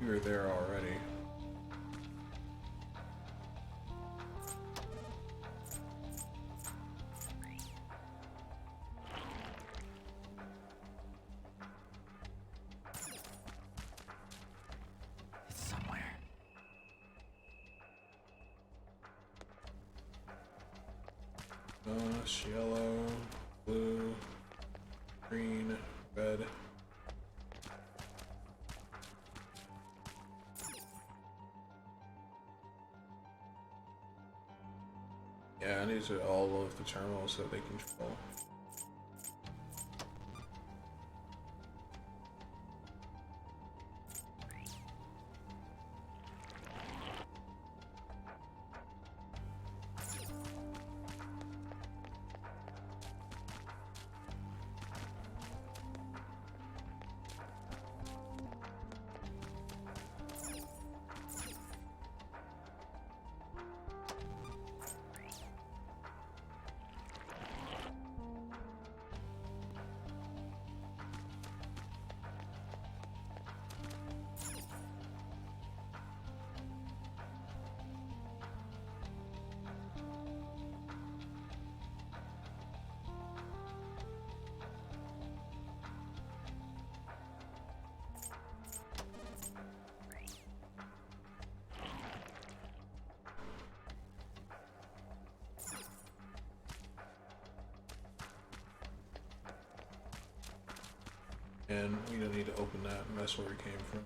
You were there already. Yellow, blue, green, red. Yeah, and these are all of the terminals that they control. And we don't need to open that, and that's where it came from.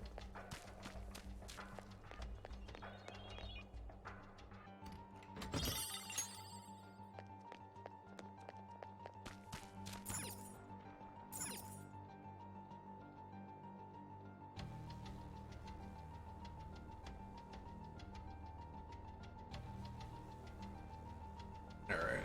Alright.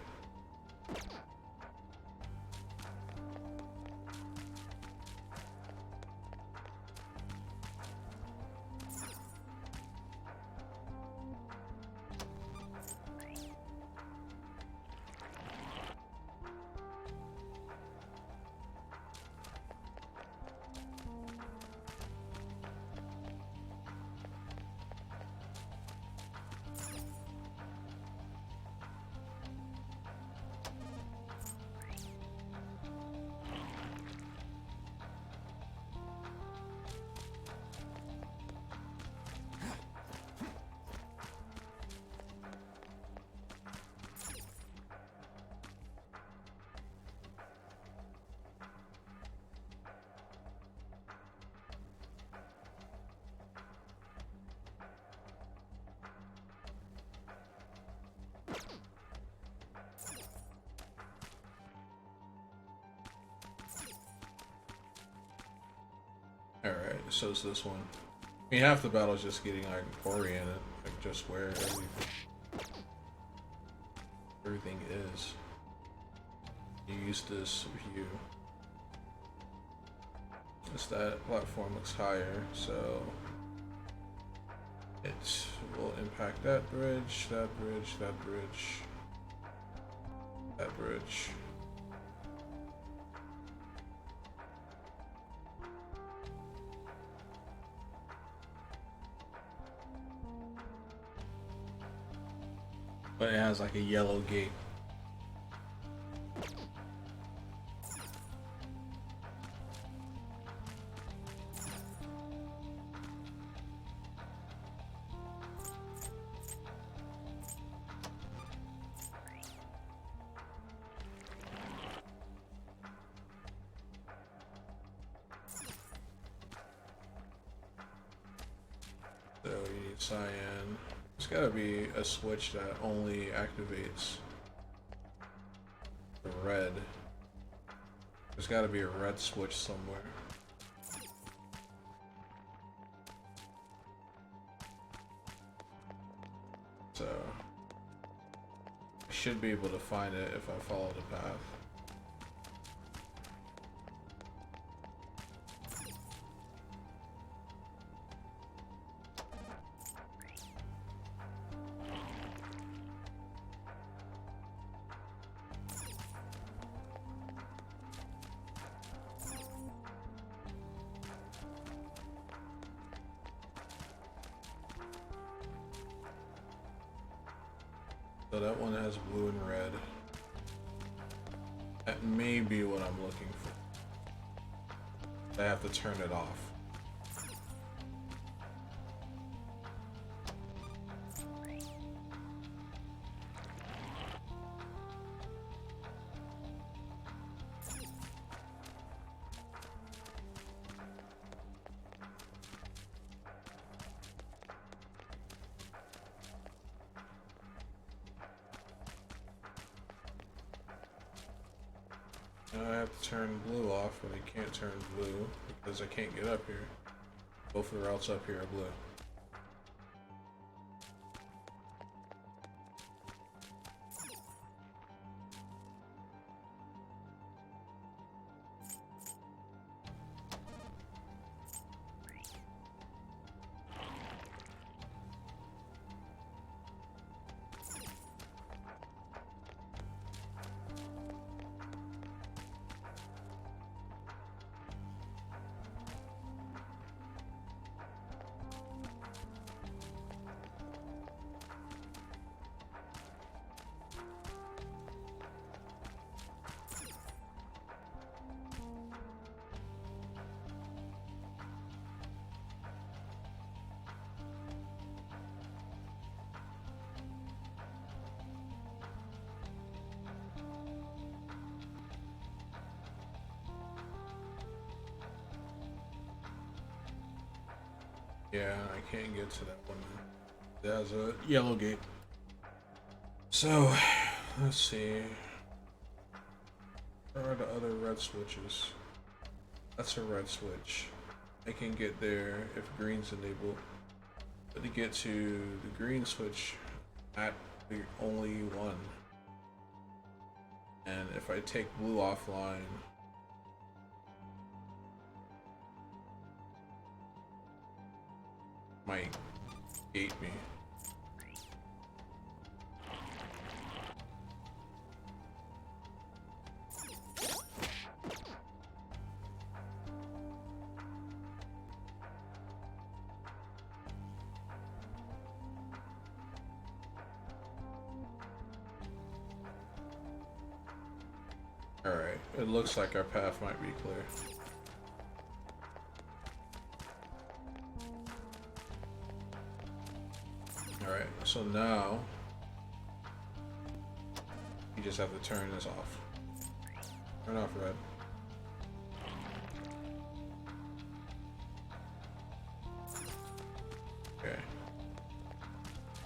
Alright, so it's this one. I mean, half the battle is just getting like oriented, like just where everything is. You use this view. Just that platform looks higher, so it will impact that bridge, that bridge, that bridge, that bridge. But it has like a yellow gate. So you need cyan. There's gotta be a switch that only activates the red. There's gotta be a red switch somewhere. So I should be able to find it if I follow the path. So that one has blue and red. That may be what I'm looking for. I have to turn it off. Now I have to turn blue off, but I can't turn blue because I can't get up here. Both of the routes up here are blue. Yeah, I can't get to that one. There's a yellow gate. So, let's see. Where are the other red switches? That's a red switch. I can get there if green's enabled. But to get to the green switch, at the only one. And if I take blue offline, might gate me. Alright, it looks like our path might be clear. Alright, so now you just have to turn this off. Turn off red. Okay.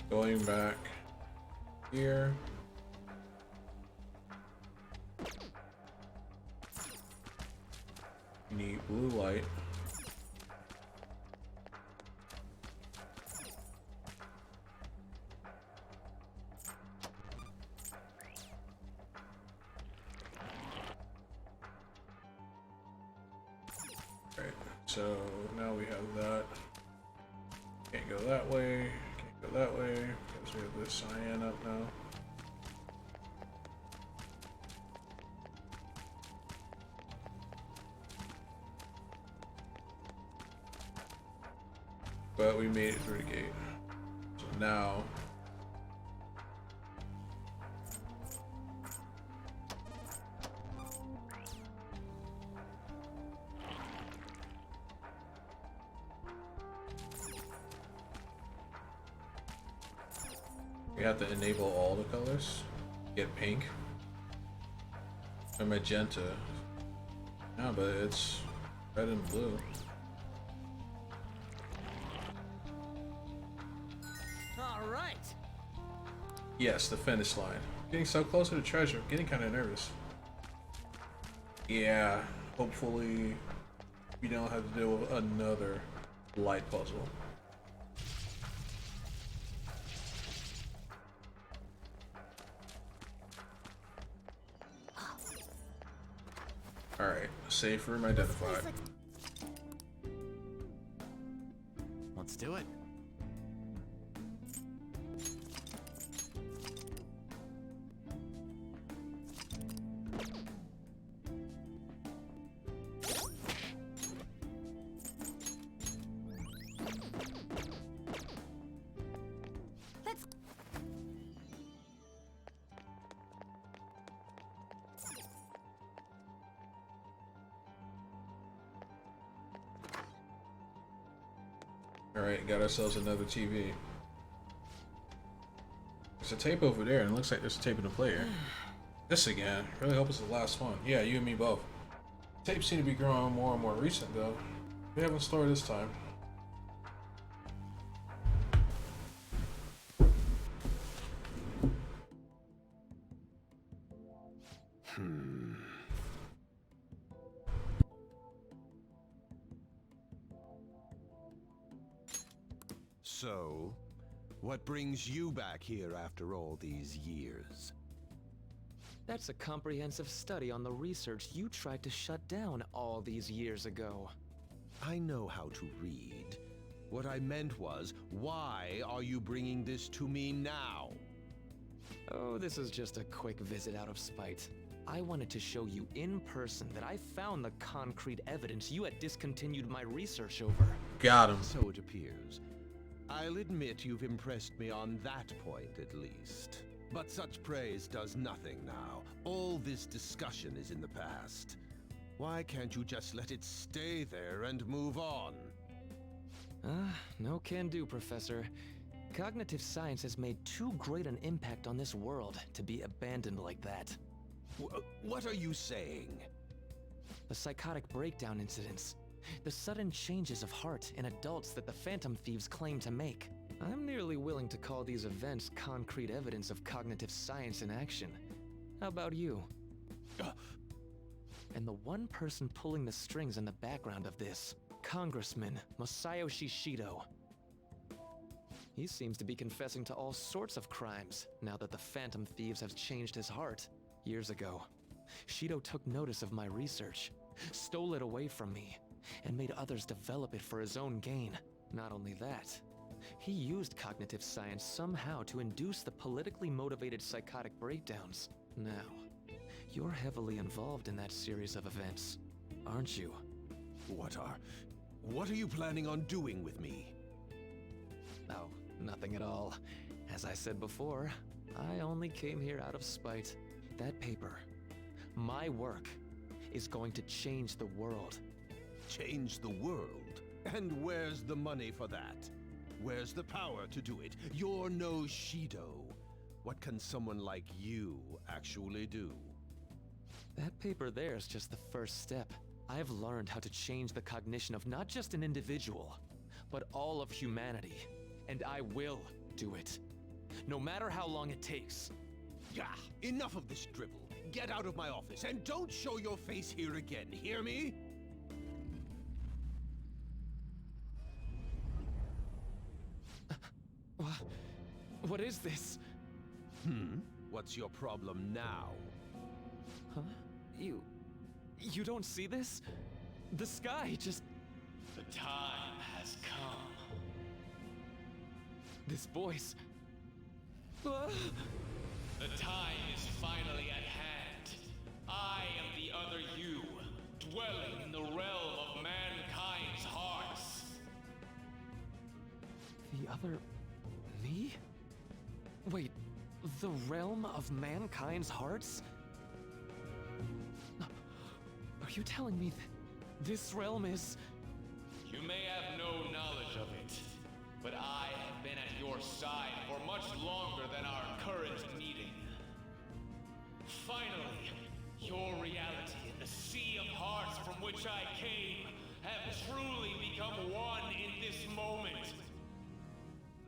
Going back here. You need blue light. Right, so now we have that. Can't go that way, can't go that way, because we have this cyan up now. But we made it through the gate. So now we have to enable all the colors. Get pink or magenta. No, but it's red and blue. All right. Yes, the finish line. Getting so close to the treasure, getting kind of nervous. Yeah, hopefully we don't have to deal with another light puzzle. Alright, safe room identified. Let's do it. Alright, got ourselves another TV. There's a tape over there, and it looks like there's a tape in the player. This again. Really hope it's the last one. Yeah, you and me both. Tapes seem to be growing more and more recent, though. We haven't stored this time. So, what brings you back here after all these years? That's a comprehensive study on the research you tried to shut down all these years ago. I know how to read. What I meant was, why are you bringing this to me now? Oh, this is just a quick visit out of spite. I wanted to show you in person that I found the concrete evidence you had discontinued my research over. Got him. So it appears. I'll admit you've impressed me on that point, at least. But such praise does nothing now. All this discussion is in the past. Why can't you just let it stay there and move on? No can do, Professor. Cognitive science has made too great an impact on this world to be abandoned like that. What are you saying? The psychotic breakdown incidents. The sudden changes of heart in adults that the Phantom Thieves claim to make. I'm nearly willing to call these events concrete evidence of cognitive science in action. How about you? And the one person pulling the strings in the background of this, Congressman Masayoshi Shido. He seems to be confessing to all sorts of crimes now that the Phantom Thieves have changed his heart. Years ago, Shido took notice of my research, stole it away from me, and made others develop it for his own gain. Not only that, he used cognitive science somehow to induce the politically motivated psychotic breakdowns. Now, you're heavily involved in that series of events, aren't you? What are you planning on doing with me? Oh, nothing at all. As I said before, I only came here out of spite. That paper, my work, is going to change the world. Change the world? And where's the money for that? Where's the power to do it? You're no Shido. What can someone like you actually do? That paper there is just the first step. I've learned how to change the cognition of not just an individual, but all of humanity. And I will do it. No matter how long it takes. Enough of this drivel. Get out of my office and don't show your face here again, hear me? What is this? What's your problem now? Huh? You don't see this? The sky just... The time has come. This voice... The time is finally at hand. I am the other you, dwelling in the realm of mankind's hearts. The other... me? Wait, the realm of mankind's hearts? Are you telling me that this realm is... You may have no knowledge of it, but I have been at your side for much longer than our current meeting. Finally, your reality and the sea of hearts from which I came have truly become one in this moment.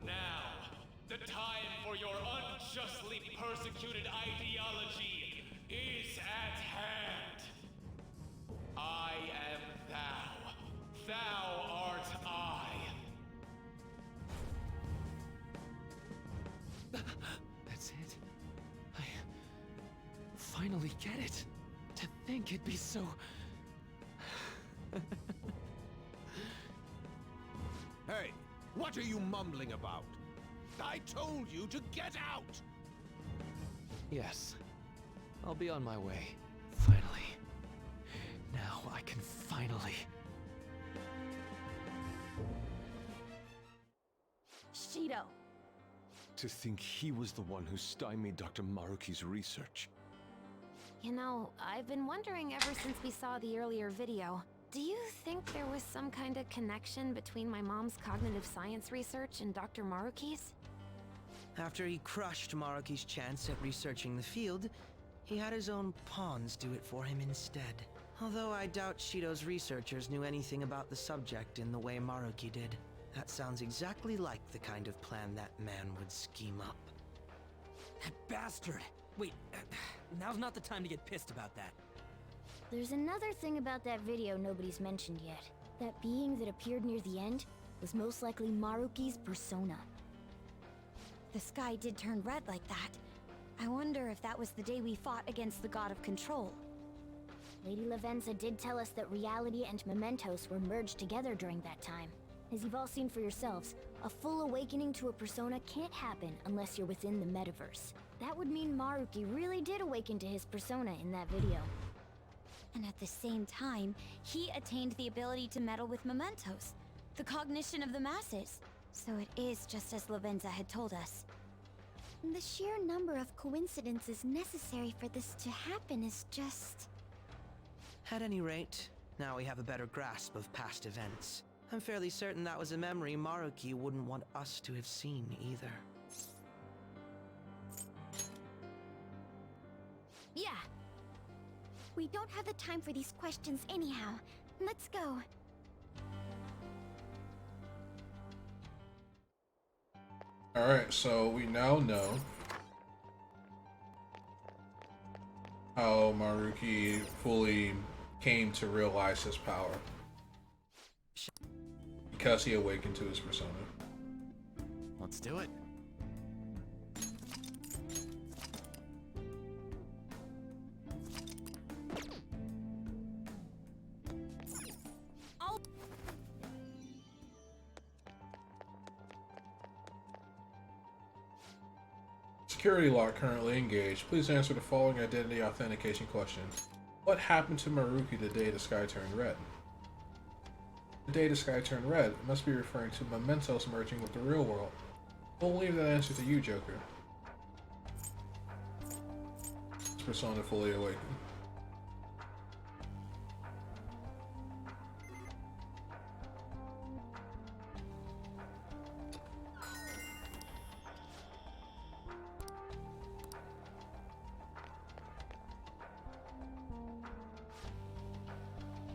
Now, the time for your unjustly persecuted ideology is at hand. I am thou. Thou art I. That's it. I finally get it. To think it'd be so... Hey, what are you mumbling about? I told you to get out! Yes. I'll be on my way. Finally. Now I can finally... Shido. To think he was the one who stymied Dr. Maruki's research. You know, I've been wondering ever since we saw the earlier video. Do you think there was some kind of connection between my mom's cognitive science research and Dr. Maruki's? After he crushed Maruki's chance at researching the field, he had his own pawns do it for him instead. Although I doubt Shido's researchers knew anything about the subject in the way Maruki did. That sounds exactly like the kind of plan that man would scheme up. That bastard! Wait, now's not the time to get pissed about that. There's another thing about that video nobody's mentioned yet. That being that appeared near the end was most likely Maruki's persona. The sky did turn red like that. I wonder if that was the day we fought against the God of Control. Lady Lavenza did tell us that reality and mementos were merged together during that time. As you've all seen for yourselves, a full awakening to a persona can't happen unless you're within the metaverse. That would mean Maruki really did awaken to his persona in that video. And at the same time, he attained the ability to meddle with mementos, the cognition of the masses. So it is just as Lavenza had told us. The sheer number of coincidences necessary for this to happen is just... At any rate, now we have a better grasp of past events. I'm fairly certain that was a memory Maruki wouldn't want us to have seen either. Yeah. We don't have the time for these questions anyhow. Let's go. Alright, so we now know how Maruki fully came to realize his power. Because he awakened to his persona. Let's do it. Security lock currently engaged. Please answer the following identity authentication questions. What happened to Maruki the day the sky turned red? The day the sky turned red must be referring to mementos merging with the real world. We'll leave that answer to you, Joker. Persona fully awakened.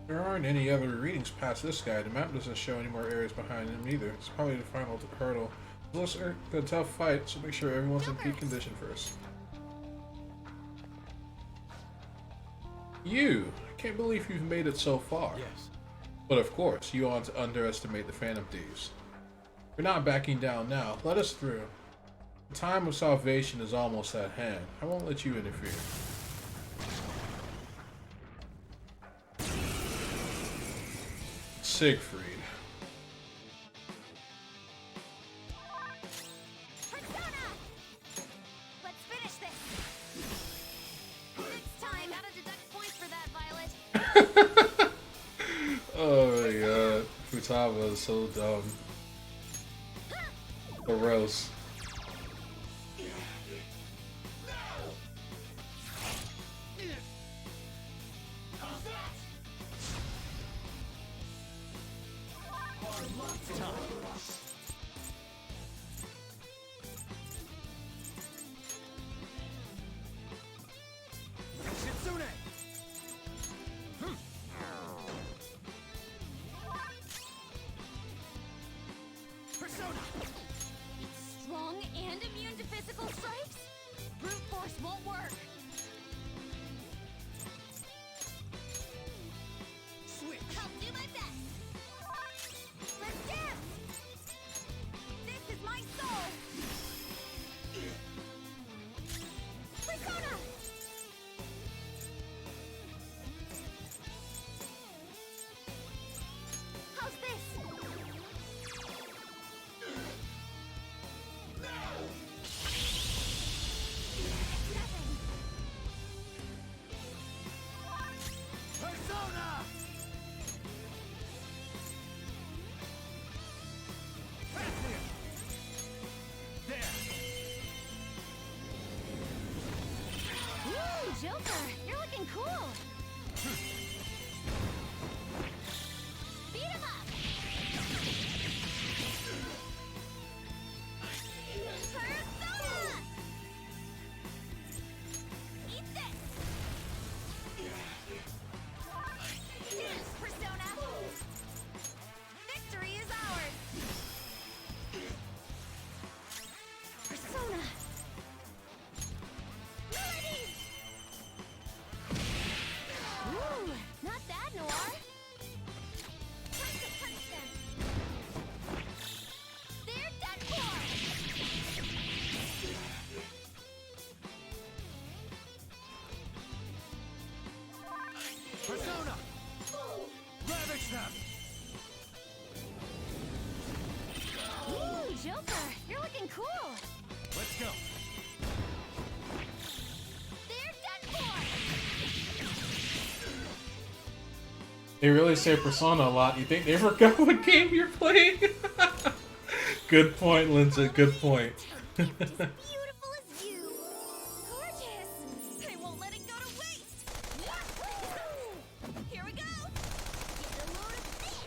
There aren't any other readings past this guy. The map doesn't show any more areas behind him either. It's probably the final hurdle. Let's earn the tough fight, so make sure everyone's in peak condition first. You! I can't believe you've made it so far. Yes. But of course, you ought to underestimate the Phantom Thieves. We're not backing down now. Let us through. The time of salvation is almost at hand. I won't let you interfere. Siegfried. Persona! Let's finish this. It's time. Gotta deduct points for that, Violet. Oh my god. Futaba is so dumb. Gross. Persona! It's strong and immune to physical strikes? Brute force won't work. Switch. I'll do my best. Let's dance! This is my soul! Persona! How's this? Persona! There! Ooh, Joker, you're looking cool. Beat him up. Persona! Eat this. Dance, Persona. Victory is ours. Persona. Melody! Ooh, not bad, Noir. Time to punch them. They're done for. Persona! Ravage them! Ooh, Joker, you're looking cool. Let's go! They're done for. They really say Persona a lot. You think they forgot what game you're playing? Good point, Lindsay. Good point. As beautiful as you. Gorgeous. I won't let it go to waste. Yahoo! Here we go. Get a load of this.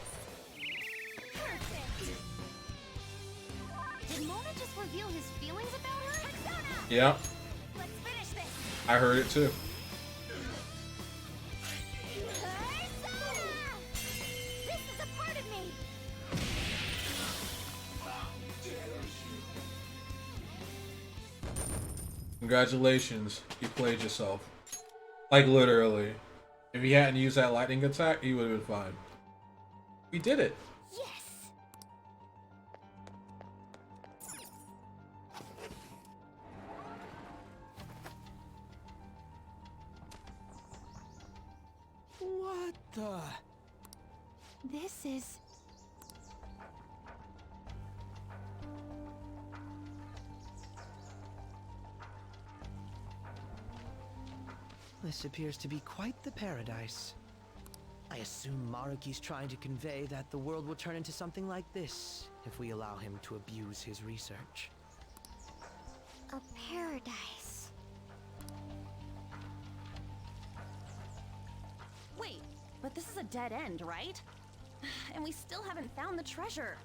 Perfect. Did Mona just reveal his feelings about her? Persona! Yeah, Let's finish this. I heard it too. Persona! This is a part of me. Congratulations, you played yourself. Like literally. If he hadn't used that lightning attack, he would have been fine. We did it. Yes! What the? This is... This appears to be quite the paradise. I assume Maruki's trying to convey that the world will turn into something like this if we allow him to abuse his research. a paradise. Wait, but this is a dead end, right? And we still haven't found the treasure.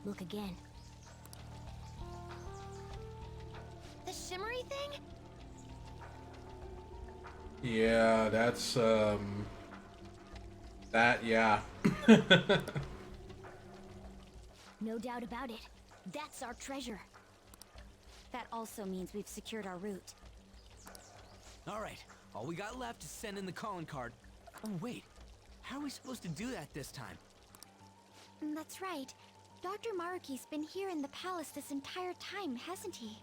Look again. The shimmery thing? Yeah, that's that, yeah. No doubt about it. That's our treasure. That also means we've secured our route. Alright, all we got left is send in the calling card. Oh wait, how are we supposed to do that this time? That's right. Dr. Maruki's been here in the palace this entire time, hasn't he?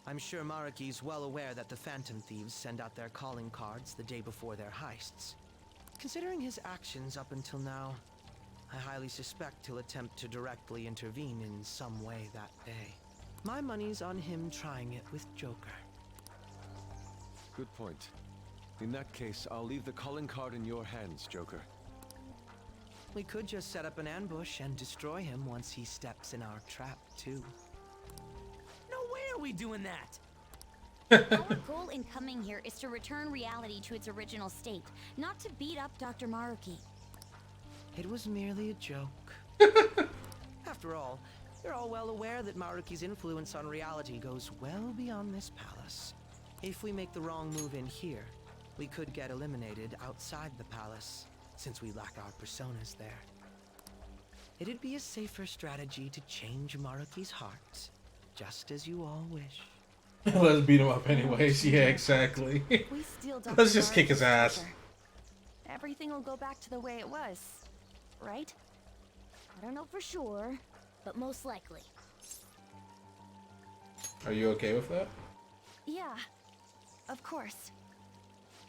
I'm sure Maruki's well aware that the Phantom Thieves send out their calling cards the day before their heists. Considering his actions up until now, I highly suspect he'll attempt to directly intervene in some way that day. My money's on him trying it with Joker. Good point. In that case, I'll leave the calling card in your hands, Joker. We could just set up an ambush and destroy him once he steps in our trap, too. No way are we doing that! Our goal in coming here is to return reality to its original state, not to beat up Dr. Maruki. It was merely a joke. After all, you're all well aware that Maruki's influence on reality goes well beyond this palace. If we make the wrong move in here, we could get eliminated outside the palace, since we lack our personas there. It'd be a safer strategy to change Maruki's heart, just as you all wish. Let's beat him up anyways. Yeah, exactly. We steal Dr. Let's just kick his Maruki's ass. treasure. Everything will go back to the way it was, right? I don't know for sure, but most likely. Are you okay with that? Yeah, of course.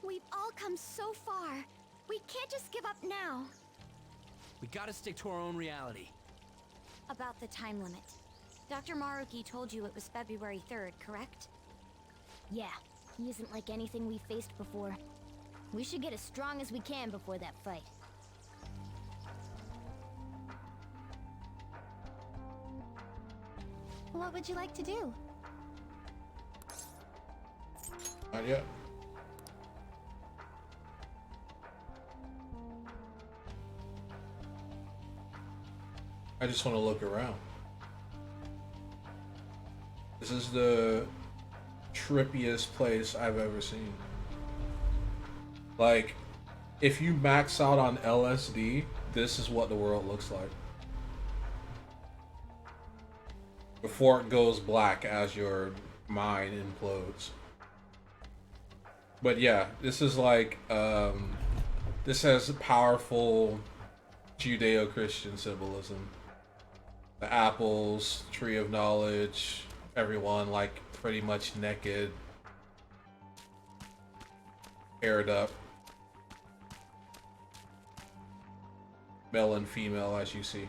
We've all come so far. We can't just give up now. We gotta stick to our own reality. About the time limit. Dr. Maruki told you it was February 3rd, correct? Yeah, he isn't like anything we've faced before. We should get as strong as we can before that fight. What would you like to do? Not yet. I just want to look around. This is the trippiest place I've ever seen. Like, if you max out on LSD, this is what the world looks like. Before it goes black as your mind implodes. But yeah, this is like, this has powerful Judeo-Christian symbolism. The apples, tree of knowledge, everyone like pretty much naked, haired up. Male and female, as you see.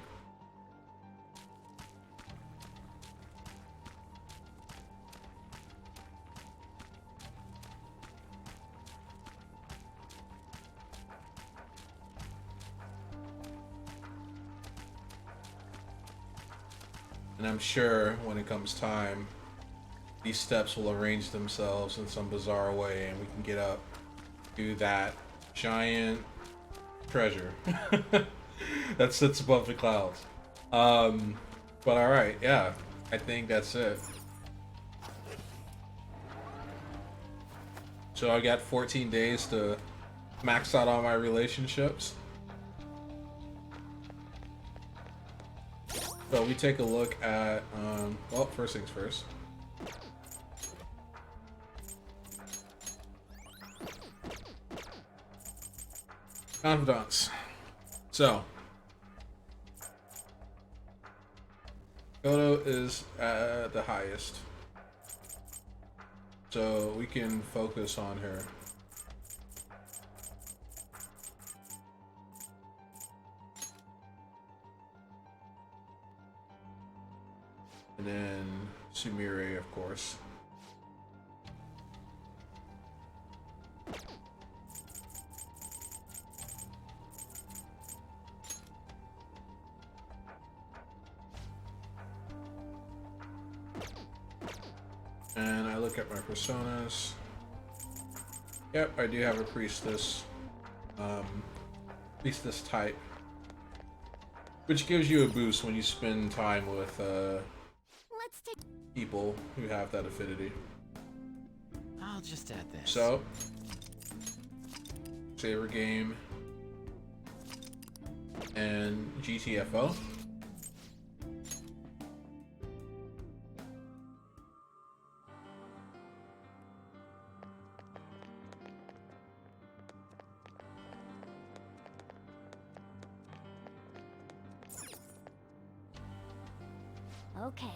And I'm sure when it comes time, these steps will arrange themselves in some bizarre way and we can get up to that giant treasure that sits above the clouds. But alright, yeah, I think that's it. So I got 14 days to max out all my relationships. So we take a look at, well, first things first. Confidants. So, Cogito is at the highest. So we can focus on her. And then Sumire, of course. And I look at my personas. Yep, I do have a priestess. Priestess type. Which gives you a boost when you spend time with Let's take people who have that affinity. I'll just add this. So, saver game and GTFO. Okay.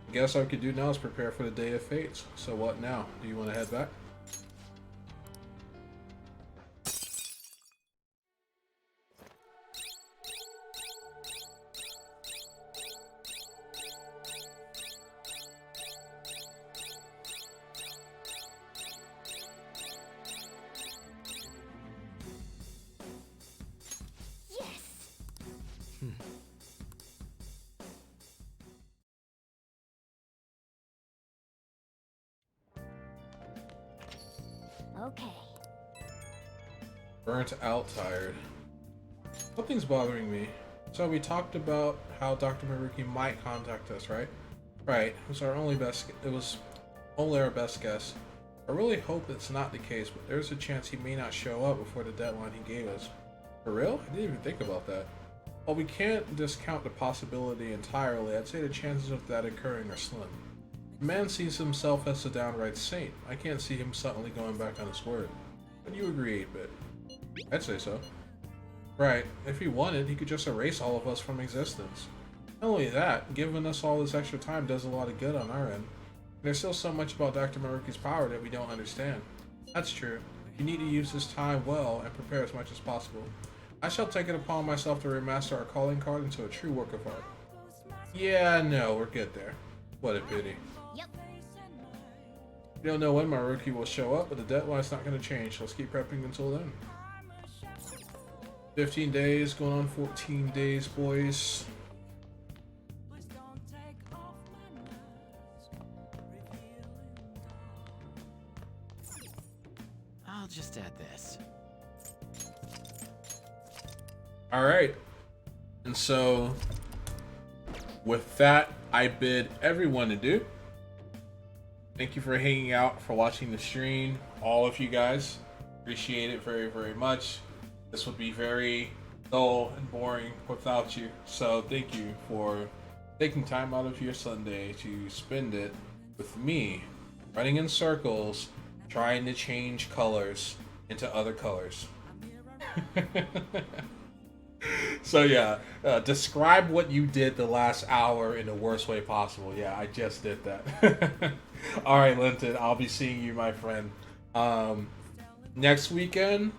I guess all I could do now is prepare for the Day of Fates. So what now? Do you want to head back? Yes. Okay. Burnt out, tired. Something's bothering me. So we talked about how Dr. Maruki might contact us, right? Right. It was only our best guess. I really hope it's not the case, but there's a chance he may not show up before the deadline he gave us. For real? I didn't even think about that. While we can't discount the possibility entirely, I'd say the chances of that occurring are slim. The man sees himself as a downright saint. I can't see him suddenly going back on his word. Would you agree, 8-Bit? I'd say so. Right, if he wanted, he could just erase all of us from existence. Not only that, giving us all this extra time does a lot of good on our end. There's still so much about Dr. Maruki's power that we don't understand. That's true. You need to use this time well and prepare as much as possible. I shall take it upon myself to remaster our calling card into a true work of art. Yeah, no, we're good there. What a pity. Yep. We don't know when Maruki will show up, but the deadline's not going to change. Let's keep prepping until then. 15 days, going on 14 days, boys. I'll just add this. All right. And so, with that, I bid everyone adieu. Thank you for hanging out, for watching the stream. All of you guys. Appreciate it very, very much. This would be very dull and boring without you. So thank you for taking time out of your Sunday to spend it with me, running in circles, trying to change colors into other colors. So yeah, describe what you did the last hour in the worst way possible. Yeah, I just did that. All right, Linton, I'll be seeing you, my friend. Next weekend,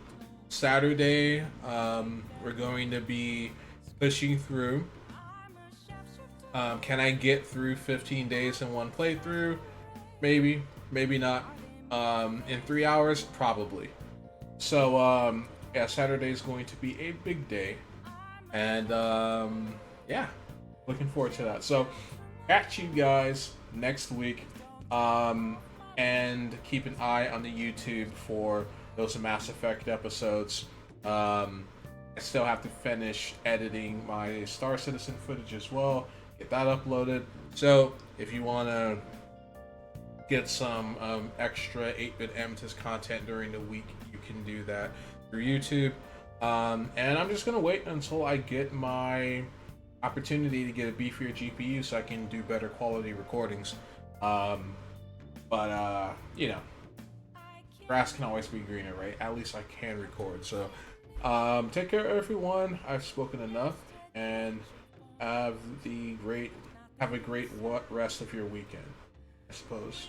Saturday, we're going to be pushing through. Can I get through 15 days in one playthrough? Maybe, maybe not. In 3 hours, probably. So, yeah, Saturday is going to be a big day. And, yeah, looking forward to that. So, catch you guys next week. And keep an eye on the YouTube for those Mass Effect episodes. I still have to finish editing my Star Citizen footage as well. Get that uploaded. So, if you want to get some extra 8-Bit Amethyst content during the week, you can do that through YouTube. And I'm just gonna wait until I get my opportunity to get a beefier GPU so I can do better quality recordings. You know, grass can always be greener, right? At least I can record. So, take care, everyone. I've spoken enough, and have a great rest of your weekend, I suppose.